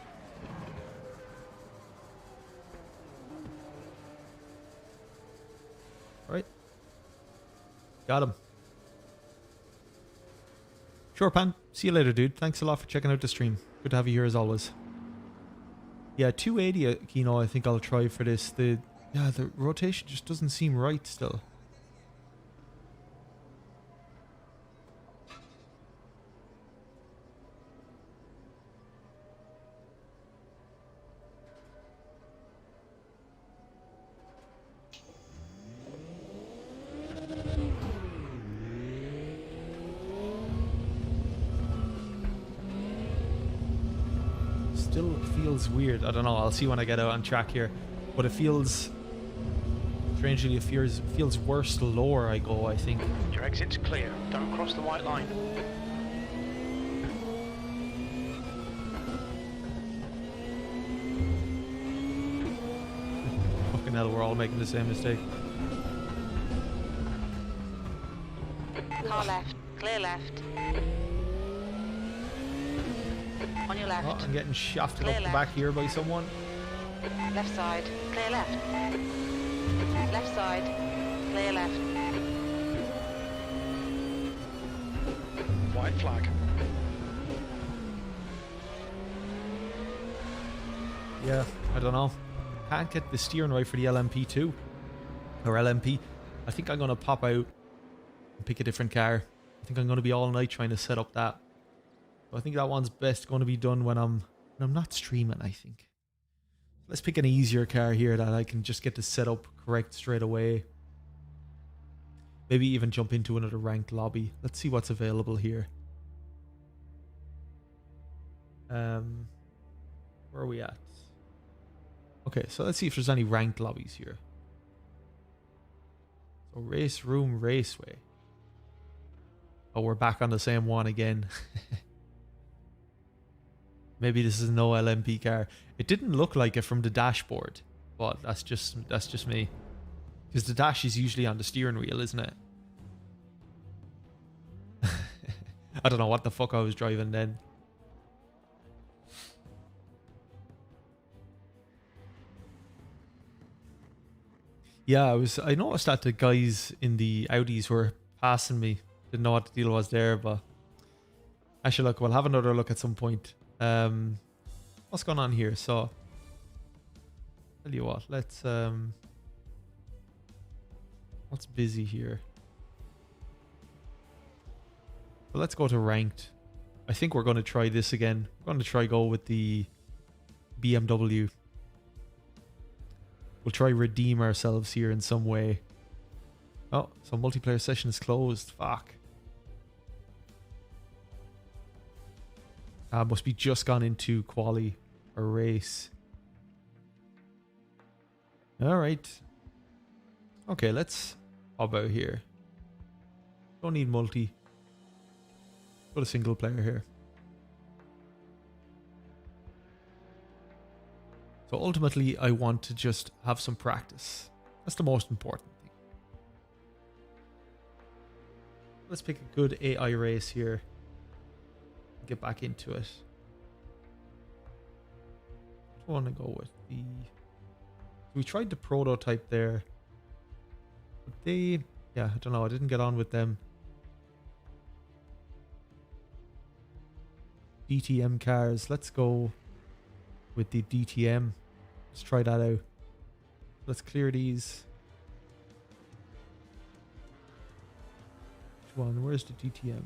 Right. Got him. Sure, Pan. See you later, dude. Thanks a lot for checking out the stream. Good to have you here as always. Yeah, 280 Kino, I think I'll try for this. The rotation just doesn't seem right still. Still feels weird. I don't know. I'll see when I get out on track here. But it feels... strangely, it feels worse the lower I go, I think. Your exit's clear. Don't cross the white line. Fucking hell, we're all making the same mistake. Car left. Clear left. On your left. Oh, I'm getting shafted Clear up the left. back here by someone. Left side. Clear left. Left side. Clear left. White flag. Yeah, I don't know. Can't get the steering right for the LMP2. Or LMP. I think I'm going to pop out and pick a different car. I think I'm going to be all night trying to set up that. I think that one's best going to be done when I'm not streaming, I think. Let's pick an easier car here that I can just get the setup correct straight away. Maybe even jump into another ranked lobby. Let's see what's available here. Where are we at? Okay, so let's see if there's any ranked lobbies here. So RaceRoom Raceway. Oh, we're back on the same one again. Maybe this is no LMP car. It didn't look like it from the dashboard, but that's just me. Because the dash is usually on the steering wheel, isn't it? I don't know what the fuck I was driving then. Yeah, I noticed that the guys in the Audis were passing me. Didn't know what the deal was there, but actually, look, we'll have another look at some point. What's going on here? So, tell you what, let's what's busy here? Well, let's go to ranked. I think we're going to try this again. We're going to try go with the BMW. We'll try redeem ourselves here in some way. Oh, so multiplayer session is closed. Fuck. Must be just gone into quali or race. Alright. Okay, let's hop out here. Don't need multi. Put a single player here. So ultimately, I want to just have some practice. That's the most important thing. Let's pick a good AI race here. Get back into it. I want to go with the... We tried the prototype there. But they... Yeah, I don't know. I didn't get on with them. DTM cars. Let's go with the DTM. Let's try that out. Let's clear these. Which one? Where's the DTM?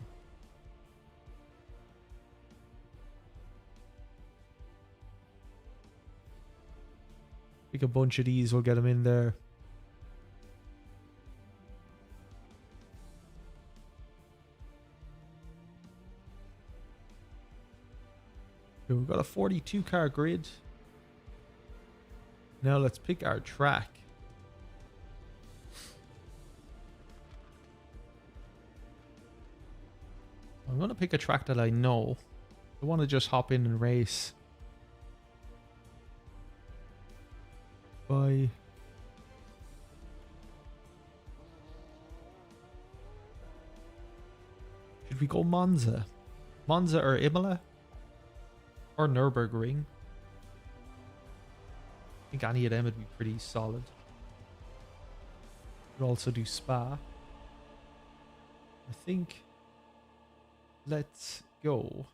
Pick a bunch of these. We'll get them in there. Okay, we've got a 42 car grid. Now let's pick our track. I'm going to pick a track that I know. I want to just hop in and race. Bye. Should we go Monza? Monza or Imola? Or Nürburgring? I think any of them would be pretty solid. Could also do Spa. I think let's go.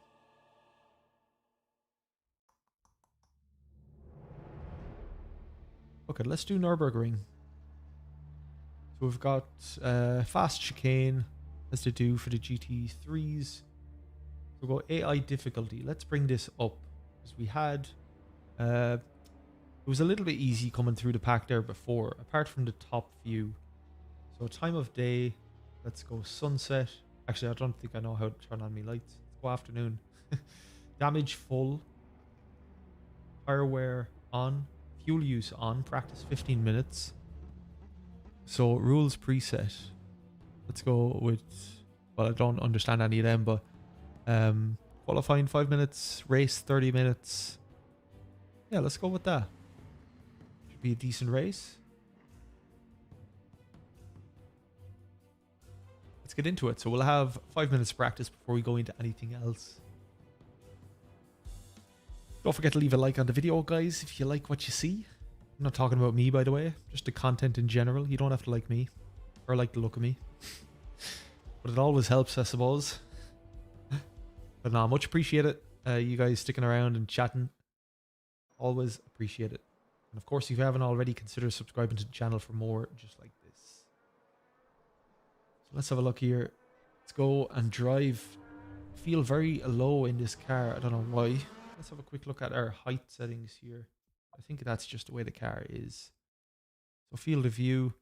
Okay, let's do Nürburgring. So we've got fast chicane as to do for the GT3s. We'll go AI difficulty. Let's bring this up because we had it was a little bit easy coming through the pack there before, apart from the top few. So time of day, let's go sunset. Actually, I don't think I know how to turn on my lights. Let's go afternoon. Damage full. Tire wear on. Fuel use on. Practice 15 minutes. So rules preset. Let's go with, well, I don't understand any of them, but qualifying 5 minutes, race 30 minutes. Yeah, let's go with that. Should be a decent race. Let's get into it. So we'll have 5 minutes practice before we go into anything else. Don't forget to leave a like on the video, guys, if you like what you see. I'm not talking about me, by the way, just the content in general. You don't have to like me or like the look of me, but it always helps, I suppose. But no, much appreciate it. You guys sticking around and chatting. Always appreciate it. And of course, if you haven't already, consider subscribing to the channel for more just like this. So let's have a look here. Let's go and drive. I feel very low in this car. I don't know why. Let's have a quick look at our height settings here. I think that's just the way the car is. So field of view.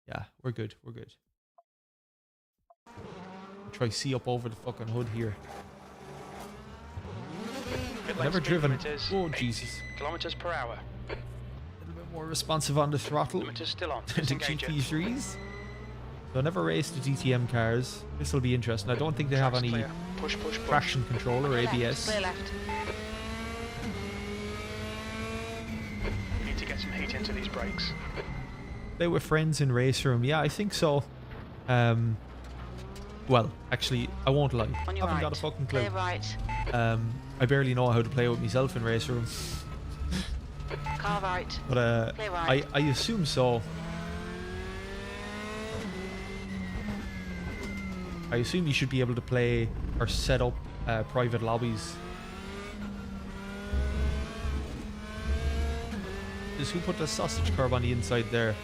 Yeah, we're good. We're good. Try see up over the fucking hood here. Never driven. Oh Jesus! Kilometers per hour. A little bit more responsive on the throttle. Limiters still on. The GT3s. So I never raced the DTM cars. This will be interesting. I don't think they have any push. traction control or ABS. Clear left. We need to get some heat into these brakes. They were friends in RaceRoom. Yeah, I think so. Well, actually, I won't lie. I haven't got a fucking clue. Clear right. I barely know how to play with myself in RaceRoom. Car right. But Clear right. I assume so. I assume you should be able to play or set up private lobbies. Just who put the sausage curb on the inside there?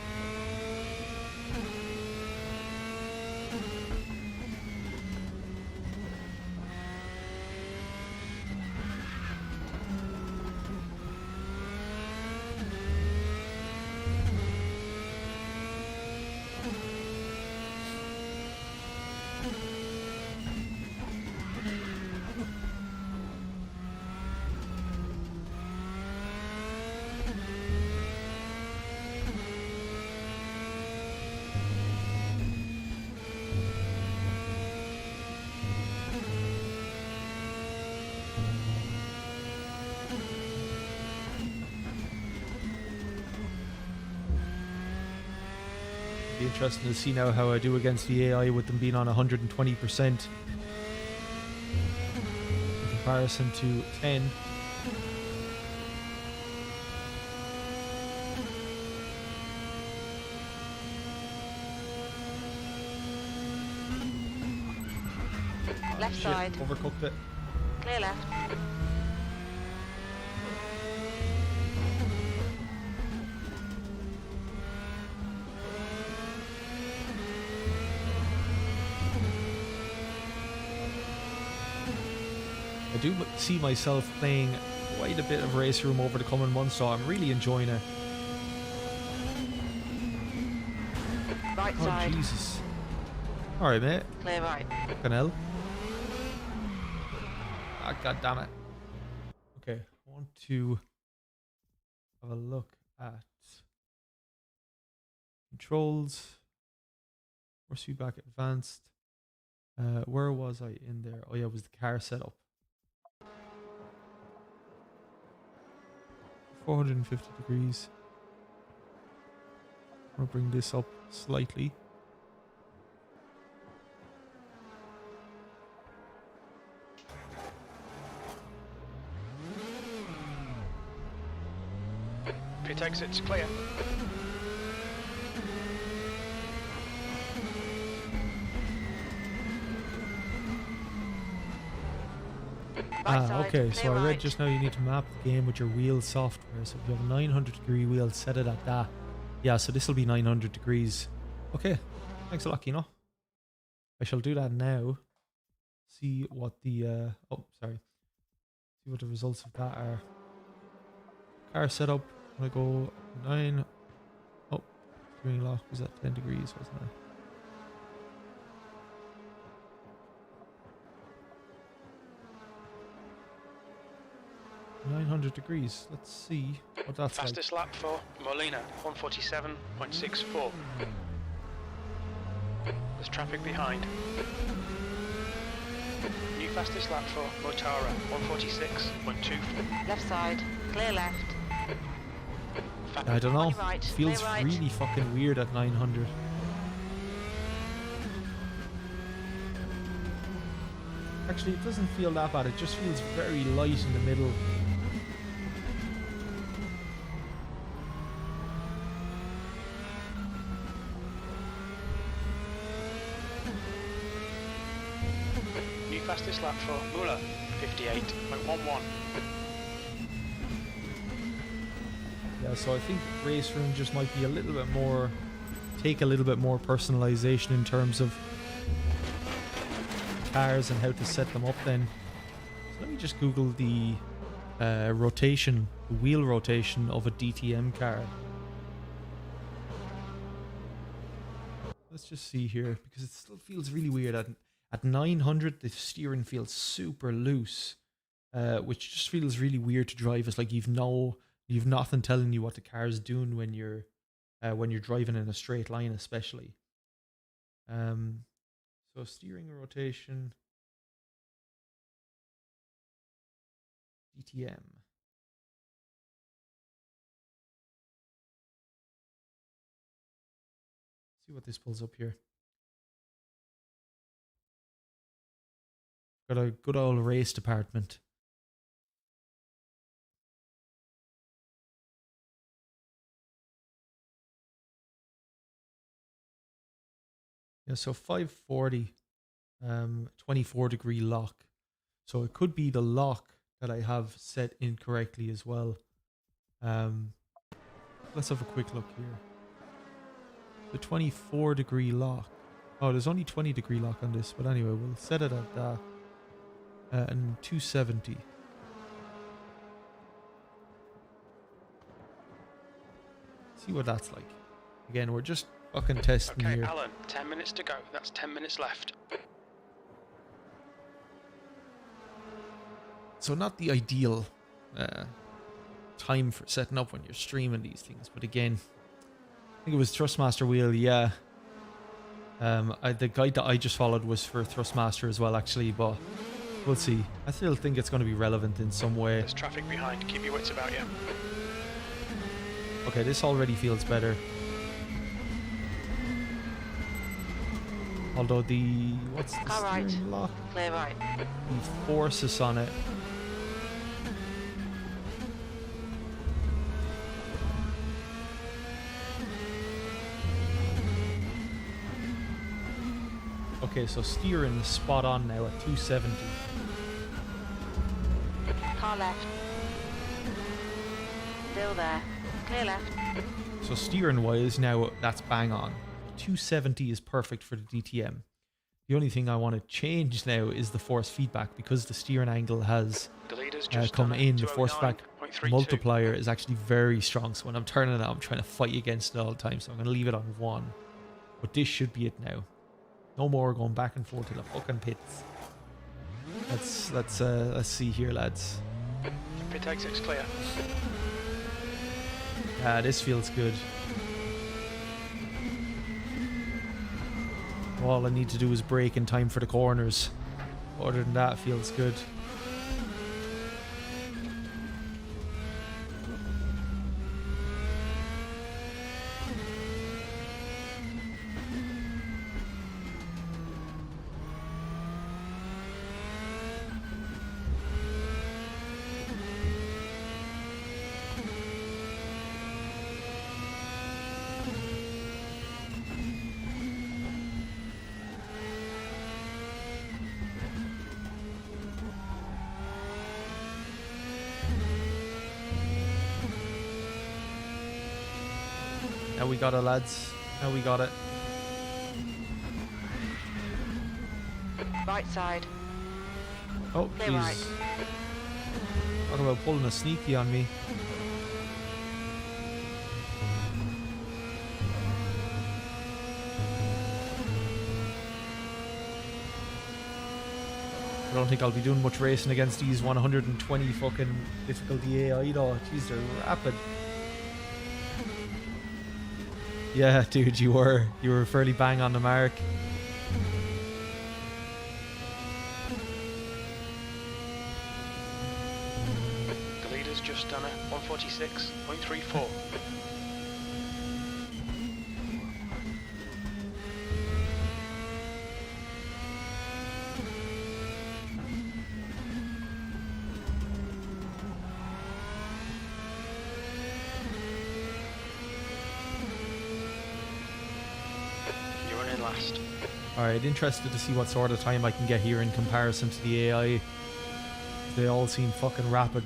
interesting to see now how I do against the AI with them being on 120% in comparison to 10. Left Shit, side. overcooked it. Clear left. I do see myself playing quite a bit of RaceRoom over the coming months, so I'm really enjoying it. Right Oh, side. Jesus. Alright, mate. Clear right. Fucking hell. Ah, God damn it. Okay, I want to have a look at controls. Force feedback advanced. Where was I in there? Oh yeah, it was the car setup. 450 degrees. I'll bring this up slightly. Pit exit's clear. Right side. Okay, Clear so I read right. just now you need to map the game with your wheel software. So if you have a 900-degree wheel, set it at that. Yeah, so this will be 900 degrees. Okay, thanks a lot, Kino. I shall do that now. See what the oh, sorry. See what the results of that are. Car setup. I'm gonna go 9. Oh, steering lock was at 10 degrees, wasn't it? .900 degrees. Let's see what that's like. Fastest lap for Molina, 147.64. There's traffic behind. New fastest lap for Motara, 146.24. Left side. Clear left. I don't know. On your right, Feels clear right. really fucking weird at 900. Actually, it doesn't feel that bad. It just feels very light in the middle. New fastest lap for Muller, 58.11. Yeah, so I think RaceRoom just might be a little bit more, take a little bit more personalization in terms of cars and how to set them up then. So let me just Google the rotation, the wheel rotation of a DTM car. Let's just see here, because it still feels really weird. At 900, the steering feels super loose, which just feels really weird to drive. It's like you've nothing telling you what the car is doing when you're driving in a straight line, especially. So steering rotation, DTM. See what this pulls up here. Got a good old race department. Yeah, so 540, 24-degree lock. So it could be the lock that I have set incorrectly as well. Let's have a quick look here. The 24-degree lock. Oh, there's only 20-degree lock on this, but anyway, we'll set it at that. And 270. See what that's like. Again, we're just fucking testing Okay, here. Alan, 10 minutes to go. That's 10 minutes left. So not the ideal time for setting up when you're streaming these things, but again, I think it was Thrustmaster wheel, yeah. The guide that I just followed was for Thrustmaster as well, actually, but we'll see. I still think it's going to be relevant in some way. There's traffic behind. Keep your wits about you. Okay, this already feels better. Although the what's the Car right. steering lock? Clear right. The forces on it. Okay, so steering is spot on now at 270. Car left. Still there. Clear left. So steering wise now that's bang on. 270 is perfect for the DTM. The only thing I want to change now is the force feedback, because the steering angle has The leader's just come done in. The force feedback 209.32. multiplier is actually very strong. So when I'm turning it, I'm trying to fight against it all the time. So I'm going to leave it on 1. But this should be it now. No more going back and forth to the fucking pits. Let's see here, lads. Pit exit's clear. Yeah, this feels good. All I need to do is brake in time for the corners. Other than that, it feels good. Now we got it, lads. Now we got it. Right side. Oh, Clear jeez. right. Talk about pulling a sneaky on me. I don't think I'll be doing much racing against these 120 fucking difficulty AI though. Jeez, they're rapid. Yeah, dude, you were fairly bang on the mark. The leader's just done a 146.34. You're running last. Alright, interested to see what sort of time I can get here in comparison to the AI. They all seem fucking rapid.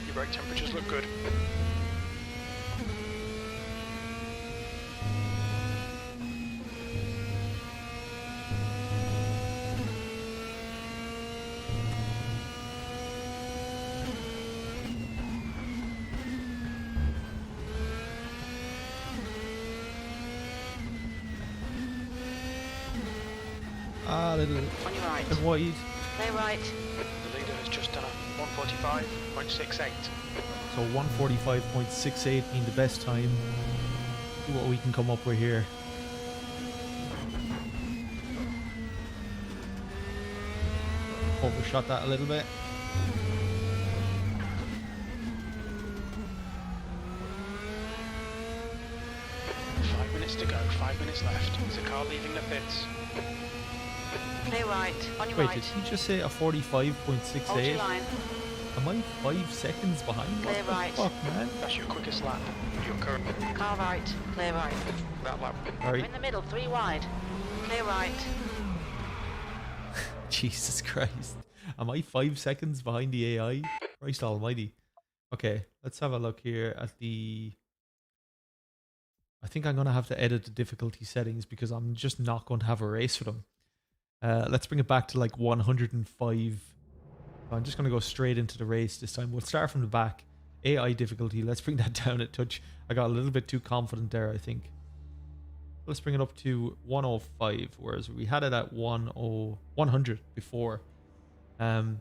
Your brake temperatures look good. Ah, little On your right. and wide. Clear right. The leader has just done a 145.68. So 145.68 being the best time. See what we can come up with here. Overshot that a little bit. Five minutes to go, 5 minutes left. Is the car leaving the pits? Clear right. On your Wait, right. did he just say a Hold your 45.68? line. Am I 5 seconds behind? Clear What the right. fuck, man? That's your quickest lap. Your current Car right. Clear right. that lap. We're Alright. in the middle. 3 wide. Clear right. Jesus Christ. Am I 5 seconds behind the AI? Christ almighty. Okay, let's have a look here at the I think I'm going to have to edit the difficulty settings because I'm just not going to have a race for them. Let's bring it back to like 105. I'm just going to go straight into the race this time. We'll start from the back. AI difficulty, let's bring that down a touch. I got a little bit too confident there, I think. Let's bring it up to 105, whereas we had it at 100 before. So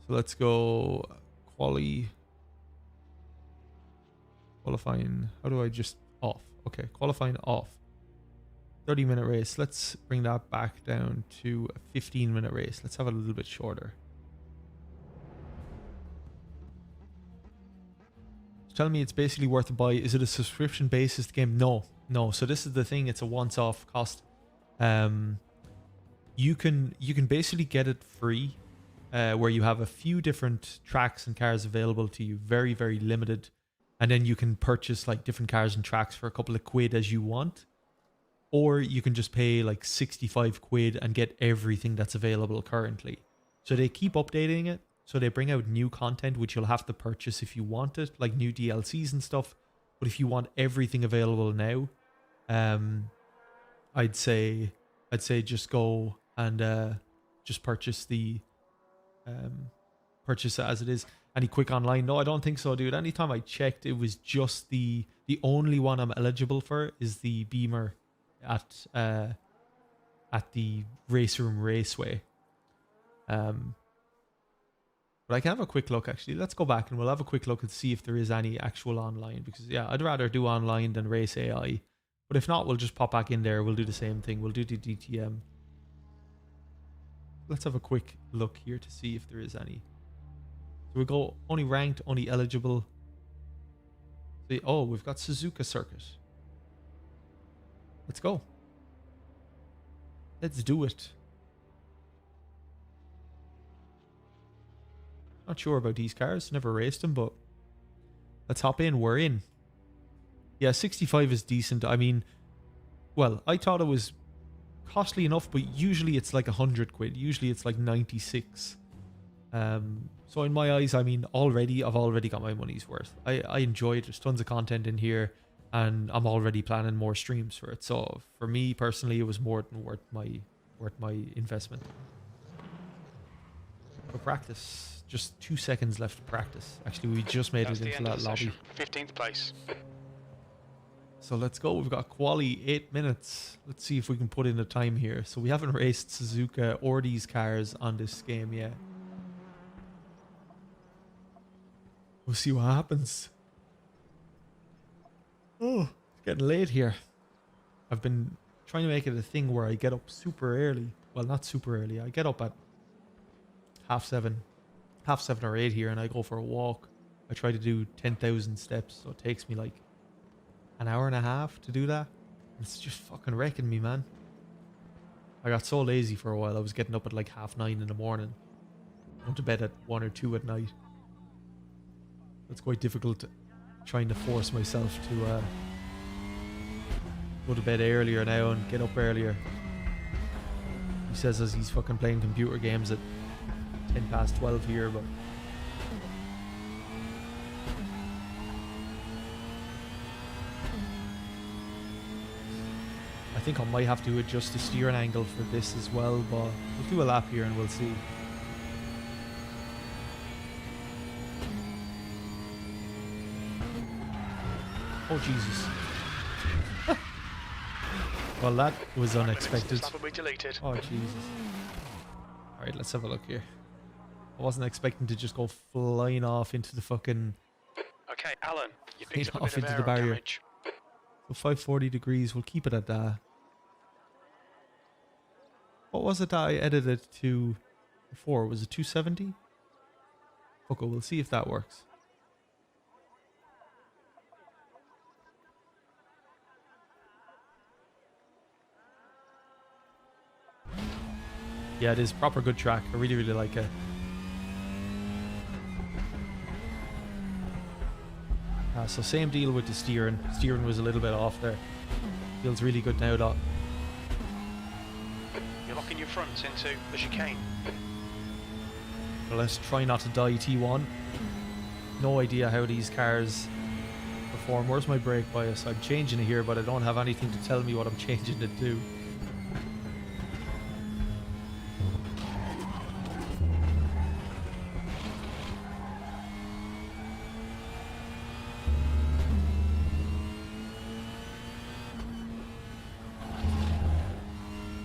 let's go qualifying. How do I just off? Okay, qualifying off. 30-minute race. Let's bring that back down to a 15-minute race. Let's have it a little bit shorter. It's telling me it's basically worth a buy. Is it a subscription basis game? No. So this is the thing. It's a once-off cost. You can basically get it free, where you have a few different tracks and cars available to you, very, very limited, and then you can purchase like different cars and tracks for a couple of quid as you want, or you can just pay like 65 quid and get everything that's available currently. So they keep updating it, so they bring out new content which you'll have to purchase if you want it, like new DLCs and stuff. But if you want everything available now, I'd say just go and just purchase the purchase it as it is. Any quick online? No, I don't think so, dude. Anytime I checked, it was just the only one I'm eligible for is the Beamer at the RaceRoom Raceway. But I can have a quick look actually. Let's go back and we'll have a quick look and see if there is any actual online, because yeah, I'd rather do online than race AI. But if not, we'll just pop back in there. We'll do the same thing. We'll do the DTM. Let's have a quick look here to see if there is any. So we go only ranked, only eligible. See, oh, we've got Suzuka Circuit. Let's go. Let's do it. Not sure about these cars. Never raced them, but let's hop in. We're in. Yeah, 65 is decent. I mean, well, I thought it was costly enough, but usually it's like 100 quid. Usually it's like 96. So in my eyes, I mean, I've already got my money's worth. I enjoy it. There's tons of content in here, and I'm already planning more streams for it. So for me personally, it was more than worth my investment. For practice. Just 2 seconds left to practice. Actually, we just made it into that lobby. 15th place. So let's go. We've got quali 8 minutes. Let's see if we can put in the time here. So we haven't raced Suzuka or these cars on this game yet. We'll see what happens. Oh, it's getting late here. I've been trying to make it a thing where I get up super early. Well, not super early. I get up at 7:30. 7:30 or 8 here, and I go for a walk. I try to do 10,000 steps, so it takes me like an hour and a half to do that. It's just fucking wrecking me, man. I got so lazy for a while. I was getting up at like 9:30 in the morning, going to bed at 1 or 2 at night. It's quite difficult trying to force myself to go to bed earlier now and get up earlier. He says as he's fucking playing computer games at 12 here, but I think I might have to adjust the steering angle for this as well, but we'll do a lap here and we'll see. Oh Jesus. Well, that was unexpected. Oh Jesus. Alright, let's have a look here. I wasn't expecting to just go flying off into the fucking... Okay, Alan, you picked up a off bit of into the barrier. damage. So 540 degrees, we'll keep it at that. What was it that I edited to before? Was it 270? Okay, we'll see if that works. Yeah, it is proper good track. I really, really like it. So same deal with the steering. Steering was a little bit off there. Feels really good now, though. You're locking your fronts into the chicane. Well, let's try not to die T1. No idea how these cars form. Where's my brake bias? I'm changing it here, but I don't have anything to tell me what I'm changing it to.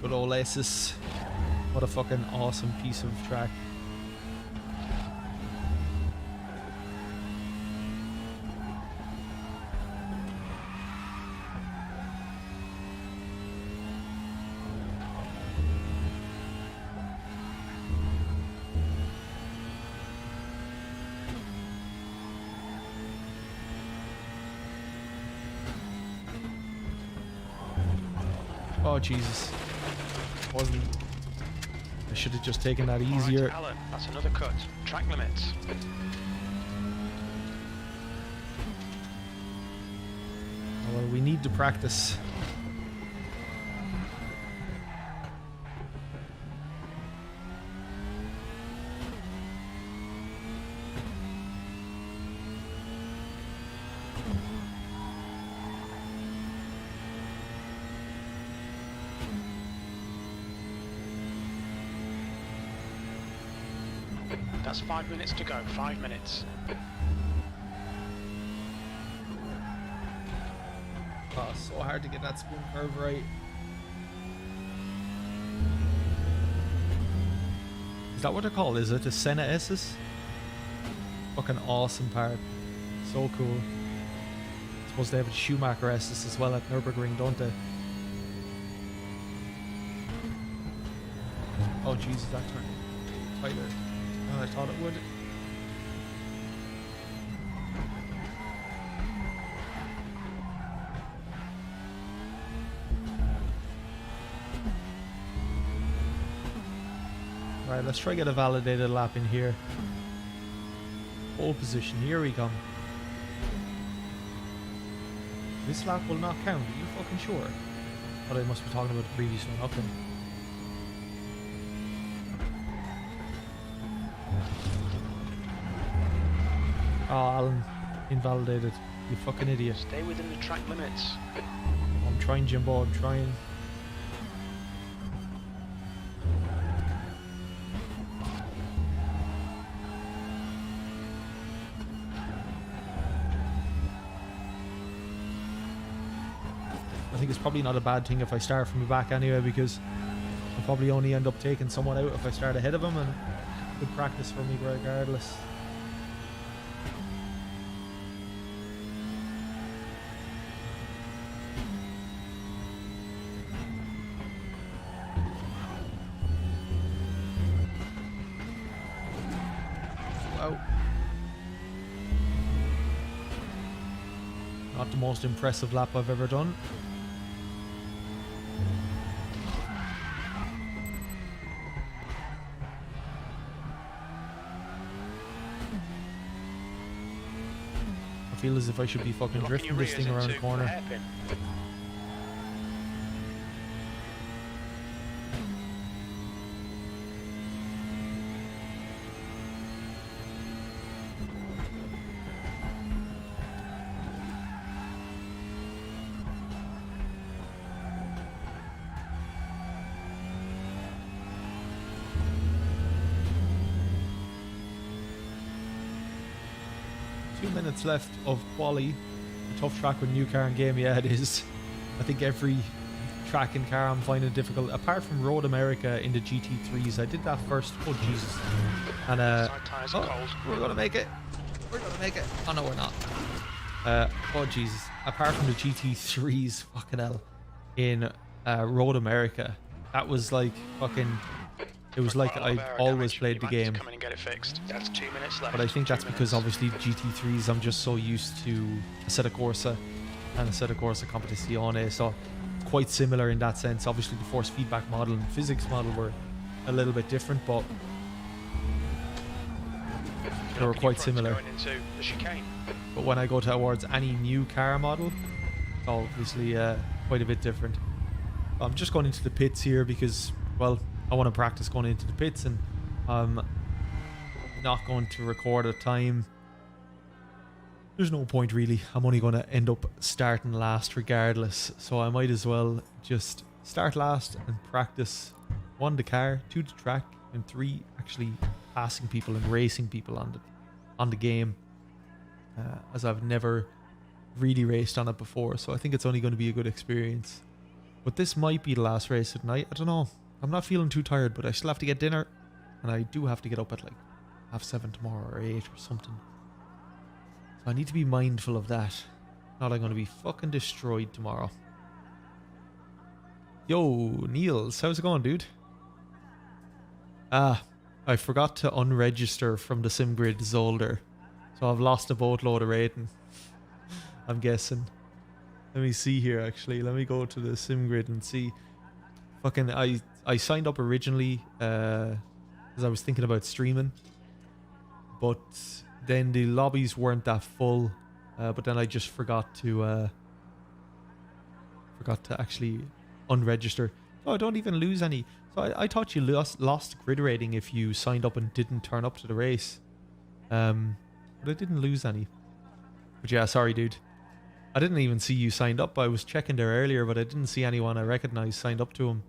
Good old Aces. What a fucking awesome piece of track. Oh Jesus. I should have just taken that easier. Right, Alan, that's another cut. Track limits. Oh, well, we need to practice. That's 5 minutes to go. 5 minutes. Oh, so hard to get that spoon curve right. Is that what they're called? Is it the Senna S's? Fucking awesome part. So cool. I suppose they have a Schumacher S's as well at Nürburgring, don't they? Oh Jesus, that turned tighter than I thought it would. Right, let's try get a validated lap in here. Pole position, here we come. This lap will not count, are you fucking sure? Oh, I must be talking about the previous one, okay. Oh, Alan, invalidated. You fucking idiot. Stay within the track limits. I'm trying, Jimbo, I'm trying. I think it's probably not a bad thing if I start from the back anyway, because I'll probably only end up taking someone out if I start ahead of him, and good practice for me regardless. Wow. Not the most impressive lap I've ever done. I feel as if I should be fucking drifting this thing around the corner. Minutes left of quali. A tough track with new car and game, yeah it is. I think every track and car I'm finding difficult, apart from Road America in the GT3s. I did that first. Oh Jesus. And we're gonna make it. We're gonna make it. Oh no, we're not. Oh Jesus. Apart from the GT3s, fucking hell, in Road America, that was like fucking, it was like I always played the game. Come in and get it fixed. That's 2 minutes left. But I think that's because obviously GT3s, I'm just so used to Assetto Corsa and Assetto Corsa Competizione, so quite similar in that sense. Obviously the force feedback model and physics model were a little bit different, but they were quite similar. But when I go towards any new car model, it's obviously quite a bit different. I'm just going into the pits here because, well, I want to practice going into the pits, and I'm not going to record a time there's no point really. I'm only going to end up starting last regardless, so I might as well just start last and practice 1 the car, 2 the track, and 3 actually passing people and racing people on the game, as I've never really raced on it before, so I think it's only going to be a good experience. But this might be the last race at night. I don't know. I'm not feeling too tired, but I still have to get dinner, and I do have to get up at like 7:30 tomorrow or 8 or something. So I need to be mindful of that. Not I'm going to be fucking destroyed tomorrow. Yo, Niels, how's it going, dude? I forgot to unregister from the SimGrid Zolder, so I've lost a boatload of rating, I'm guessing. Let me see here, actually. Let me go to the SimGrid and see. Fucking, I signed up originally because I was thinking about streaming, but then the lobbies weren't that full, but then I just forgot to actually unregister. Oh, I don't even lose any. So I thought you lost grid rating if you signed up and didn't turn up to the race. But I didn't lose any. But yeah, sorry, dude. I didn't even see you signed up. I was checking there earlier, but I didn't see anyone I recognized signed up to him.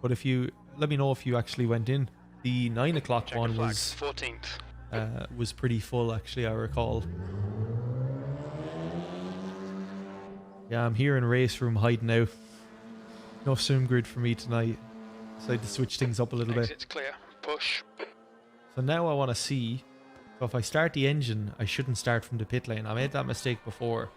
But if you let me know if you actually went in. The 9 o'clock one was 14th. Was pretty full, actually, I recall. Yeah, I'm here in RaceRoom hiding out. No SimGrid for me tonight. Decided to switch things up a little bit. Exit's clear. Push. So now I want to see. So if I start the engine, I shouldn't start from the pit lane. I made that mistake before.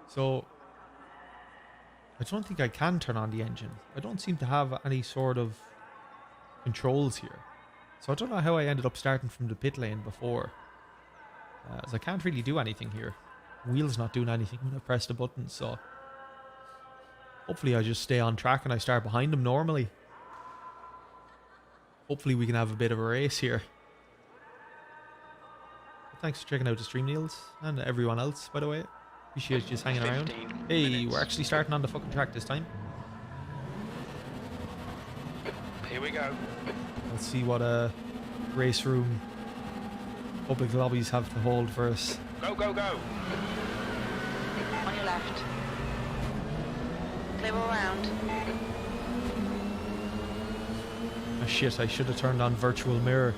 So I don't think I can turn on the engine. I don't seem to have any sort of controls here. So I don't know how I ended up starting from the pit lane before. As I can't really do anything here. Wheel's not doing anything when I press the button, so hopefully I just stay on track and I start behind him normally. Hopefully we can have a bit of a race here. Thanks for checking out the stream, Niels, and everyone else, by the way. Appreciate you just hanging around. Hey, we're actually starting on the fucking track this time. Here we go. Let's see what RaceRoom public lobbies have to hold for us. Go, go, go. On your left. Clear all round. Oh shit, I should have turned on virtual mirror.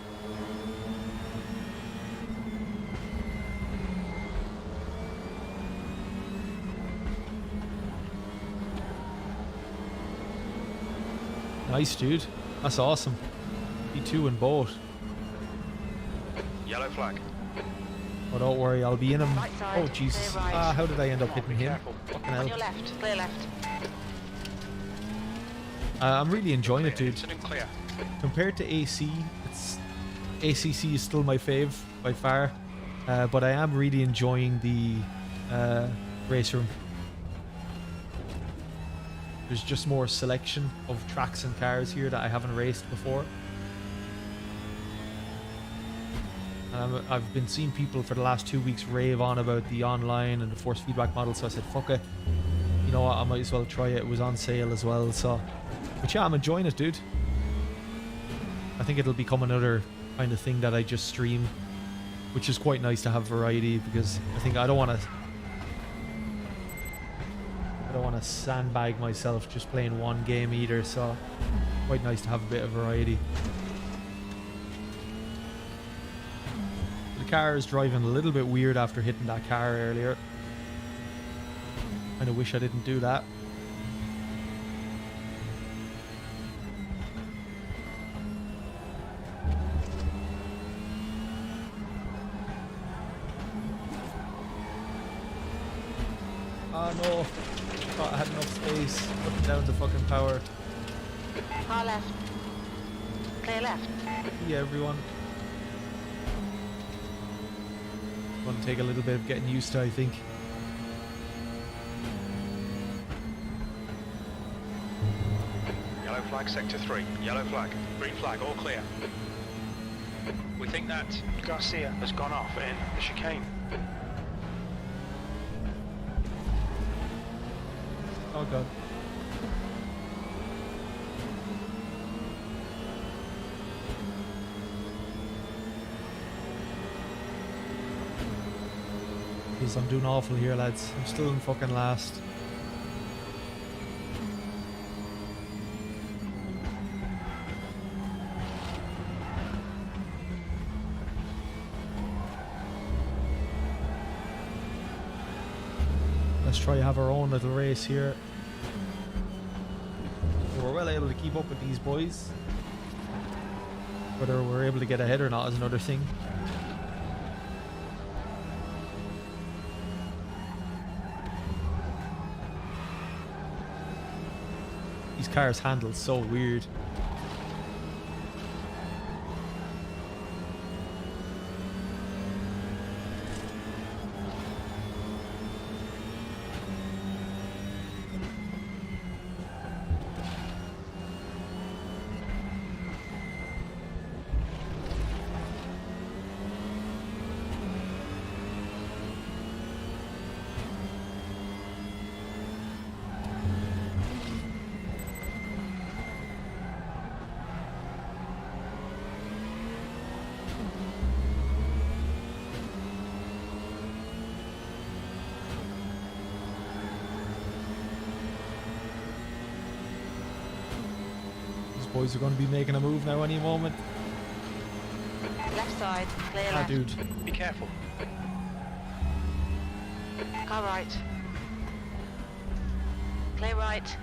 Nice, dude. That's awesome. P2 in both. Yellow flag. Oh, don't worry, I'll be in him. Right side, Oh, Jesus. clear right. Ah, how did I end up hitting him? Careful. Fucking On hell. your left. Clear left. I'm really enjoying it, dude. Incident clear. Compared to AC, ACC is still my fave by far, but I am really enjoying the RaceRoom. There's just more selection of tracks and cars here that I haven't raced before. And I've been seeing people for the last 2 weeks rave on about the online and the force feedback model, so I said, fuck it. You know what, I might as well try it. It was on sale as well, so... But yeah, I'm enjoying it, dude. I think it'll become another kind of thing that I just stream, which is quite nice to have variety, because I think I don't want to sandbag myself just playing one game either, so quite nice to have a bit of variety. The car is driving a little bit weird after hitting that car earlier. Kinda wish I didn't do that. Oh no, thought I had enough space. Putting down the fucking power. Far left. Clear left. Yeah, everyone. Going to take a little bit of getting used to, I think. Yellow flag, sector 3. Yellow flag. Green flag, all clear. We think that Garcia has gone off in the chicane. Oh god. Jeez, I'm doing awful here, lads. I'm still in fucking last. Let's try to have our own little race here. We're well able to keep up with these boys. Whether we're able to get ahead or not is another thing. These cars handle so weird. Boys are going to be making a move now any moment. Left side, clear Ah, left. dude. Be careful. Car right. Clear right.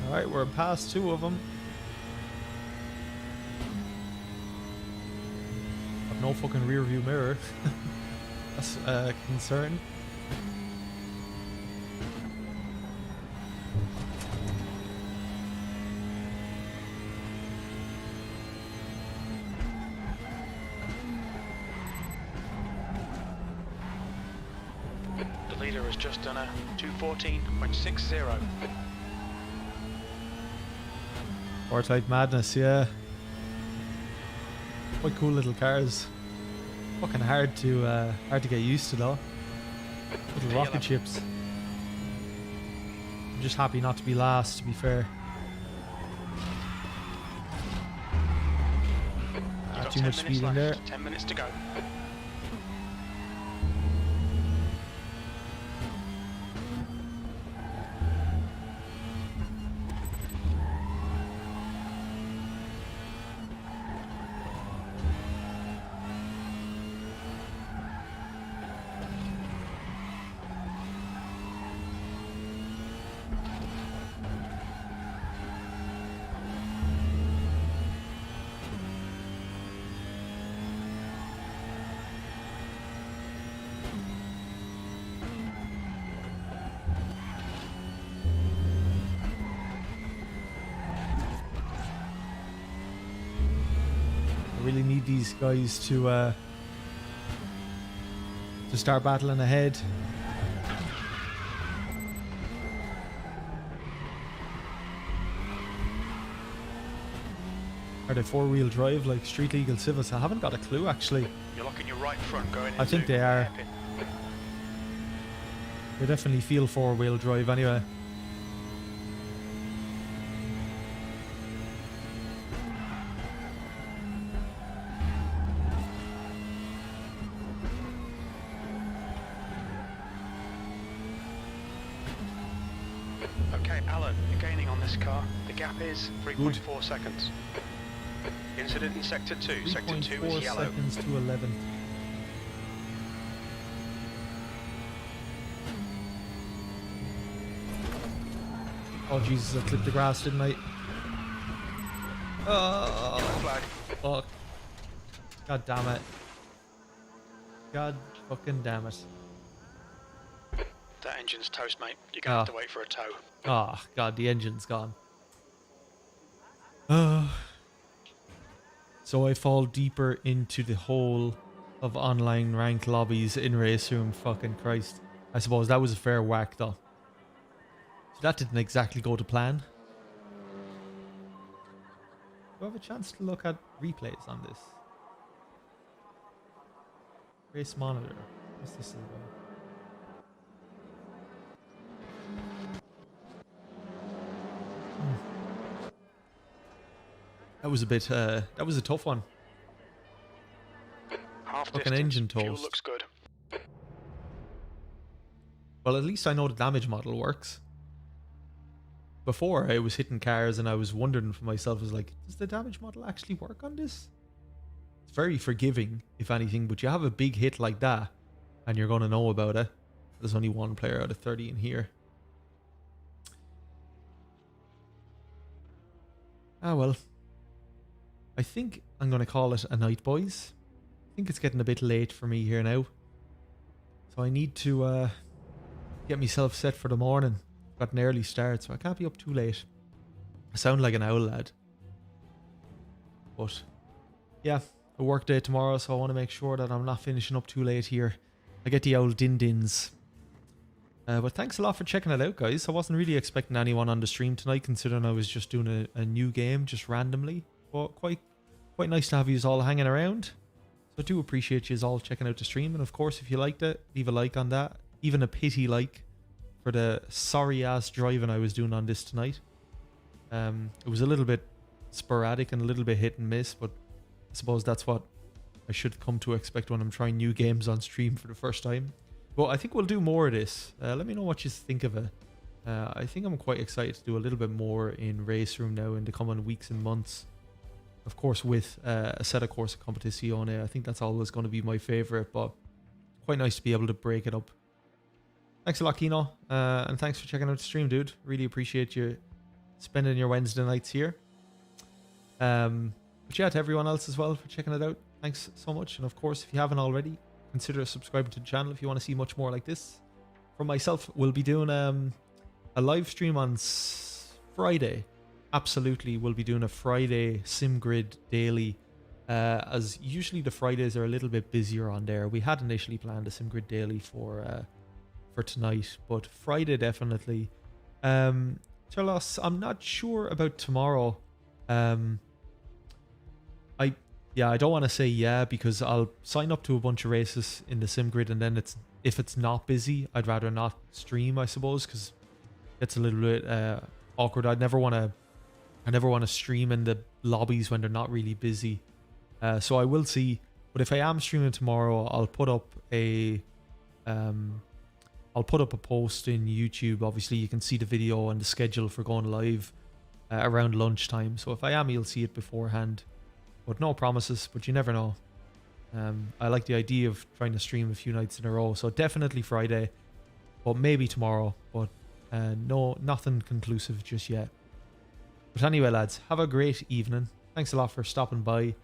Alright, we're past two of them. I've no fucking rear view mirror. That's a concern. The leader has just done a 2:14.60. Fortnite madness, yeah. Quite cool little cars. Fucking hard to get used to though. Little rocket ships. I'm just happy not to be last, to be fair. Too much speed in there. 10 minutes to go. I really need these guys to start battling ahead. Are they four-wheel drive like Street Legal Civils? I haven't got a clue actually. You're locking your right front going into I think they are. hairpin. They definitely feel four-wheel drive anyway. Okay, Alan, you're gaining on this car. The gap is 3.4 seconds. Incident in Sector 2. Sector 2 3.4 is yellow. seconds to 11th. Oh Jesus, I clipped the grass, didn't I? Oh, Flag. fuck. God damn it. God fucking damn it. That engine's toast, mate. You're going to have to wait for a tow. Oh, God, the engine's gone. So I fall deeper into the hole of online ranked lobbies in RaceRoom. Fucking Christ. I suppose that was a fair whack, though. So that didn't exactly go to plan. I have a chance to look at replays on this? Race monitor. What's this about? That was a bit, that was a tough one. Half Fucking distance. engine Fuel toast. looks good. Well, at least I know the damage model works. Before, I was hitting cars and I was wondering for myself, I was like, does the damage model actually work on this? It's very forgiving, if anything, but you have a big hit like that and you're going to know about it. There's only one player out of 30 in here. Ah, well. I think I'm going to call it a night, boys. I think it's getting a bit late for me here now. So I need to get myself set for the morning. Got an early start, so I can't be up too late. I sound like an owl, lad. But, yeah, a work day tomorrow, so I want to make sure that I'm not finishing up too late here. I get the old din-dins. But thanks a lot for checking it out, guys. I wasn't really expecting anyone on the stream tonight, considering I was just doing a new game, just randomly. But quite nice to have you all hanging around. So I do appreciate you all checking out the stream. And of course, if you liked it, leave a like on that. Even a pity like for the sorry-ass driving I was doing on this tonight. It was a little bit sporadic and a little bit hit and miss, but I suppose that's what I should come to expect when I'm trying new games on stream for the first time. But I think we'll do more of this. Let me know what you think of it. I think I'm quite excited to do a little bit more in RaceRoom now in the coming weeks and months. Of course, with a set of Corsa Competizione, I think that's always going to be my favourite, but quite nice to be able to break it up. Thanks a lot, Kino, and thanks for checking out the stream, dude. Really appreciate you spending your Wednesday nights here. But yeah, to everyone else as well for checking it out, thanks so much. And of course, if you haven't already, consider subscribing to the channel if you want to see much more like this. For myself, we'll be doing a live stream on Friday. Absolutely, we'll be doing a Friday SimGrid daily, as usually the Fridays are a little bit busier on there. We had initially planned a SimGrid daily for tonight, but Friday definitely. Charlos, I'm not sure about tomorrow. I don't want to say yeah, because I'll sign up to a bunch of races in the SimGrid, and then if it's not busy, I'd rather not stream, I suppose, because it's a little bit awkward. I never want to stream in the lobbies when they're not really busy. So I will see. But if I am streaming tomorrow, I'll put up a post in YouTube. Obviously, you can see the video and the schedule for going live around lunchtime. So if I am, you'll see it beforehand. But no promises, but you never know. I like the idea of trying to stream a few nights in a row. So definitely Friday, but maybe tomorrow. But no, nothing conclusive just yet. But anyway, lads, have a great evening. Thanks a lot for stopping by, and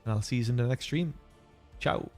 I'll see you in the next stream. Ciao.